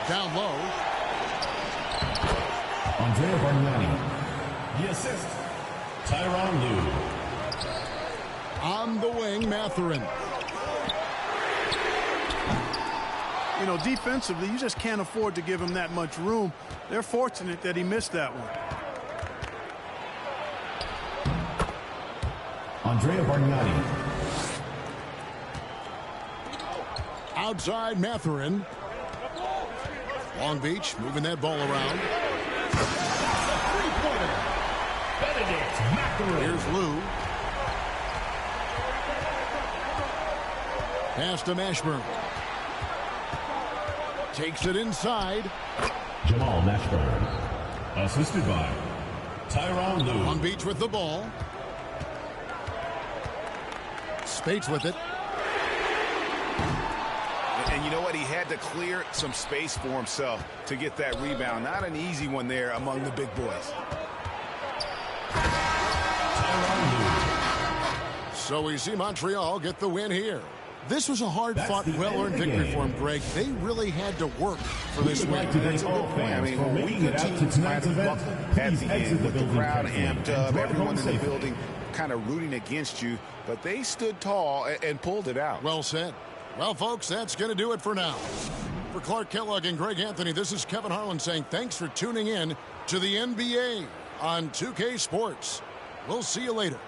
Down low. Andrea Bargnani. The assist, Tyronn Lue. On the wing, Mathurin. You know, defensively, you just can't afford to give him that much room. They're fortunate that he missed that one. Andrea Bargnani. Outside Mathurin. Long Beach moving that ball around. Here's Lou. Pass to Mashburn. Takes it inside. Jamal Mashburn. Assisted by Tyronn Lue. Long Beach with the ball. Spates with it. And you know what? He had to clear some space for himself to get that rebound. Not an easy one there among the big boys. So we see Montreal get the win here. This was a hard-fought, well-earned victory for them, Greg. They really had to work for this win. That's a good point. I mean, when we get teams at the end with the crowd amped up, everyone in the building kind of rooting against you, but they stood tall and pulled it out. Well said. Well, folks, that's going to do it for now. For Clark Kellogg and Greg Anthony, this is Kevin Harlan saying thanks for tuning in to the NBA on 2K Sports. We'll see you later.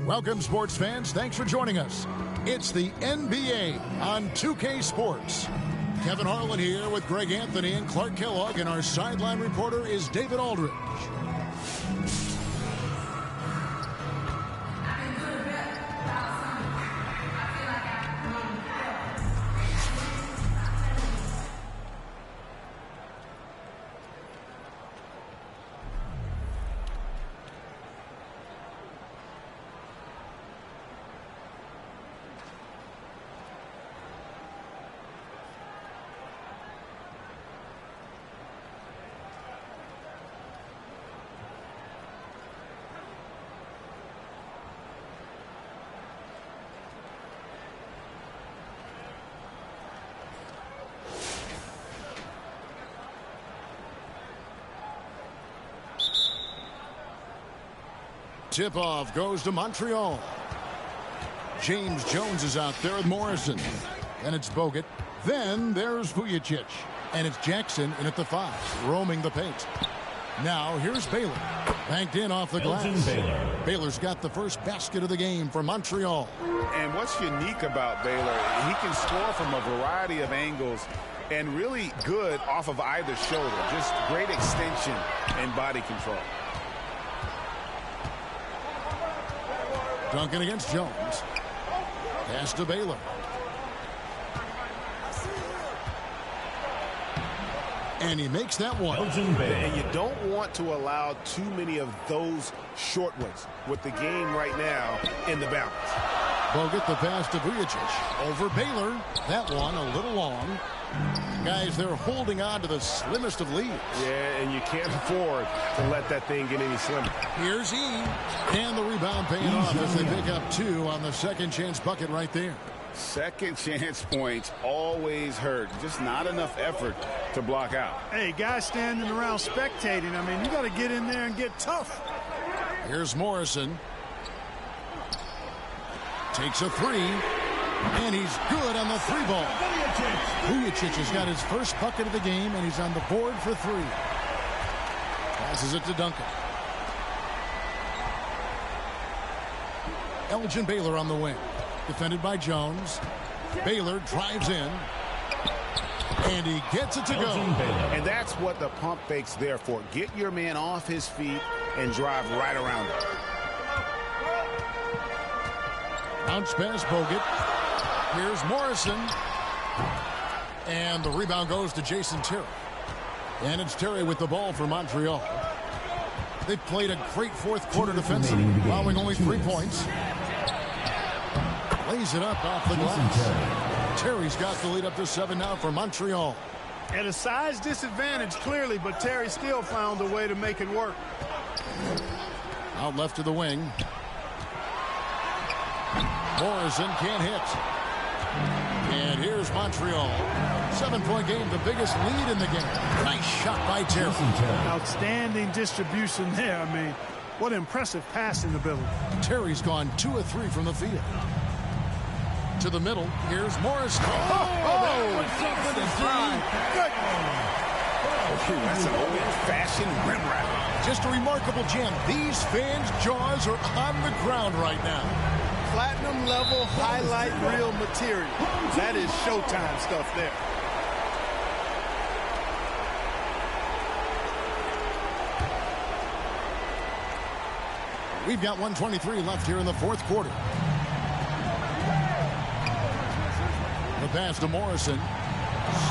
Welcome, sports fans. Thanks for joining us. It's the NBA on 2K Sports. Kevin Harlan here with Greg Anthony and Clark Kellogg, and our sideline reporter is David Aldridge. Tip-off goes to Montreal. James Jones is out there with Morrison. And it's Bogut. Then there's Vujacic. And it's Jackson in at the 5, roaming the paint. Now here's Baylor. Banked in off the glass. Baylor's got the first basket of the game for Montreal. And what's unique about Baylor, he can score from a variety of angles and really good off of either shoulder. Just great extension and body control. Duncan against Jones. Pass to Baylor. And he makes that one. And you don't want to allow too many of those short ones with the game right now in the balance. Bogut the pass to Vujacic. Over Baylor. That one a little long. Guys, they're holding on to the slimmest of leads. Yeah, and you can't afford to let that thing get any slimmer. Here's E. And the rebound paying off as they pick up 2 on the second chance bucket right there. Second chance points always hurt. Just not enough effort to block out. Hey, guys standing around spectating. I mean, you got to get in there and get tough. Here's Morrison. Takes a 3. And he's good on the 3 ball. Vujacic has got his first bucket of the game, and he's on the board for 3. Passes it to Duncan. Elgin Baylor on the wing. Defended by Jones. Baylor drives in. And he gets it to go. And that's what the pump fake's there for. Get your man off his feet and drive right around him. Bounce pass Bogut. Here's Morrison. And the rebound goes to Jason Terry. And it's Terry with the ball for Montreal. They've played a great fourth quarter defensively, allowing only 3 points. Lays it up off the glass. Terry's got the lead up to 7 now for Montreal. At a size disadvantage, clearly, but Terry still found a way to make it work. Out left to the wing. Morrison can't hit. And here's Montreal. 7-point game, the biggest lead in the game. Nice shot by Terry. Outstanding distribution there. I mean, what impressive passing ability. Terry's gone 2 of 3 from the field. To the middle, here's Morrison. That's an old-fashioned rim wrap. Just a remarkable jam. These fans' jaws are on the ground right now. Platinum level highlight reel material. That is Showtime stuff there. We've got 1:23 left here in the fourth quarter. The pass to Morrison.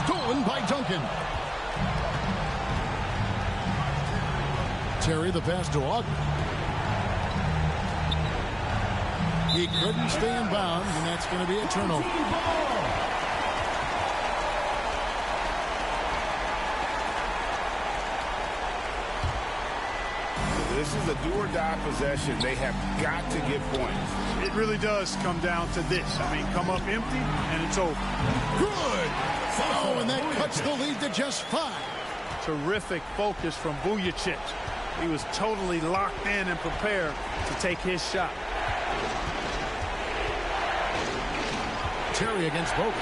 Stolen by Duncan. Terry the pass to Ogden. He couldn't stay in bounds, and that's going to be a turnover. This is a do-or-die possession. They have got to get points. It really does come down to this. I mean, come up empty, and it's over. Good! Oh, and that cuts the lead to just 5. Terrific focus from Vujacic. He was totally locked in and prepared to take his shot. Terry against Bogut.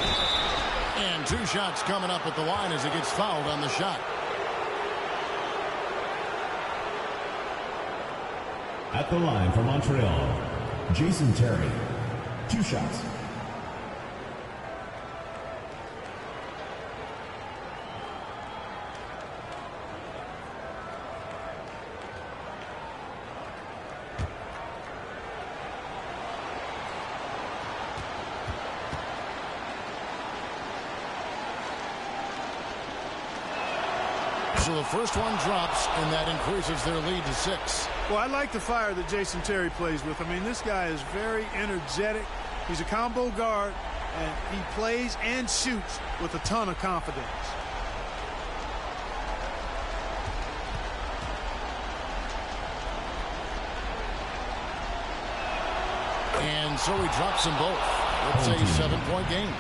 And 2 shots coming up at the line as he gets fouled on the shot. At the line for Montreal, Jason Terry, 2 shots. So the first one drops, and that increases their lead to 6. Well, I like the fire that Jason Terry plays with. I mean, this guy is very energetic. He's a combo guard, and he plays and shoots with a ton of confidence. And so he drops them both. It's a 7-point game.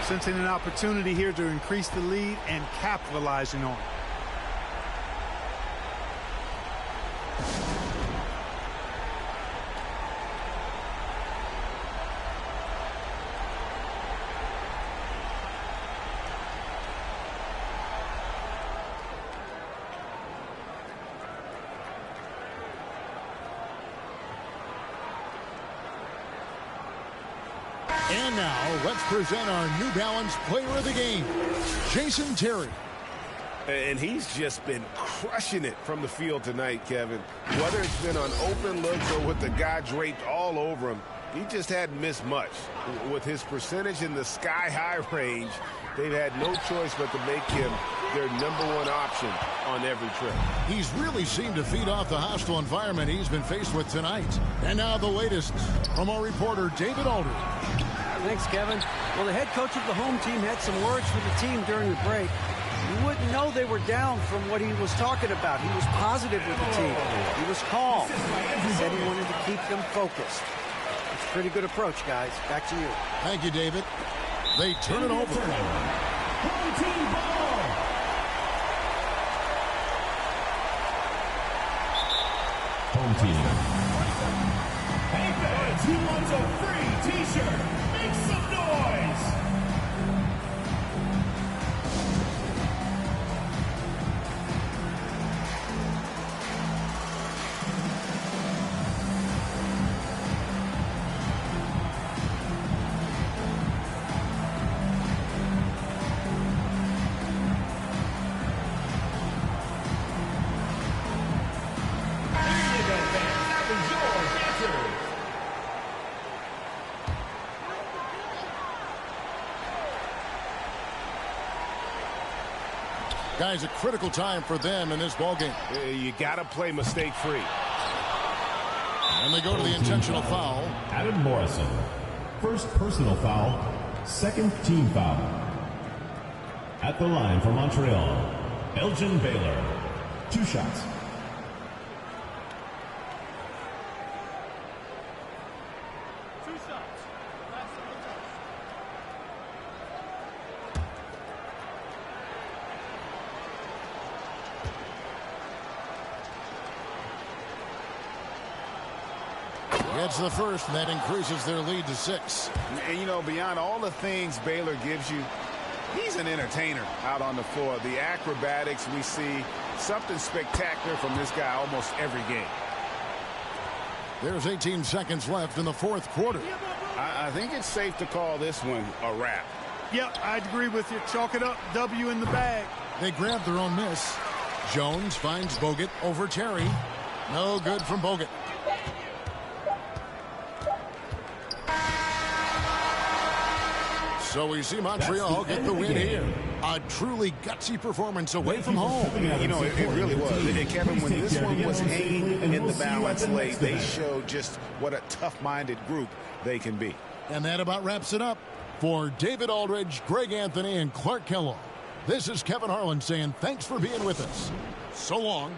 Sensing an opportunity here to increase the lead and capitalizing on it. And now, let's present our New Balance Player of the Game, Jason Terry. And he's just been crushing it from the field tonight, Kevin. Whether it's been on open looks or with the guy draped all over him, he just hadn't missed much. With his percentage in the sky-high range, they've had no choice but to make him their #1 option on every trip. He's really seemed to feed off the hostile environment he's been faced with tonight. And now the latest from our reporter, David Aldridge. Thanks, Kevin. Well, the head coach of the home team had some words for the team during the break. You wouldn't know they were down from what he was talking about. He was positive with the team. He was calm. He said he wanted to keep them focused. It's a pretty good approach, guys. Back to you. Thank you, David. They turn it over. Home team ball. Home team. Hey fans, who wants a free t-shirt? Make some noise. Guys, a critical time for them in this ballgame. You got to play mistake-free. And they go to the intentional foul. Adam Morrison. First personal foul. Second team foul. At the line for Montreal, Elgin Baylor. 2 shots. Gets the first, and that increases their lead to 6. And, you know, beyond all the things Baylor gives you, he's an entertainer out on the floor. The acrobatics we see, something spectacular from this guy almost every game. There's 18 seconds left in the 4th quarter. I think it's safe to call this one a wrap. Yep, I'd agree with you. Chalk it up. W in the bag. They grab their own miss. Jones finds Bogut over Terry. No good from Bogut. So we see Montreal get the win here. A truly gutsy performance away from home. You know, it really was. And Kevin, when this one was hanging in the balance late, they showed just what a tough-minded group they can be. And that about wraps it up. For David Aldridge, Greg Anthony, and Clark Kellogg, this is Kevin Harlan saying thanks for being with us. So long.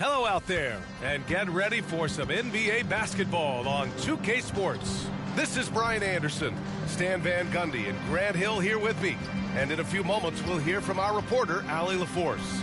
Hello out there, and get ready for some NBA basketball on 2K Sports. This is Brian Anderson, Stan Van Gundy, and Grant Hill here with me. And in a few moments, we'll hear from our reporter, Allie LaForce.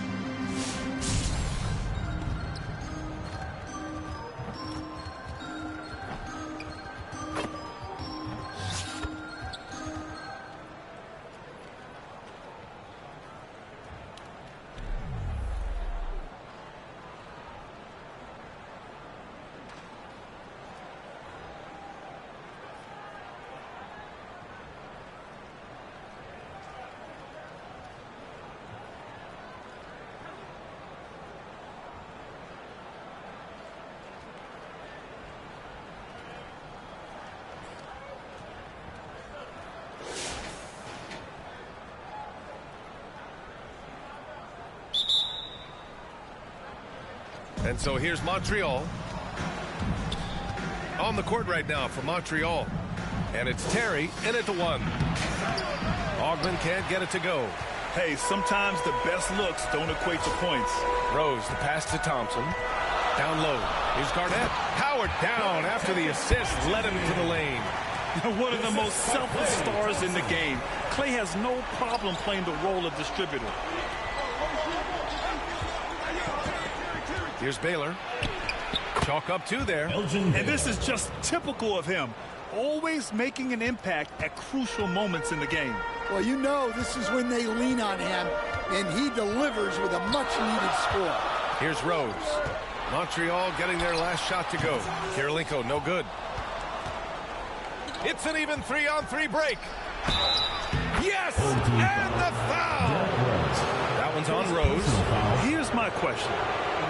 And so here's Montreal. On the court right now for Montreal. And it's Terry in at the 1. Ogden can't get it to go. Hey, sometimes the best looks don't equate to points. Rose, the pass to Thompson. Down low. Here's Garnett. Howard down after the assist led him to the lane. One of the most selfless stars in the game. Clay has no problem playing the role of distributor. Here's Baylor. Chalk up 2 there. And this is just typical of him. Always making an impact at crucial moments in the game. Well, you know this is when they lean on him, and he delivers with a much-needed score. Here's Rose. Montreal getting their last shot to go. Kirilenko, no good. It's an even 3-on-3 break. Yes! And the foul! That one's on Rose. Here's my question.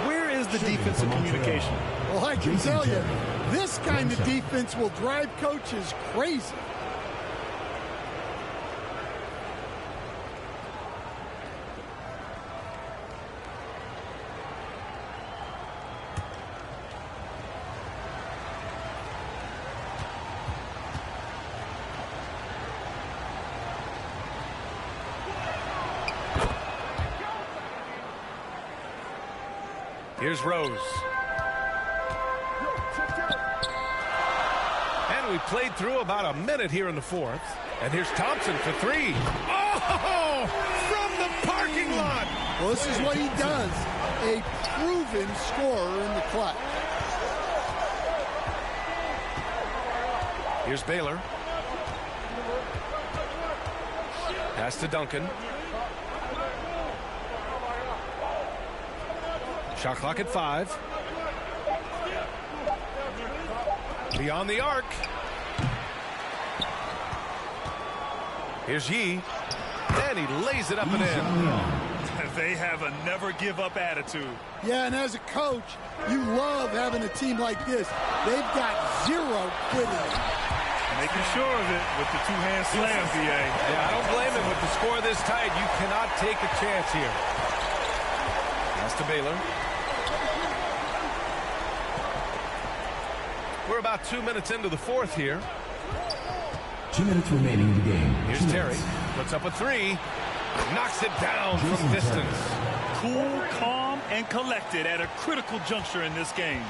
Where is the defensive communication? Well, I can tell you, this kind of defense will drive coaches crazy. Here's Rose. And we played through about a minute here in the 4th. And here's Thompson for 3. Oh! From the parking lot! Well, this is what he does. A proven scorer in the clutch. Here's Baylor. Pass to Duncan. Shot clock at 5. Beyond the arc. Here's Yee. And he lays it up and in. They have a never-give-up attitude. Yeah, and as a coach, you love having a team like this. They've got zero quitting. Making sure of it with the two-hand slam, VA. Yeah, I don't blame him. With the score this tight, you cannot take a chance here. Pass to Baylor. We're about 2 minutes into the 4th here. 2 minutes remaining in the game. Here's Terry. Puts up a 3. Knocks it down from distance. Cool, calm, and collected at a critical juncture in this game.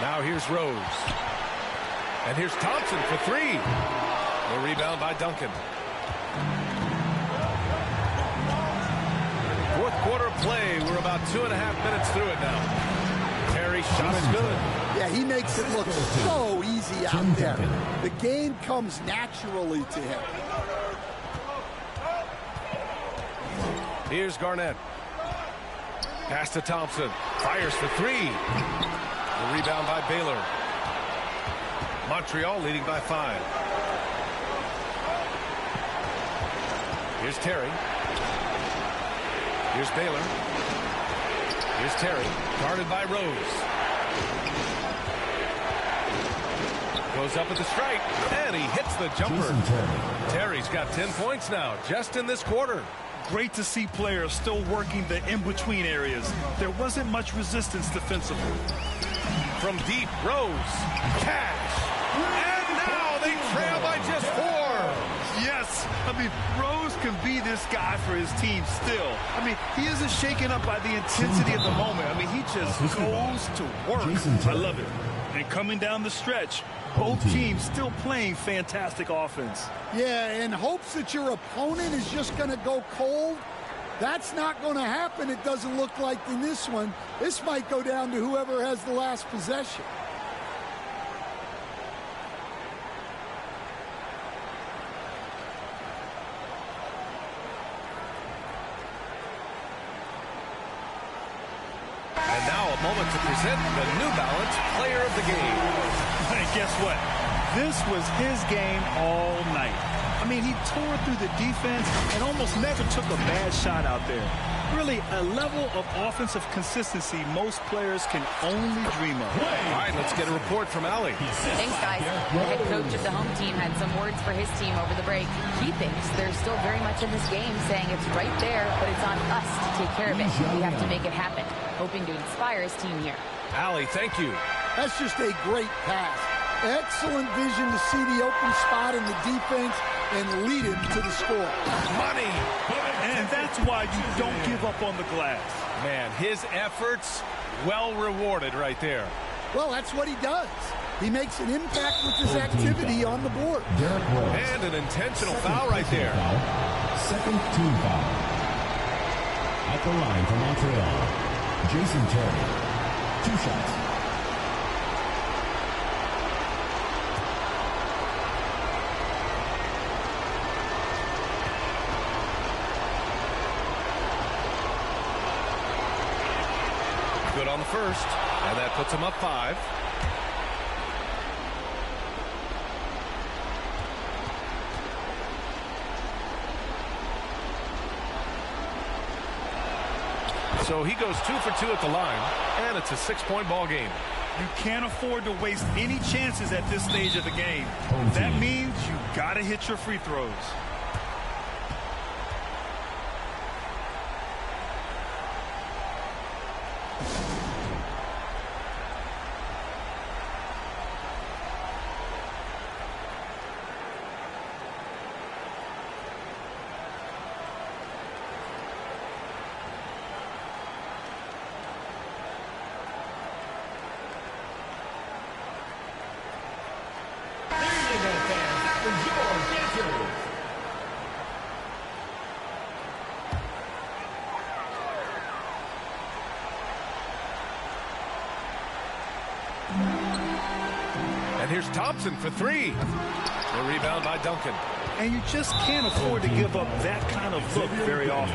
Now here's Rose. And here's Thompson for 3. The rebound by Duncan. 4th quarter play. We're about 2.5 minutes through it now. Terry's shot is good. Yeah, he makes it look so easy out there. The game comes naturally to him. Here's Garnett. Pass to Thompson. Fires for 3. The rebound by Baylor. Montreal leading by 5. Here's Terry. Here's Baylor. Here's Terry. Guarded by Rose. Goes up at the strike. And he hits the jumper. Terry's got 10 points now, just in this quarter. Great to see players still working the in-between areas. There wasn't much resistance defensively. From deep, Rose. Cash. And now they trail by just 4. Yes. I mean, Rose can be this guy for his team still. I mean, he isn't shaken up by the intensity of the moment. I mean, he just goes to work. I love it. And coming down the stretch, both teams still playing fantastic offense. Yeah, in hopes that your opponent is just going to go cold. That's not going to happen, it doesn't look like, in this one. This might go down to whoever has the last possession. And now a moment to present the New Balance Player of the Game. And guess what? This was his game all night. I mean, he tore through the defense and almost never took a bad shot out there. Really, a level of offensive consistency most players can only dream of. All right, let's get a report from Allie. Thanks, guys. The head coach of the home team had some words for his team over the break. He thinks they're still very much in this game, saying it's right there, but it's on us to take care of it. We have to make it happen, hoping to inspire his team here. Allie, thank you. That's just a great pass. Excellent vision to see the open spot in the defense and lead him to the score. Money! And that's why you don't give up on the glass. Man, his efforts well rewarded right there. Well, that's what he does. He makes an impact with his activity on the board. And an intentional foul right there. Second team foul. At the line for Montreal, Jason Terry. 2 shots. Good on the first, and that puts him up 5. So he goes 2 for 2 at the line, and it's a 6-point ball game. You can't afford to waste any chances at this stage of the game. That means you got to hit your free throws. And here's Thompson for 3. The rebound by Duncan. And you just can't afford to give up that kind of look very often.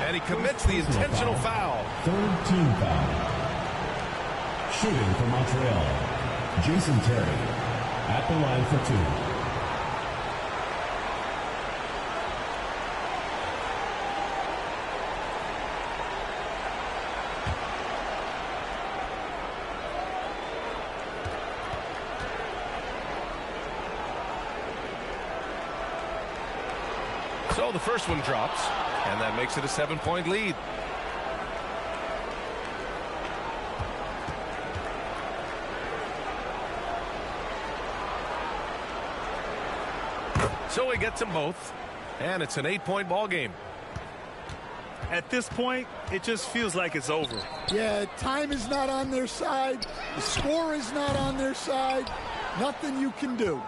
And he commits the intentional foul. Third team foul. Shooting for Montreal, Jason Terry. At the line for 2. So the first one drops, and that makes it a 7-point lead. So he gets them both, and it's an 8-point ball game. At this point, it just feels like it's over. Yeah, time is not on their side. The score is not on their side. Nothing you can do.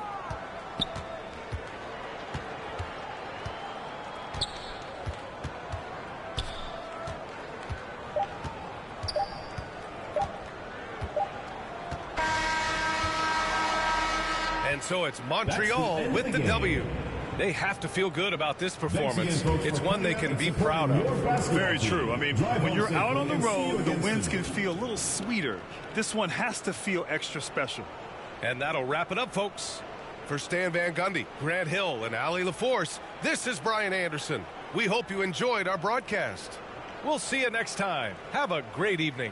And so it's Montreal with the W. They have to feel good about this performance. It's one they can be proud of. Very true. I mean, when you're out on the road, the wins can feel a little sweeter. This one has to feel extra special. And that'll wrap it up, folks. For Stan Van Gundy, Grant Hill, and Allie LaForce, this is Brian Anderson. We hope you enjoyed our broadcast. We'll see you next time. Have a great evening.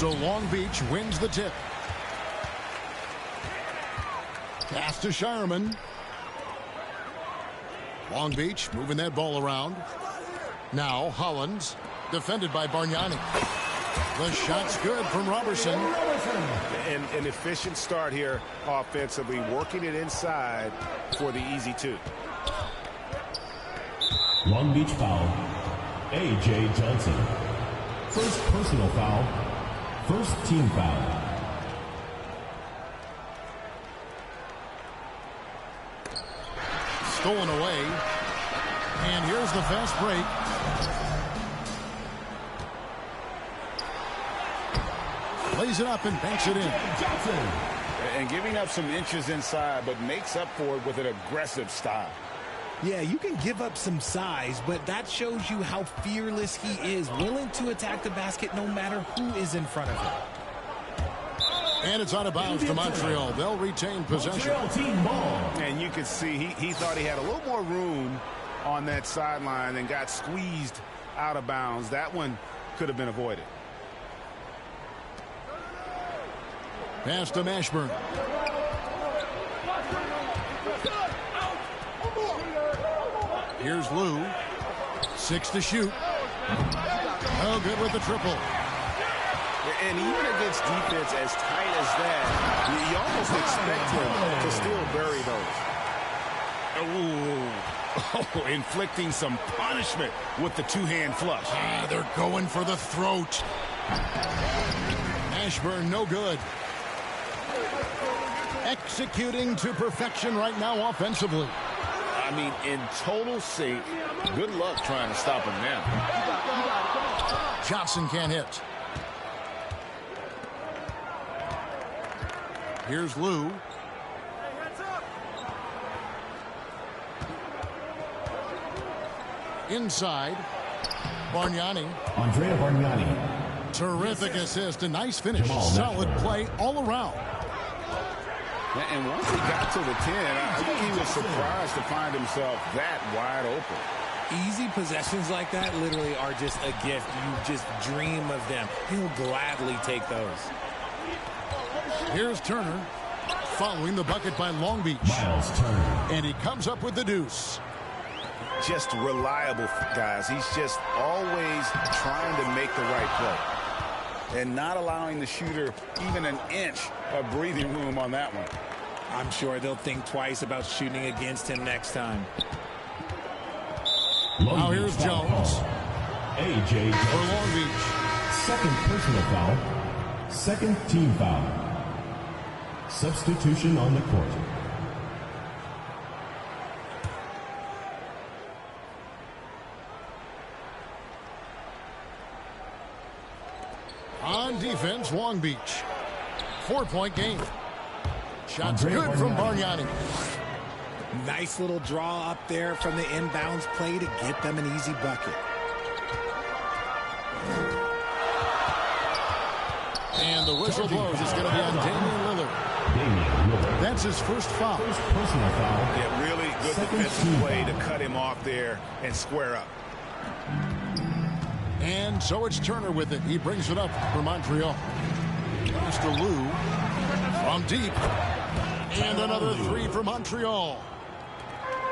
So Long Beach wins the tip. Pass to Shireman. Long Beach moving that ball around. Now Hollins, defended by Bargnani. The shot's good from Robertson. An efficient start here offensively, working it inside for the easy two. Long Beach foul. A.J. Johnson. First personal foul. First team foul. Stolen away. And here's the fast break. Lays it up and banks it in. And giving up some inches inside, but makes up for it with an aggressive style. Yeah, you can give up some size, but that shows you how fearless he is, willing to attack the basket no matter who is in front of him. And it's out of bounds to Montreal. They'll retain possession. And you can see he thought he had a little more room on that sideline and got squeezed out of bounds. That one could have been avoided. Pass to Mashburn. Here's Lou. 6 to shoot. Oh, good with the triple. And even against defense as tight as that, you almost expect him to still bury those. Oh, inflicting some punishment with the two-hand flush. They're going for the throat. Mashburn, no good. Executing to perfection right now offensively. I mean, in total sync. Good luck trying to stop him now. Johnson can't hit. Here's Lou. Inside. Bargnani. Andrea Bargnani. Terrific assist. A nice finish. Solid play all around. And once he got to the 10, I think he was surprised to find himself that wide open. Easy possessions like that literally are just a gift. You just dream of them. He'll gladly take those. Here's Turner, following the bucket by Long Beach. Miles Turner. And he comes up with the deuce. Just reliable, guys. He's just always trying to make the right play. And not allowing the shooter even an inch of breathing room on that one. I'm sure they'll think twice about shooting against him next time. Now here's Jones. A.J. for Long Beach. Second personal foul. Second team foul. Substitution on the court. On defense, Long Beach. 4-point game. Shots good from Bargnani. Nice little draw up there from the inbounds play to get them an easy bucket. And the whistle blows. It's going to be on Damian Lillard. That's his first foul. First personal foul. Yeah, really good defensive play to cut him off there and square up. And so it's Turner with it. He brings it up for Montreal. Mr. Lou from deep. And another three for Montreal.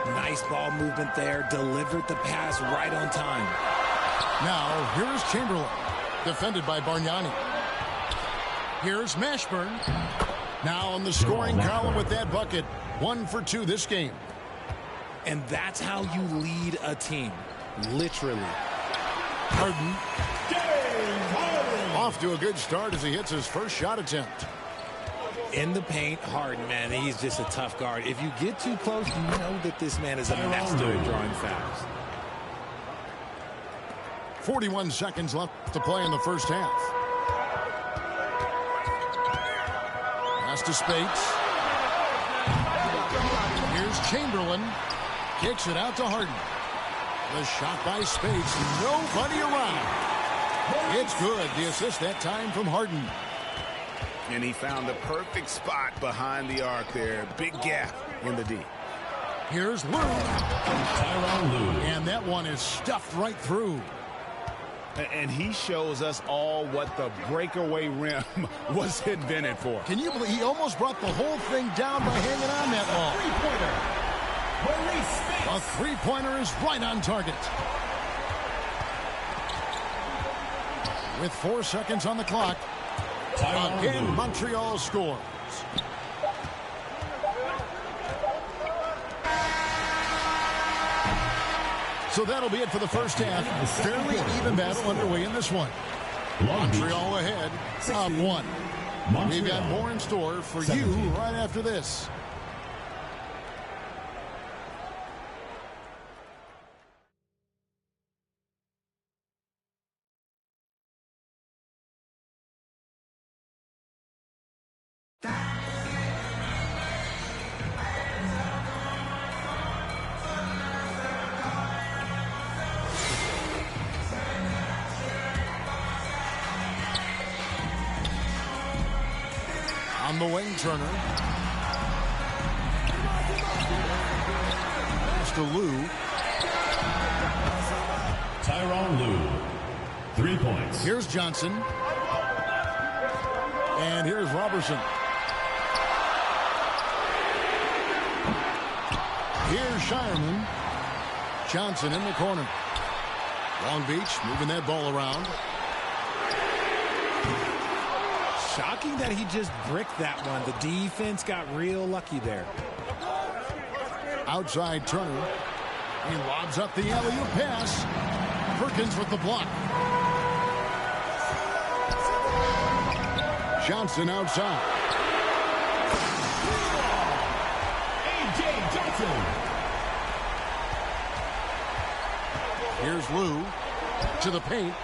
Nice ball movement there. Delivered the pass right on time. Now, here's Chamberlain. Defended by Bargnani. Here's Mashburn. Now on the scoring column with that bucket. 1 for 2 this game. And that's how you lead a team. Literally. Harden. Off to a good start as he hits his first shot attempt. In the paint, Harden, man, he's just a tough guard. If you get too close, you know that this man is a master at drawing fouls. 41 seconds left to play in the first half. Pass to Spates. Here's Chamberlain. Kicks it out to Harden. The shot by Spates. Nobody around. It's good. The assist that time from Harden. And he found the perfect spot behind the arc there. Big gap in the D. Here's Lou. Tyronn Lue. And that one is stuffed right through. And he shows us all what the breakaway rim was invented for. Can you believe he almost brought the whole thing down by hanging on that long? A three-pointer is right on target. With 4 seconds on the clock, again, Montreal scores. So that'll be it for the first half. Fairly even battle underway in this one. Montreal ahead, up 1. We've got more in store for you right after this. On the wing, Turner. Pass to Lou. Tyronn Lue, 3 points. Here's Johnson. And here's Robertson. Here's Shireman. Johnson in the corner. Long Beach moving that ball around. Shocking that he just bricked that one. The defense got real lucky there. Outside Turner. He lobs up the alley-oop pass. Perkins with the block. Johnson outside. A.J. Johnson. Here's Lou to the paint.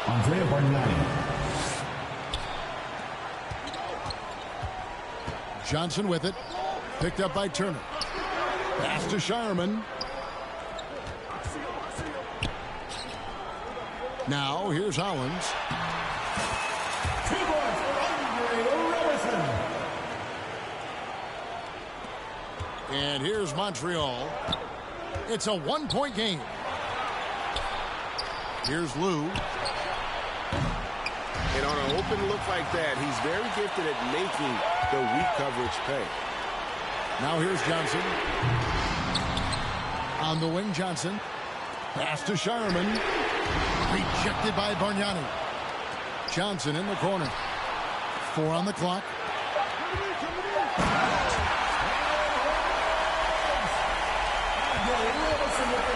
Andrea Bargnani. Johnson with it. Picked up by Turner. Pass to Shireman. Now here's Hollins. 2 points for Robertson. And here's Montreal. It's a 1-point game. Here's Lou. And on an open look like that, he's very gifted at making the weak coverage pay. Now here's Johnson. On the wing, Johnson. Pass to Shireman. Rejected by Bargnani. Johnson in the corner. 4 on the clock.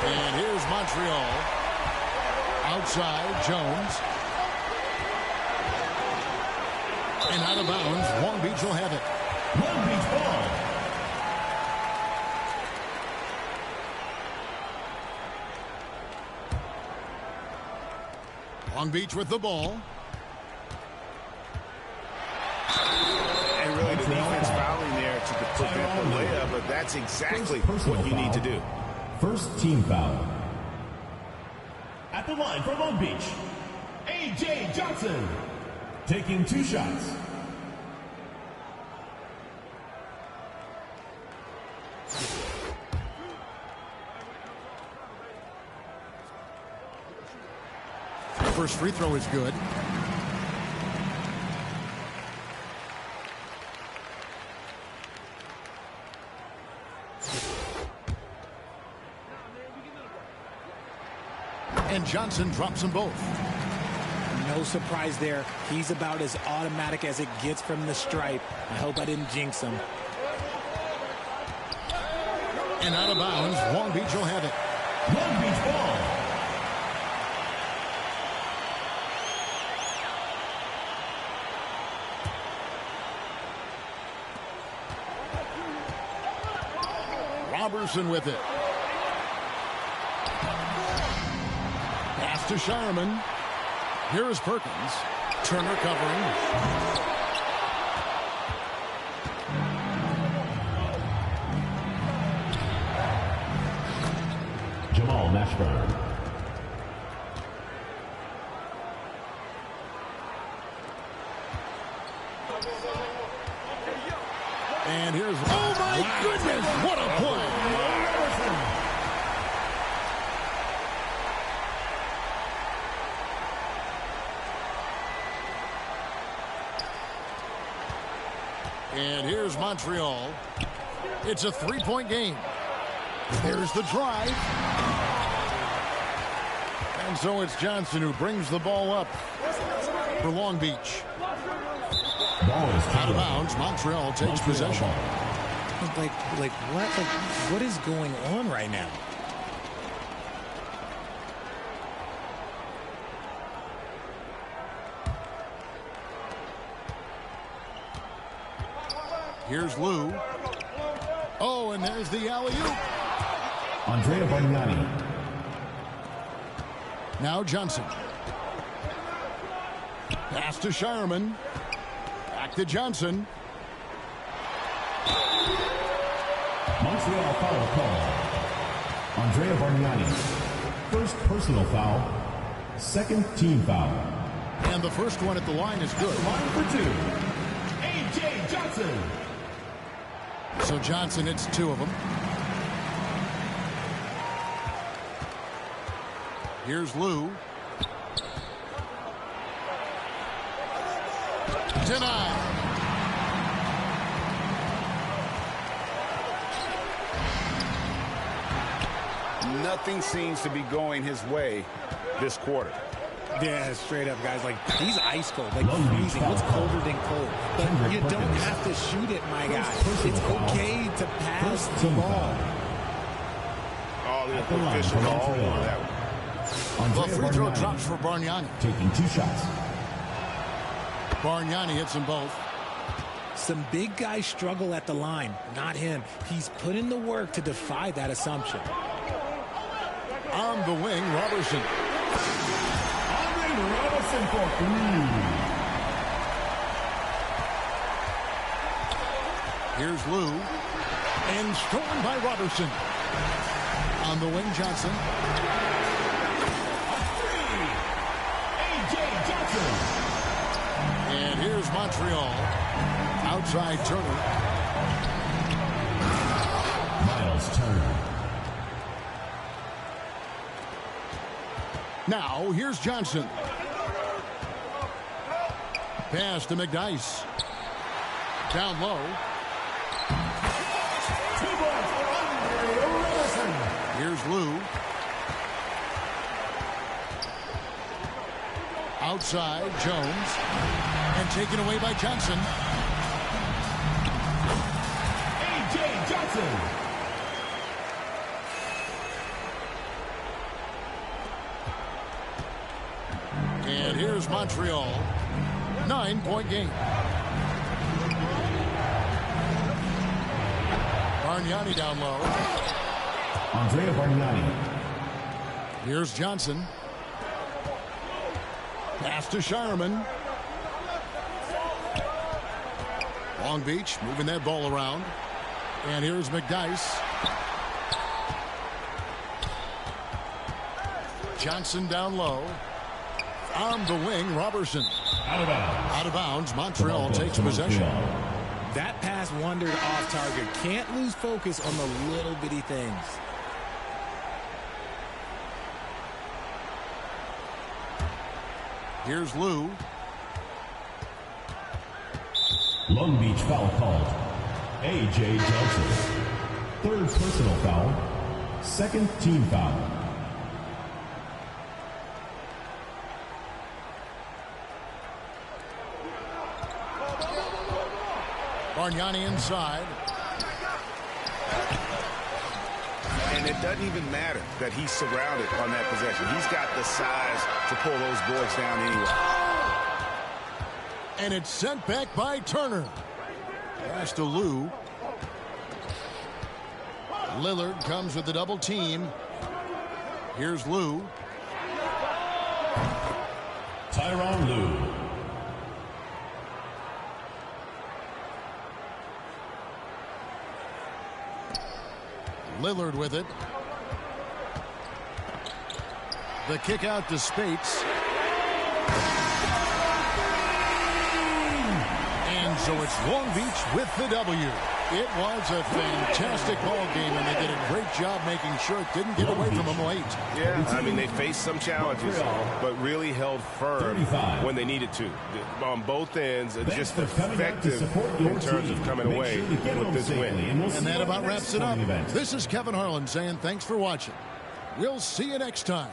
And here's Montreal. Outside, Jones. And out of bounds, Long Beach will have it. Long Beach ball. Long Beach with the ball. And really the defense fouling there to prevent the layup, but that's exactly what you need to do. First team foul. At the line for Long Beach, A.J. Johnson. Taking 2 shots. First free throw is good. And Johnson drops them both. No surprise there. He's about as automatic as it gets from the stripe. I hope I didn't jinx him. And out of bounds, Long Beach will have it. Long Beach ball. Robertson with it. Pass to Shireman. Here is Perkins. Turner covering. Jamal Mashburn. And here's, oh my goodness, what a play. And here's Montreal. It's a three-point game. There's the drive. And so it's Johnson who brings the ball up for Long Beach. Out of bounds. Montreal takes possession. What is going on right now? Here's Lou. Oh, and there's the alley-oop. Andrea Bargnani. Now Johnson. Pass to Shireman. Back to Johnson. Montreal foul call. Andrea Bargnani. First personal foul. Second team foul. And the first one at the line is good. Line for two. A.J. Johnson. So Johnson hits two of them. Here's Lou. Denied. Nothing seems to be going his way this quarter. Yeah, straight up, guys. Like, he's ice cold, like freezing. What's colder than cold? But you don't have to shoot it, my guy. It's okay to pass the ball. All the officials are all over that one. The free throw drops for Bargnani. Taking two shots. Bargnani hits them both. Some big guys struggle at the line. Not him. He's put in the work to defy that assumption. On the wing, Robertson. Robertson for three. Here's Lou. And stolen by Robertson. On the wing, Johnson. A.J. Johnson. And here's Montreal. Outside Turner. Miles Turner. Now, here's Johnson. Pass to McDice. Down low. 2 points for Andre Robertson. Here's Lou. Outside, Jones. And taken away by Johnson. A.J. Johnson. And here's Montreal. 9-point game. Bargnani down low. Andrea Bargnani. Here's Johnson. Pass to Shireman. Long Beach moving that ball around. And here's McDice. Johnson down low. On the wing, Robertson. Out of bounds. Out of bounds. Montreal takes possession. That pass wandered off target. Can't lose focus on the little bitty things. Here's Lou. Long Beach foul called. A.J. Johnson. Third personal foul. Second team foul. Bargnani inside. And it doesn't even matter that he's surrounded on that possession. He's got the size to pull those boys down anyway. And it's sent back by Turner. Pass to Lou. Lillard comes with the double team. Here's Lou. Tyronn Lue. Lillard with it. The kick out to Spates. And So it's Long Beach with the W. It was a fantastic ball game, and they did a great job making sure it didn't get away from them late. Yeah, I mean, they faced some challenges, but really held firm when they needed to. On both ends, just effective in terms of coming away with this win. And that about wraps it up. This is Kevin Harlan saying thanks for watching. We'll see you next time.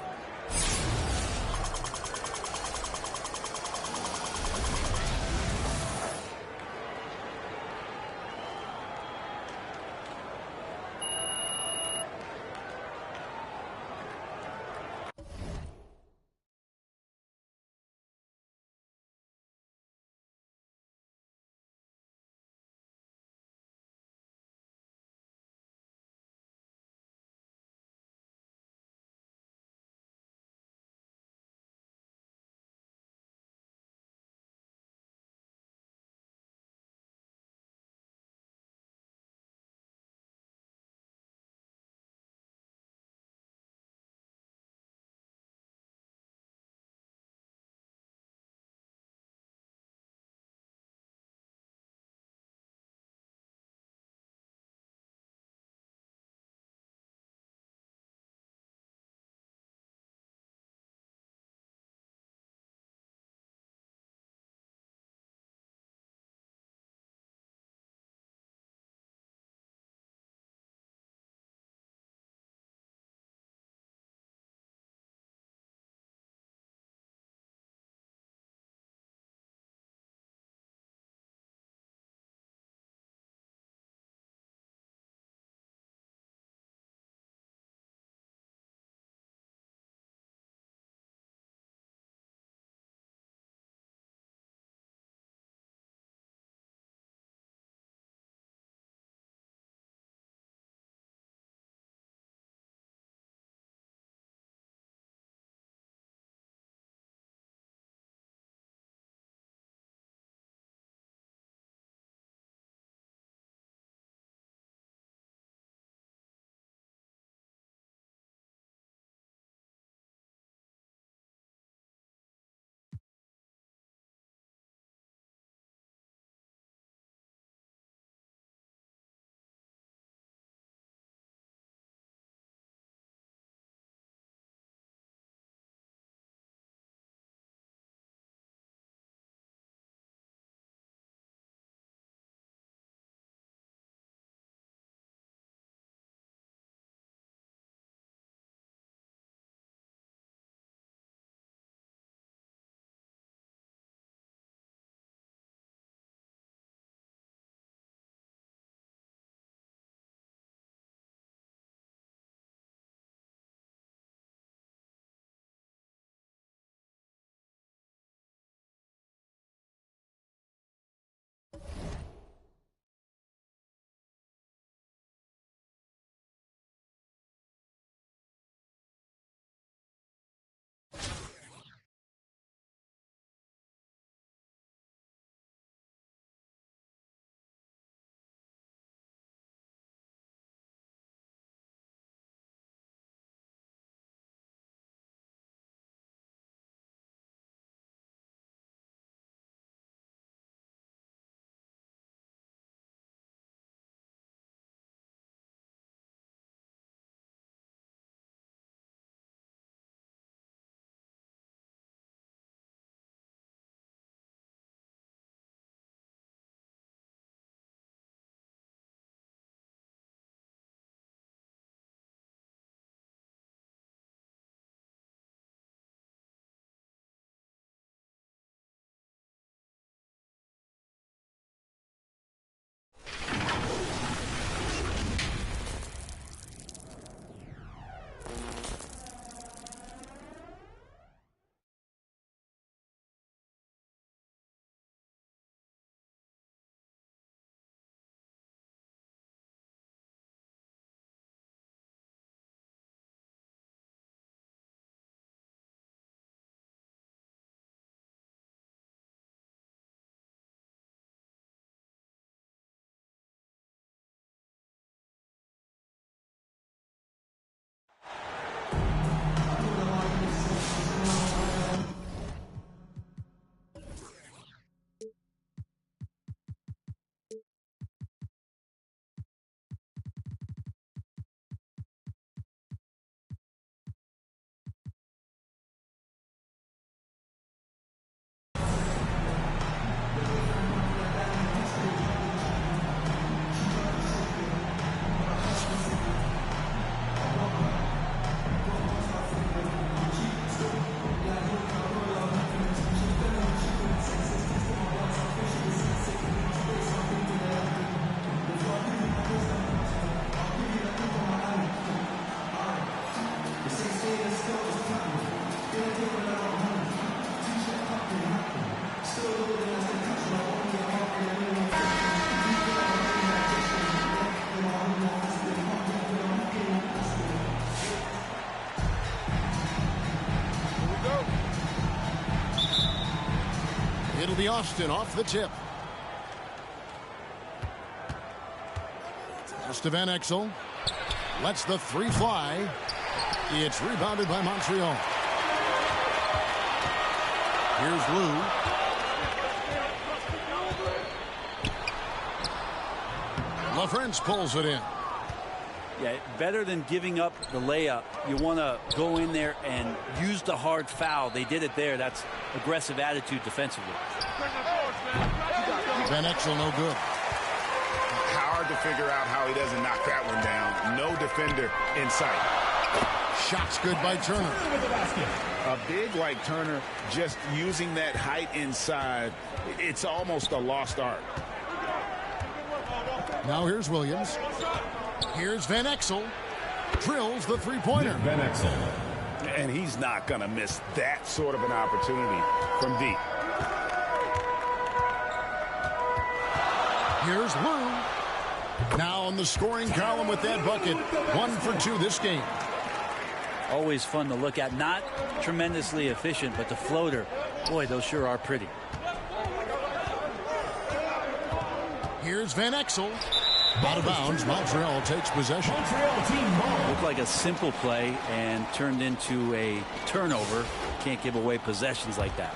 It'll be Austin off the tip. To Van Exel. Lets the three fly. It's rebounded by Montreal. Here's Lou. LaFrance pulls it in. Yeah, better than giving up the layup. You want to go in there and use the hard foul. They did it there. That's aggressive attitude defensively. Van Exel no good. Hard to figure out how he doesn't knock that one down. No defender in sight. Shots good by Turner. A big like Turner, just using that height inside, it's almost a lost art. Now here's Williams. Here's Van Exel. Drills the three-pointer. Van Exel. And he's not going to miss that sort of an opportunity from deep. Here's Lou. Now on the scoring column with that bucket. 1 for 2 this game. Always fun to look at. Not tremendously efficient, but the floater, boy, those sure are pretty. Here's Van Exel. Out of bounds. Montreal takes possession. Looked like a simple play and turned into a turnover. Can't give away possessions like that.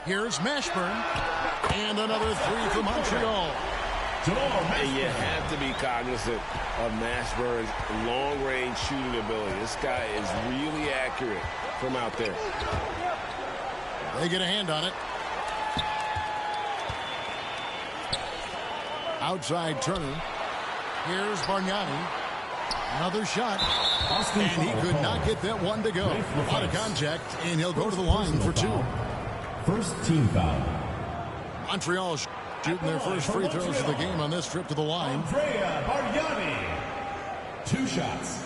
Here's Mashburn. And another three for Montreal. And you have to be cognizant of Mashburn's long-range shooting ability. This guy is really accurate from out there. They get a hand on it. Outside Turner. Here's Bargnani. Another shot. And he could not get that one to go. A lot of contact, and he'll go to the line for 2. First team foul. Montreal shooting their first free throws of the game on this trip to the line. Andrea Bargnani. 2 shots.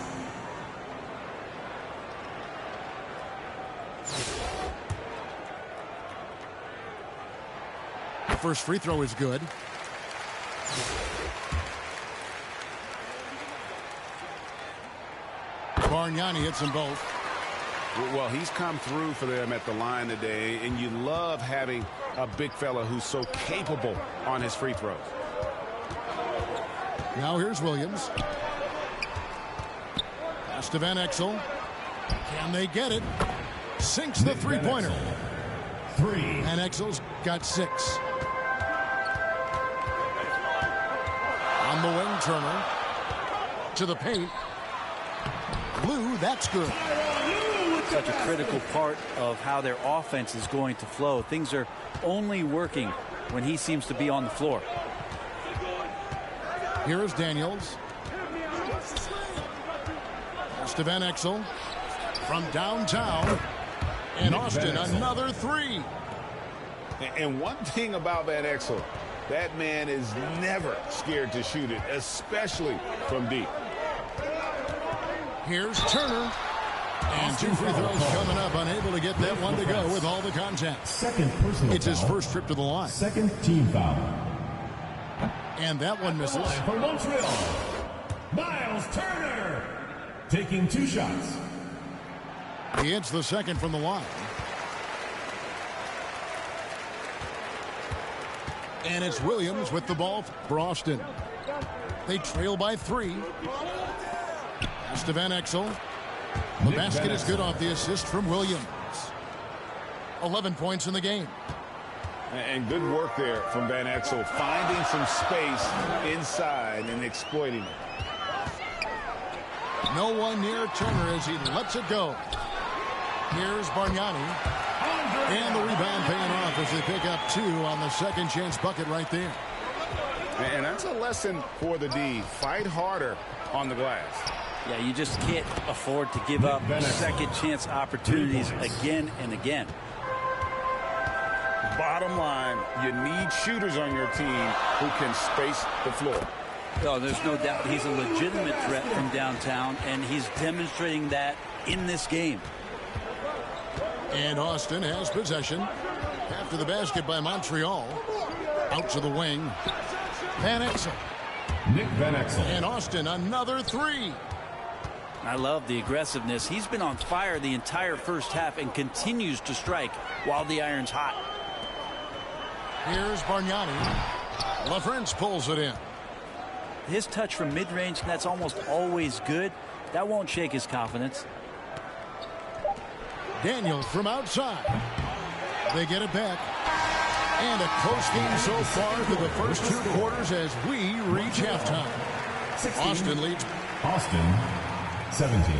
First free throw is good. Bargnani hits them both. Well, he's come through for them at the line today, and you love having a big fella who's so capable on his free throws. Now here's Williams. Pass to Van Exel. Can they get it? Sinks the three-pointer. 3. Van Exel's got 6. On the wing, Turner. To the paint. Blue, that's good. Such a critical part of how their offense is going to flow. Things are only working when he seems to be on the floor. Here is Daniels. Pass to Van Exel. From downtown. And Austin, another 3. And one thing about Van Exel, that man is never scared to shoot it, especially from deep. Here's Turner. And 2 free throws coming up, unable to get that one to go with all the contact. Second personal It's his foul. first trip to the line. Second team foul. And that one misses. For Montreal, Miles Turner taking 2 shots. He hits the second from the line. And it's Williams with the ball for Austin. They trail by 3. Pass to Van Exel. The basket is good off the assist from Williams. 11 points in the game. And good work there from Van Exel, finding some space inside and exploiting it. No one near Turner as he lets it go. Here's Bargnani. And the rebound paying off as they pick up 2 on the second chance bucket right there. And that's a lesson for the D. Fight harder on the glass. Yeah, you just can't afford to give up second chance opportunities again and again. Bottom line, you need shooters on your team who can space the floor. Oh, there's no doubt he's a legitimate threat from downtown, and he's demonstrating that in this game. And Austin has possession. After the basket by Montreal. Out to the wing. Van Exel. Nick Van Exel. And Austin, another 3. I love the aggressiveness. He's been on fire the entire first half and continues to strike while the iron's hot. Here's Bargnani. LaFrance pulls it in. His touch from mid-range, that's almost always good. That won't shake his confidence. Daniel from outside. They get it back. And a close game so far through the first 2 quarters as we reach halftime. Austin leads. Austin, 17.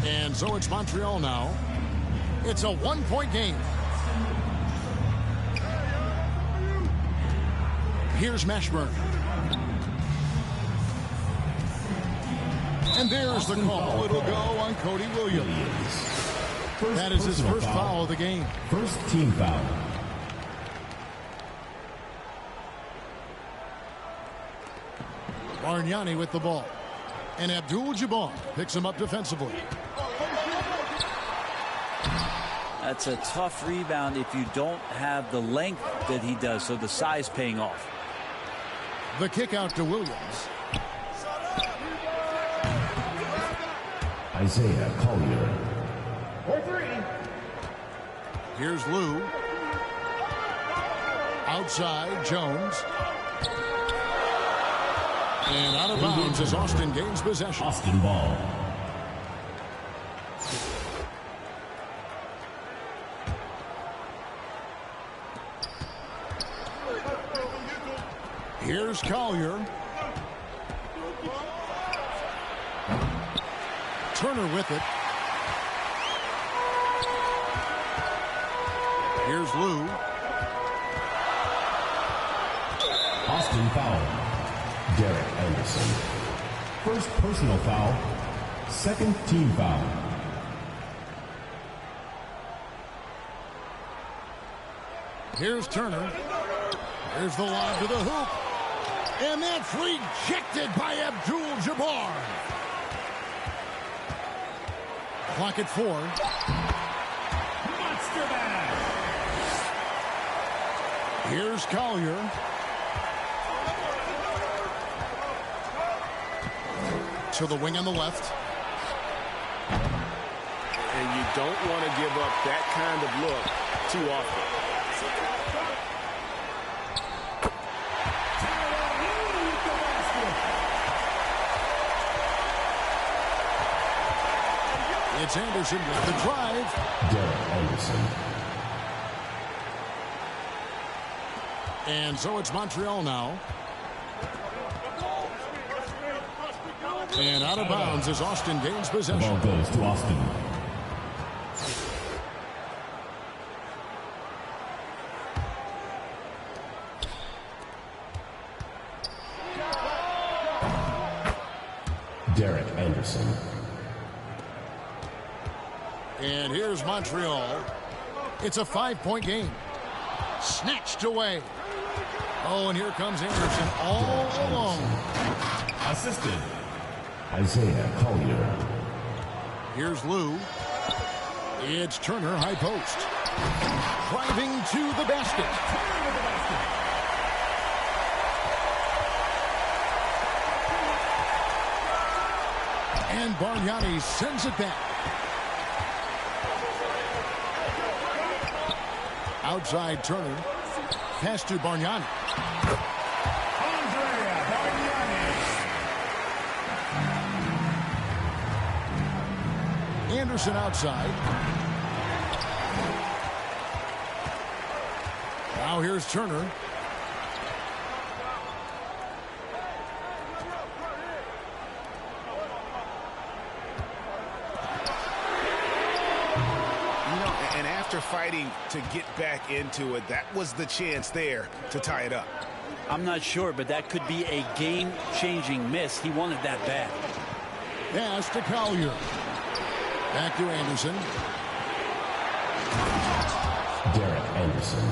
And so it's Montreal now. It's a 1-point game. Here's Mashburn. And there's the call. It'll go on Cody Williams. That is his first foul of the game. First team foul. Bargnani with the ball. And Abdul-Jabbar picks him up defensively. That's a tough rebound if you don't have the length that he does, so the size paying off. The kick out to Williams. Isaiah Collier. For 3. Here's Lou. Outside, Jones. And out of bounds as Austin gains possession. Austin ball. Here's Collier. Turner with it. Here's Lou. Austin foul. Derek Anderson. First personal foul. Second team foul. Here's Turner. Here's the lob to the hoop. And that's rejected by Abdul-Jabbar. Clock at 4. Monster Mash. Here's Collier. To the wing on the left. And you don't want to give up that kind of look too often. It's Anderson with the drive. Derek Anderson. And so it's Montreal now. And out of bounds as Austin gains possession. Ball goes to Austin. Derek Anderson. And here's Montreal. It's a 5-point game. Snatched away. Oh, and here comes Anderson all alone. Assisted. Isaiah Collier. Here's Lou. It's Turner, high post. Driving to the basket. And Bargnani sends it back. Outside Turner. Pass to Bargnani. Anderson outside. Now here's Turner. And after fighting to get back into it, that was the chance there to tie it up. I'm not sure, but that could be a game-changing miss. He wanted that bad. Pass to Collier. Back to Anderson. Derek Anderson.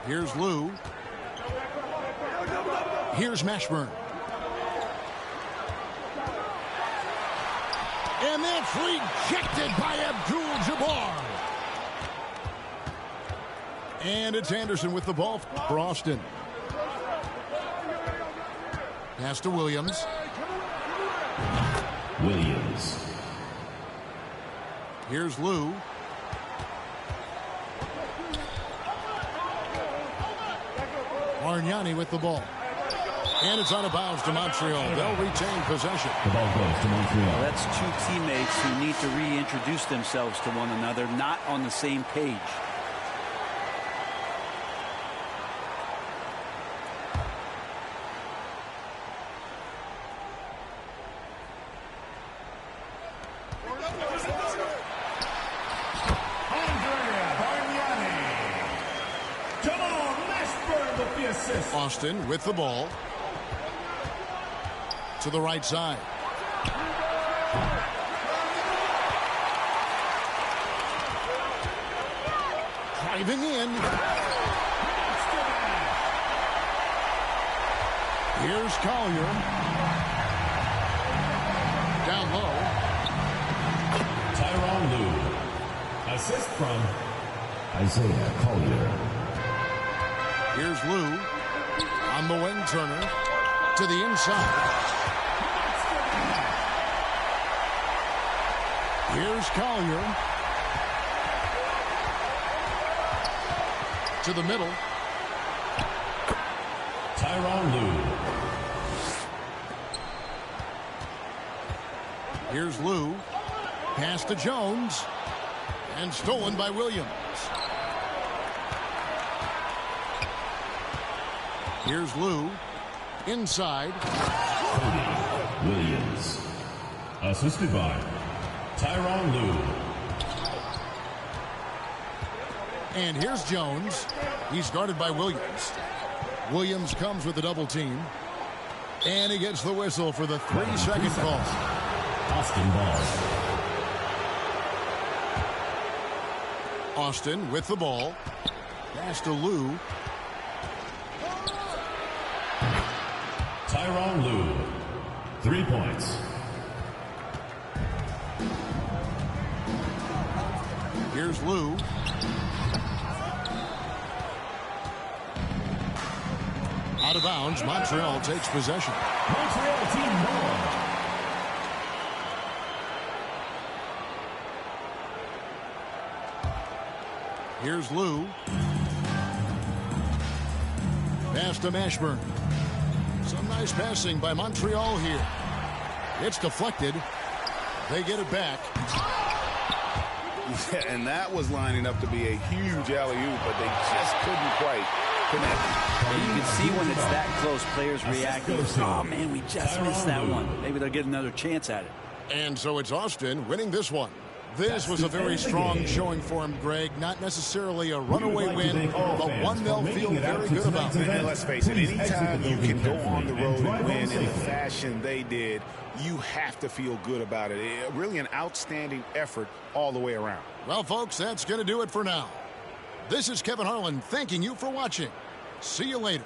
Here's Lou. Here's Mashburn. And that's rejected by Abdul-Jabbar. And it's Anderson with the ball for Austin. Pass to Williams. Here's Lou. Bargnani with the ball. And it's out of bounds to Montreal. They'll retain possession. The ball goes to Montreal. Well, that's two teammates who need to reintroduce themselves to one another, not on the same page. Austin with the ball to the right side. Driving in. Here's Collier. Down low. Tyronn Lue. Assist from Isaiah Collier. Here's Lou. On the wing, Turner to the inside. Here's Collier to the middle. Tyronn Lue. Here's Lou. Pass to Jones. And stolen by Williams. Here's Lou. Inside. Cody Williams. Assisted by Tyronn Lue. And here's Jones. He's guarded by Williams. Williams comes with the double team. And he gets the whistle for the 3-second call. Austin ball. Austin with the ball. Pass to Lou. Tyronn Lue. 3 points. Here's Lou. Out of bounds. Montreal takes possession. Montreal team ball. Here's Lou. Pass to Mashburn. Some nice passing by Montreal here. It's deflected. They get it back. Yeah, and that was lining up to be a huge alley-oop, but they just couldn't quite connect. And you can see when it's that close, players reacting. Oh, man, we just missed that one. Maybe they'll get another chance at it. And so it's Austin winning this one. This was a very strong showing for him, Greg. Not necessarily a runaway win, but one they'll feel very good about. And let's face it, anytime you can go on the road and win in the fashion they did, you have to feel good about it. Really an outstanding effort all the way around. Well, folks, that's going to do it for now. This is Kevin Harlan thanking you for watching. See you later.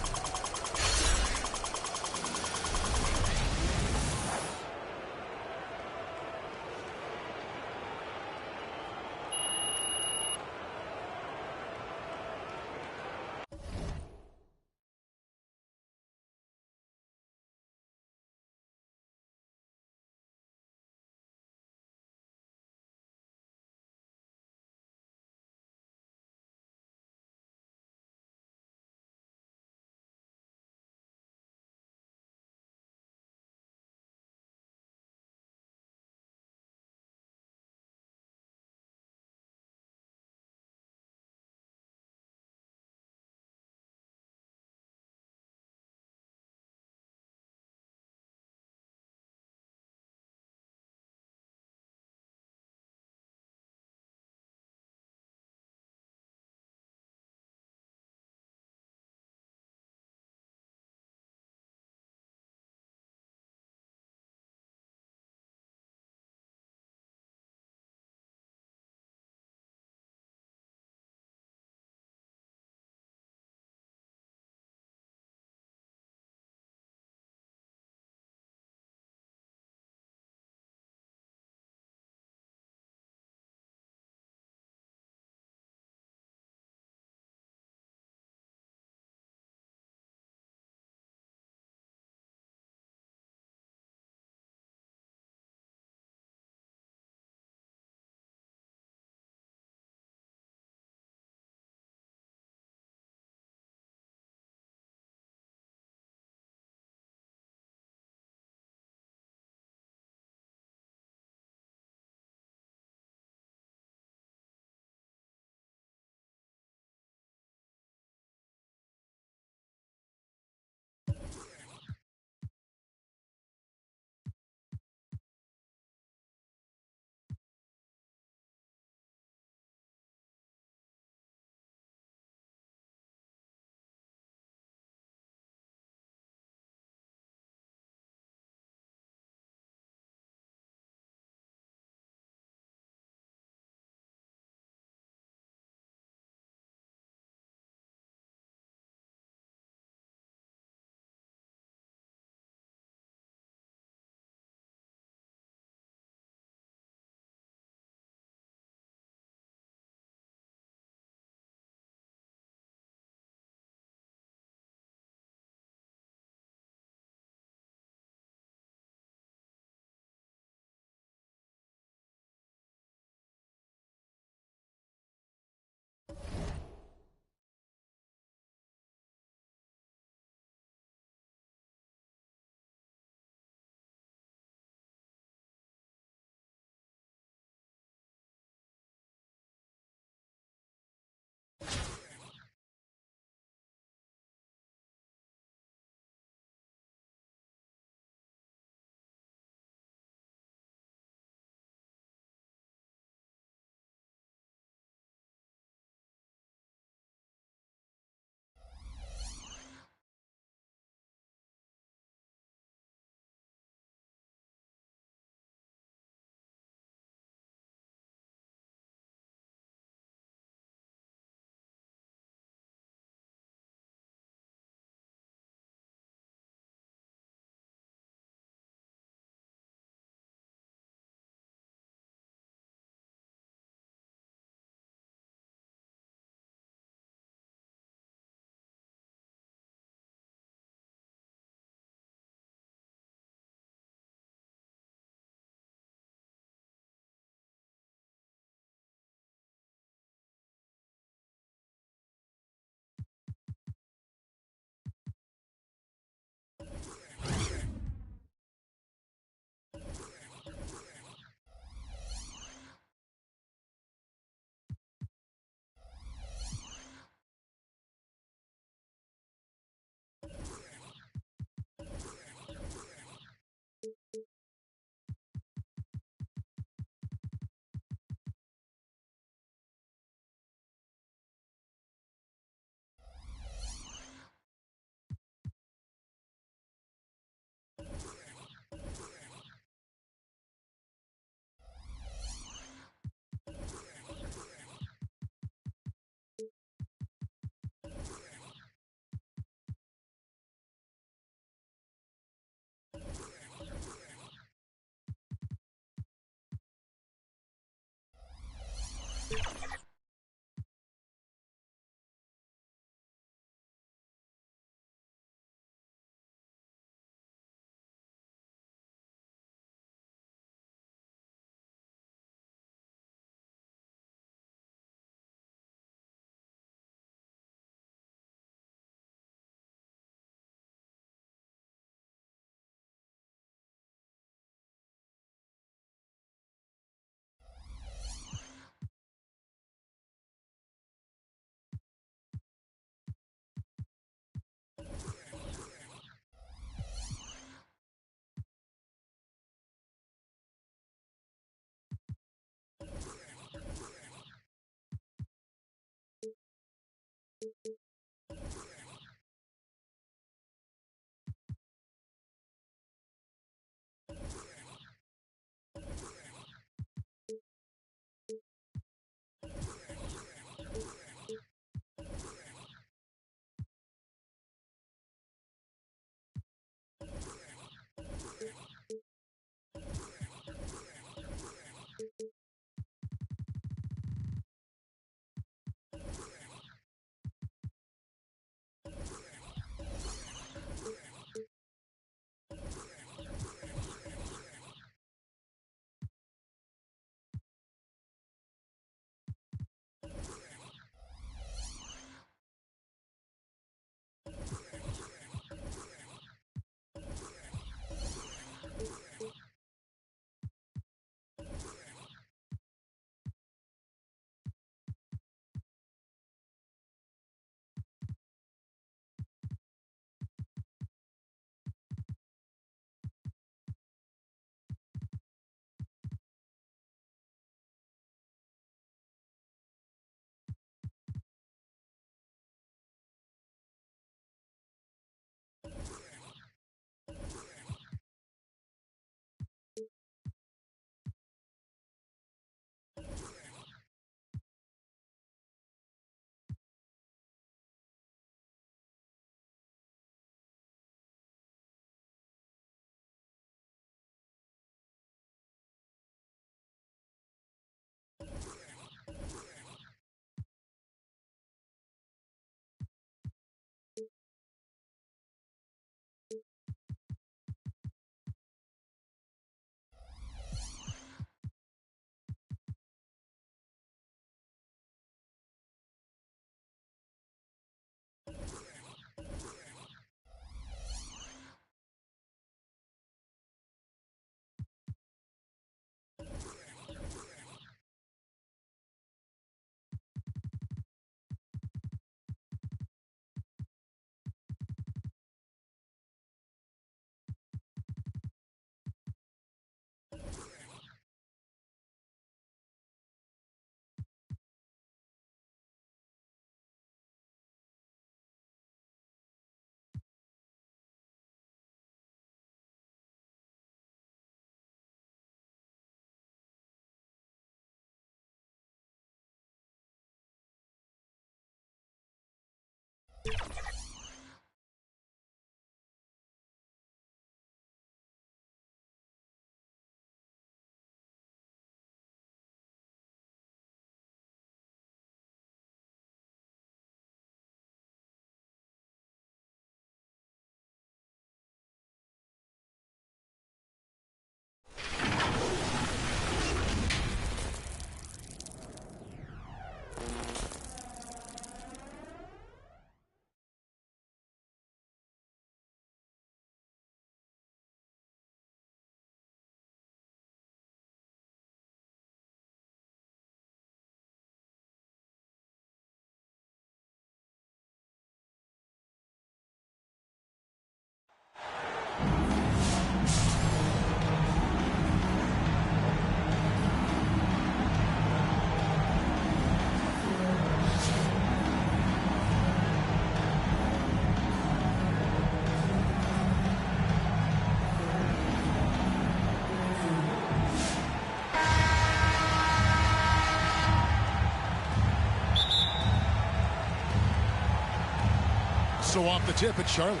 So off the tip, it's Charlotte.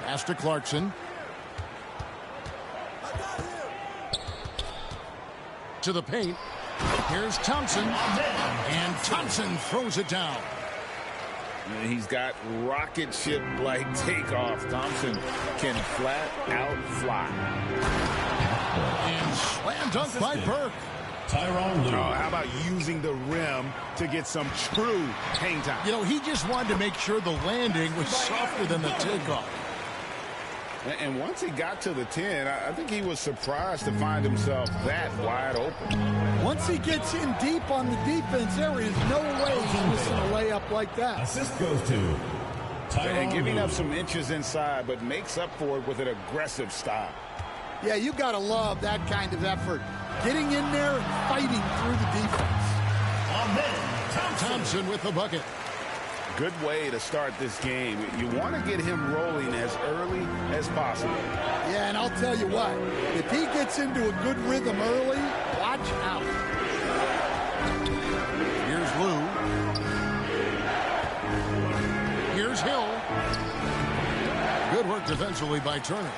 Pass to Clarkson. To the paint. Here's Thompson. And Thompson throws it down. He's got rocket ship-like takeoff. Thompson can flat out fly. And slam dunk by Burke. Oh, how about using the rim to get some true hang time? You know, he just wanted to make sure the landing was softer than the takeoff. And once he got to the 10, I think he was surprised to find himself that wide open. Once he gets in deep on the defense, there is no way he's missing a layup like that. Assist goes to Tyrone and giving up some inches inside, but makes up for it with an aggressive style. Yeah, you got to love that kind of effort. Getting in there and fighting through the defense. Thompson with the bucket. Good way to start this game. You want to get him rolling as early as possible. Yeah, and I'll tell you what. If he gets into a good rhythm early, watch out. Here's Lou. Here's Hill. Good work defensively by Turner.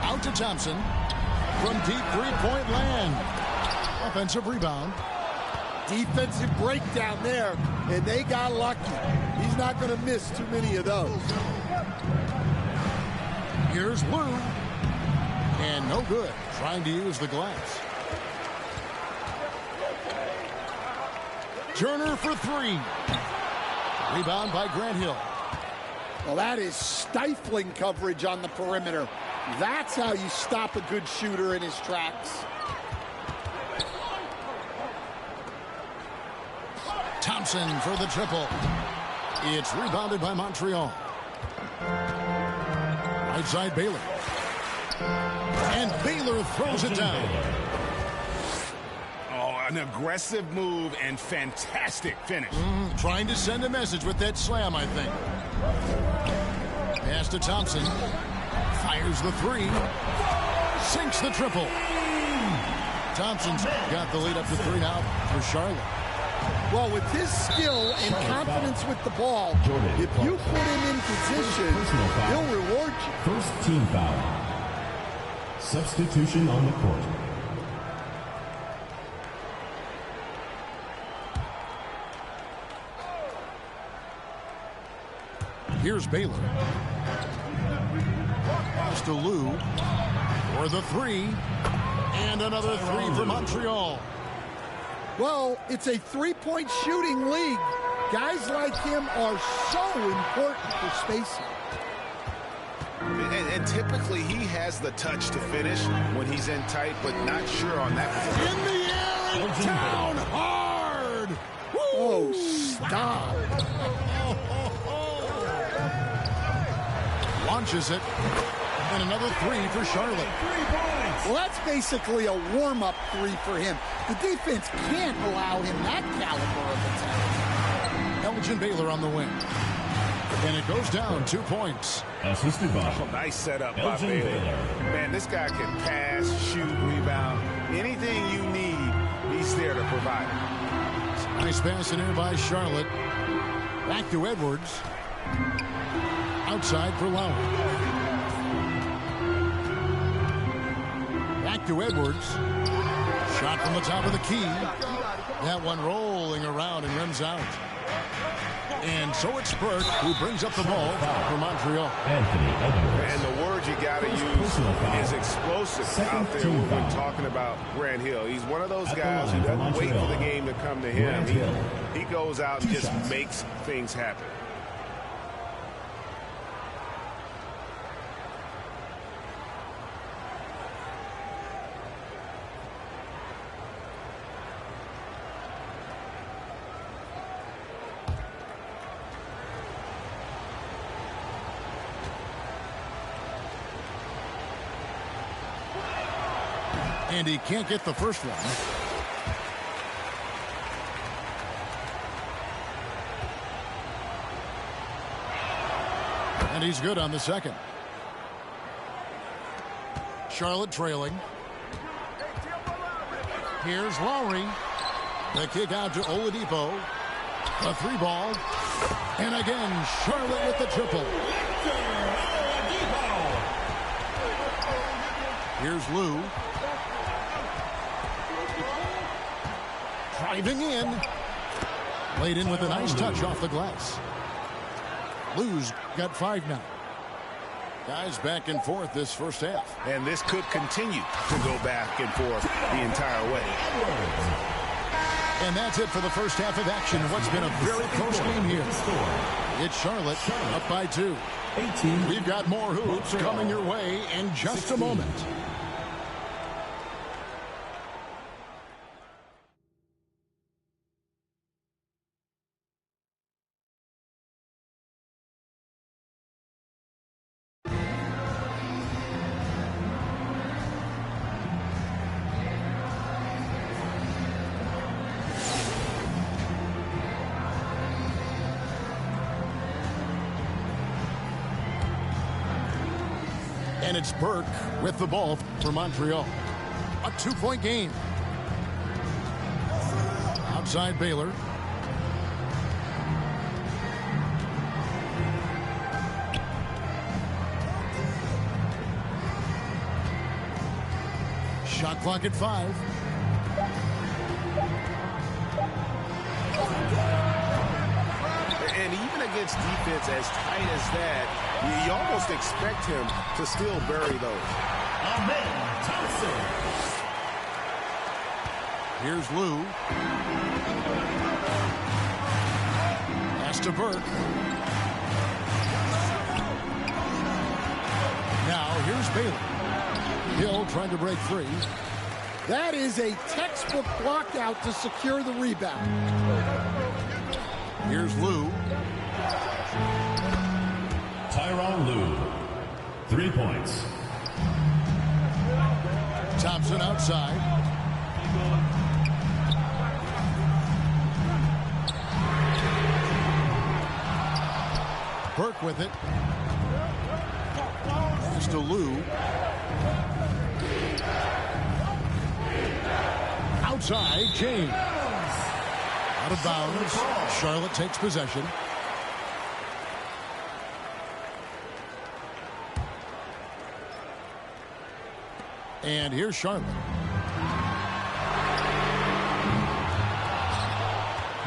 Out to Thompson. From deep three-point land. Offensive rebound. Defensive breakdown there, and they got lucky. He's not going to miss too many of those. Here's Lou. And no good. Trying to use the glass. Turner for three. Rebound by Grant Hill. Well, that is stifling coverage on the perimeter. That's how you stop a good shooter in his tracks. Thompson for the triple. It's rebounded by Montreal. Right side Baylor. And Baylor throws it down. Oh, an aggressive move and fantastic finish. Trying to send a message with that slam, I think. Pass to Thompson. Fires the three. Sinks the triple. Thompson's got the lead up to three now for Charlotte. Well, with his skill and confidence with the ball, if you put him in position, he'll reward you. First team foul. Substitution on the court. Here's Baylor. Pass to Lou for the three. And another three for Montreal. Well, it's a three-point shooting league. Guys like him are so important for spacing. And typically he has the touch to finish when he's in tight, but not sure on that position. In the air and down hard. Woo! Oh, stop. Launches it. And another three for Charlotte. Well, that's basically a warm-up three for him. The defense can't allow him that caliber of attack. Elgin Baylor on the wing. And it goes down 2 points. Assisted by nice setup by Elgin Baylor. Baylor. Man, this guy can pass, shoot, rebound. Anything you need, he's there to provide it. Nice pass in here by Charlotte. Back to Edwards. Outside for Lowry. Back to Edwards. Shot from the top of the key. That one rolling around and rims out. And so it's Burke who brings up the ball for Montreal. And the word you got to use is explosive out there when we're talking about Grant Hill. He's one of those guys who doesn't wait for the game to come to him. He goes out and just makes things happen. And he can't get the first one. And he's good on the second. Charlotte trailing. Here's Lowry. The kick out to Oladipo. A 3-ball. And again, Charlotte with the triple. Here's Lou. Driving in. Laid in with a nice touch off the glass. Lou's got 5 now. Guys back and forth this first half. And this could continue to go back and forth the entire way. And that's it for the first half of action. What's been a very close game here. It's Charlotte up by 2. We've got more hoops coming your way in just a moment. And it's Burke with the ball for Montreal. A 2-point game. Outside Baylor. Shot clock at 5. And even against defense as tight as that, you almost expect him to still bury those. Here's Lou. Pass to Burke. Now here's Baylor. Hill trying to break free. That is a textbook block out to secure the rebound. Here's Lou. Tyronn Lue, 3 points. Thompson outside. Burke with it. Pass to Lou. Outside, James. Out of bounds. Charlotte takes possession. And here's Charlotte.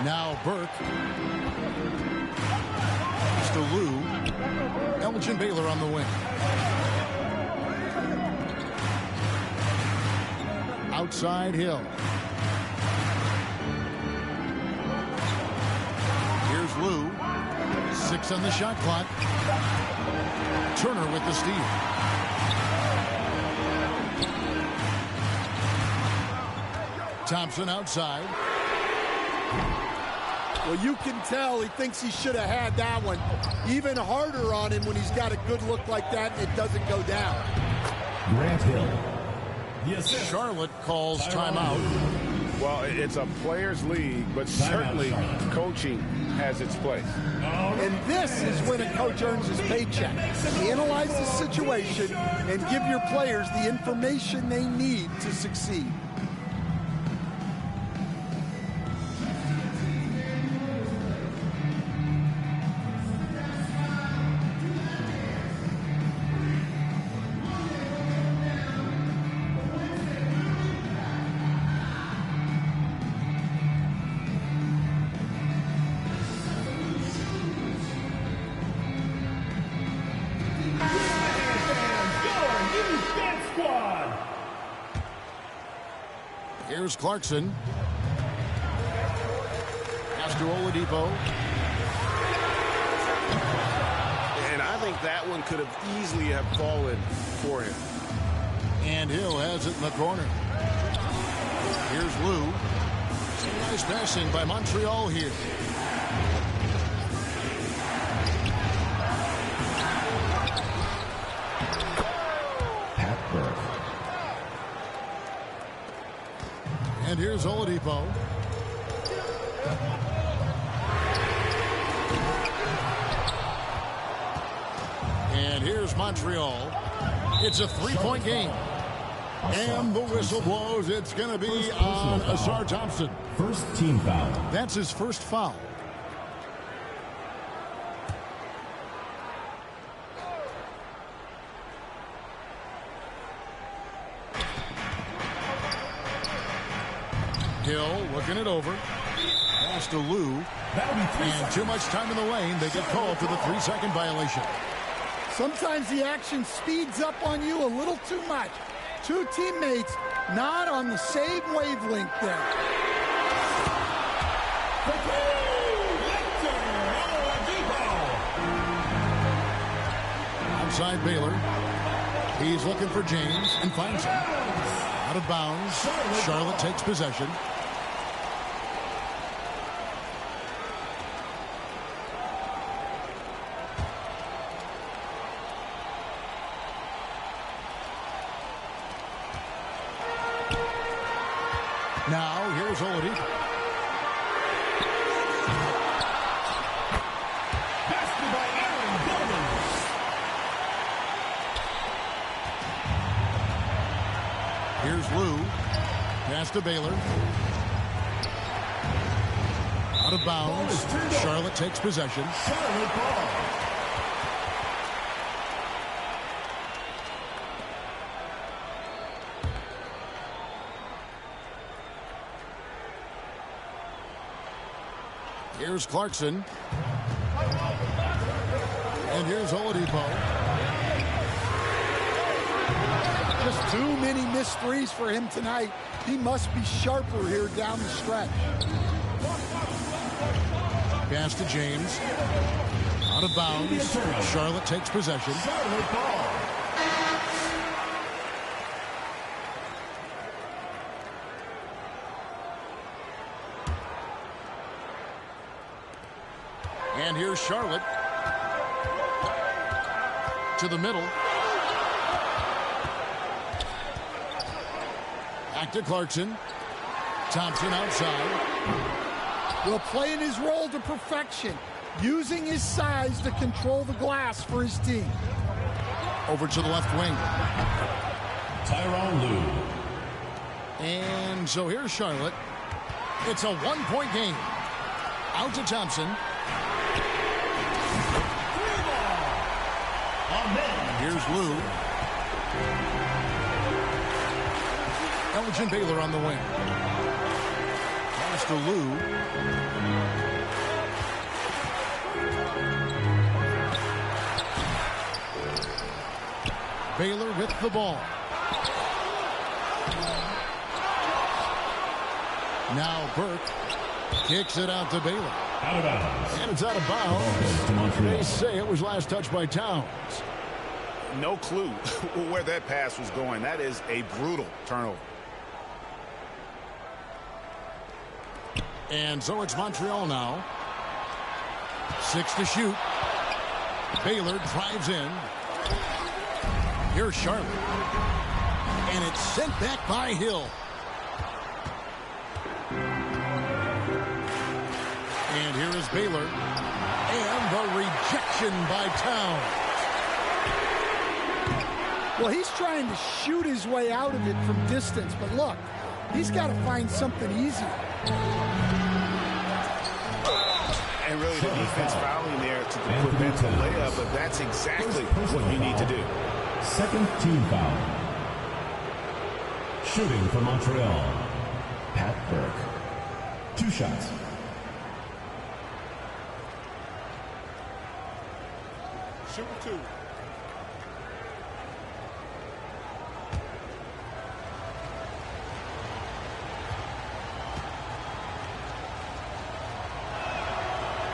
Now Burke. Pass to Lou. Elgin Baylor on the wing. Outside Hill. Here's Lou. 6 on the shot clock. Turner with the steal. Thompson outside. Well, you can tell he thinks he should have had that one. Even harder on him when he's got a good look like that and it doesn't go down. Grant Hill. Yes, Charlotte calls timeout. Well, it's a players' league, but certainly coaching has its place. And this is when a coach earns his paycheck. Analyze the situation and give your players the information they need to succeed. Here's Clarkson. Pass to Oladipo. And I think that one could have easily have fallen for him. And Hill has it in the corner. Here's Lou. Nice passing by Montreal here. Pat Burke. And here's Oladipo. And here's Montreal. It's a 3-point game. And the whistle blows. It's going to be on Asar Thompson. First team foul. That's his first foul. Hill looking it over. Pass to Lou. And too much time in the lane. They get called for the 3-second violation. Sometimes the action speeds up on you a little too much. Two teammates not on the same wavelength there. Outside Baylor. He's looking for James and finds him. Out of bounds. Charlotte takes possession. Now, here's Oladipo. Here's Lou. Pass to Baylor. Out of bounds. Charlotte takes possession. Charlotte ball. Here's Clarkson. And here's Oladipo. Just too many missed threes for him tonight. He must be sharper here down the stretch. Pass to James. Out of bounds. Charlotte takes possession. Charlotte ball. And here's Charlotte. To the middle. Back to Clarkson. Thompson outside. Well, playing his role to perfection. Using his size to control the glass for his team. Over to the left wing. Tyronn Lue. And so here's Charlotte. It's a one-point game. Out to Thompson. Here's Lou. Elgin Baylor on the wing. Pass to Lou. Baylor with the ball. Now Burke kicks it out to Baylor. Out of bounds. And it's out of bounds. They say it was last touched by Towns. No clue where that pass was going. That is a brutal turnover. And so it's Montreal now. 6 to shoot. Baylor drives in. Here's Charlotte. And it's sent back by Hill. And here is Baylor. And the rejection by Towns. Well, he's trying to shoot his way out of it from distance. But look, he's got to find something easy. And really the defense fouling there to prevent the layup, but that's exactly what you need to do. Second team foul. Shooting for Montreal. Pat Burke. 2 shots. Shooting 2.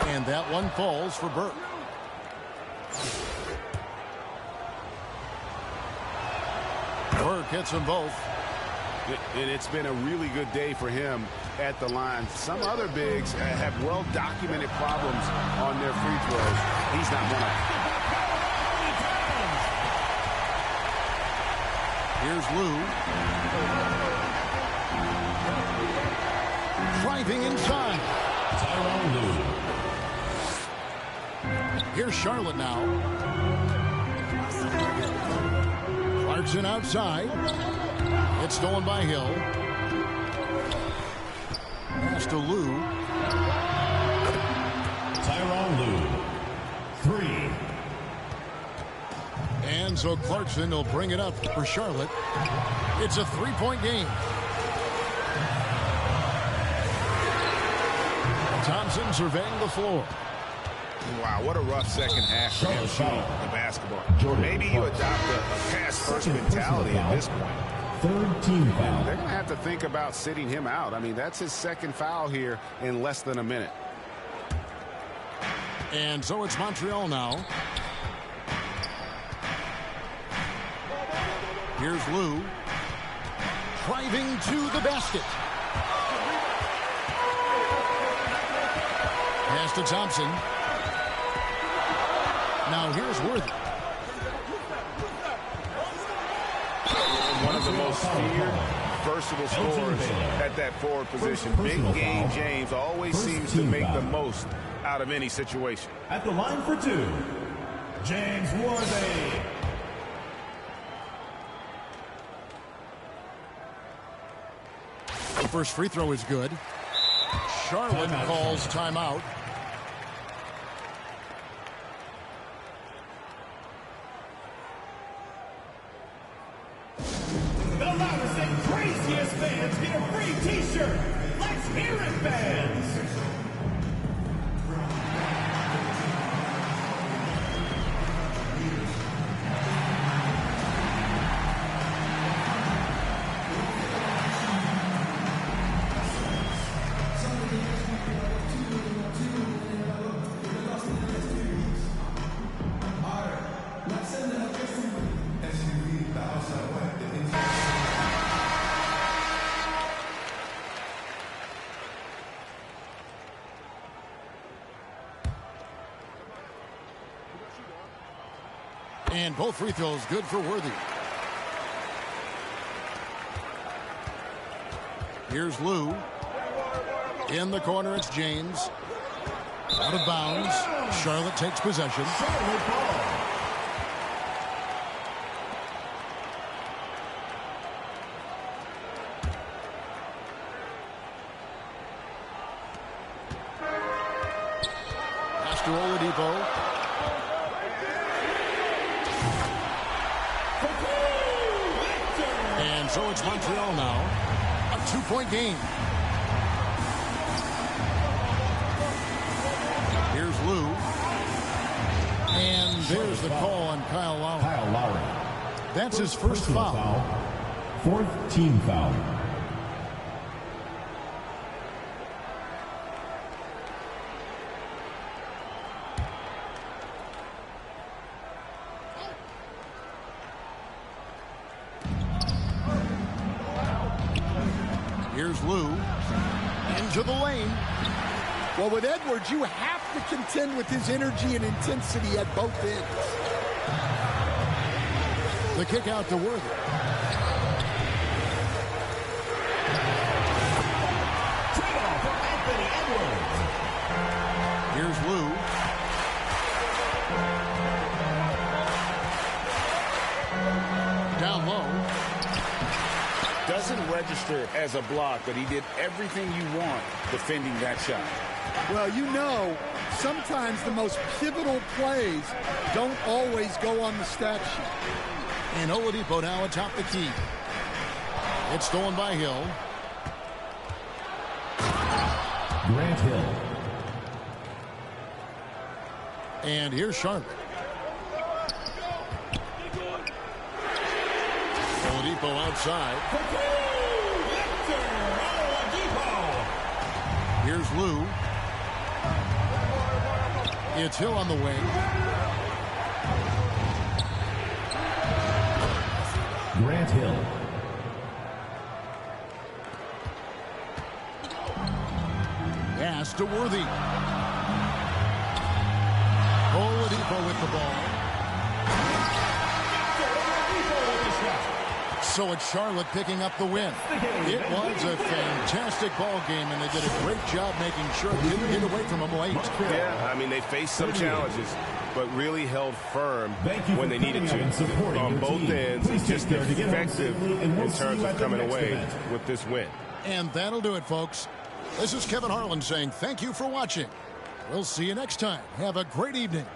And that one falls for Burke. Burke hits them both. And it's been a really good day for him at the line. Some other bigs have well-documented problems on their free throws. He's not one of them. Here's Lou. Driving inside. Tyronn Lue. Here's Charlotte now. Clarkson outside. It's stolen by Hill. pass to Lou. Tyronn Lue, 3. And so Clarkson will bring it up for Charlotte. It's a 3-point game. Thompson surveying the floor. Wow, what a rough second half for him shooting the basketball. Maybe you adopt a pass-first mentality at this point. Third team foul. They're going to have to think about sitting him out. I mean, that's his second foul here in less than a minute. And so it's Montreal now. Here's Lou. Driving to the basket. Pass to Thompson. Now here's Worthy. One of the most feared, versatile scorers at that forward position. Big game James always seems to make the most out of any situation. At the line for 2, James Worthy. The first free throw is good. Charlotte calls timeout. The loudest and craziest fans get a free t-shirt. Let's hear it, fans. And both free throws good for Worthy. Here's Lou. In the corner, it's James. Out of bounds. Charlotte takes possession. Pass to Oladipo. And so it's Montreal now. A 2-point game. Here's Lou. And there's the call on Kyle Lowry. That's his first foul. Fourth team foul. Here's Lou. Into the lane. Well, with Edwards, you have to contend with his energy and intensity at both ends. The kick out to Worthy. Here's Lou. Down low. Doesn't register as a block, but he did everything you want defending that shot. Well, you know, sometimes the most pivotal plays don't always go on the stat sheet. And Oladipo now atop the key. It's stolen by Hill. Grant Hill. And here's Charlotte. Oladipo outside. Here's Lou. It's Hill on the wing. Grant Hill. Pass to Worthy. Oladipo with the ball. So it's Charlotte picking up the win. It was a fantastic ball game, and they did a great job making sure it didn't get away from them late. Yeah, I mean, they faced some challenges, but really held firm when they needed to. On both ends, it's just effective in terms of coming away with this win. And that'll do it, folks. This is Kevin Harlan saying thank you for watching. We'll see you next time. Have a great evening.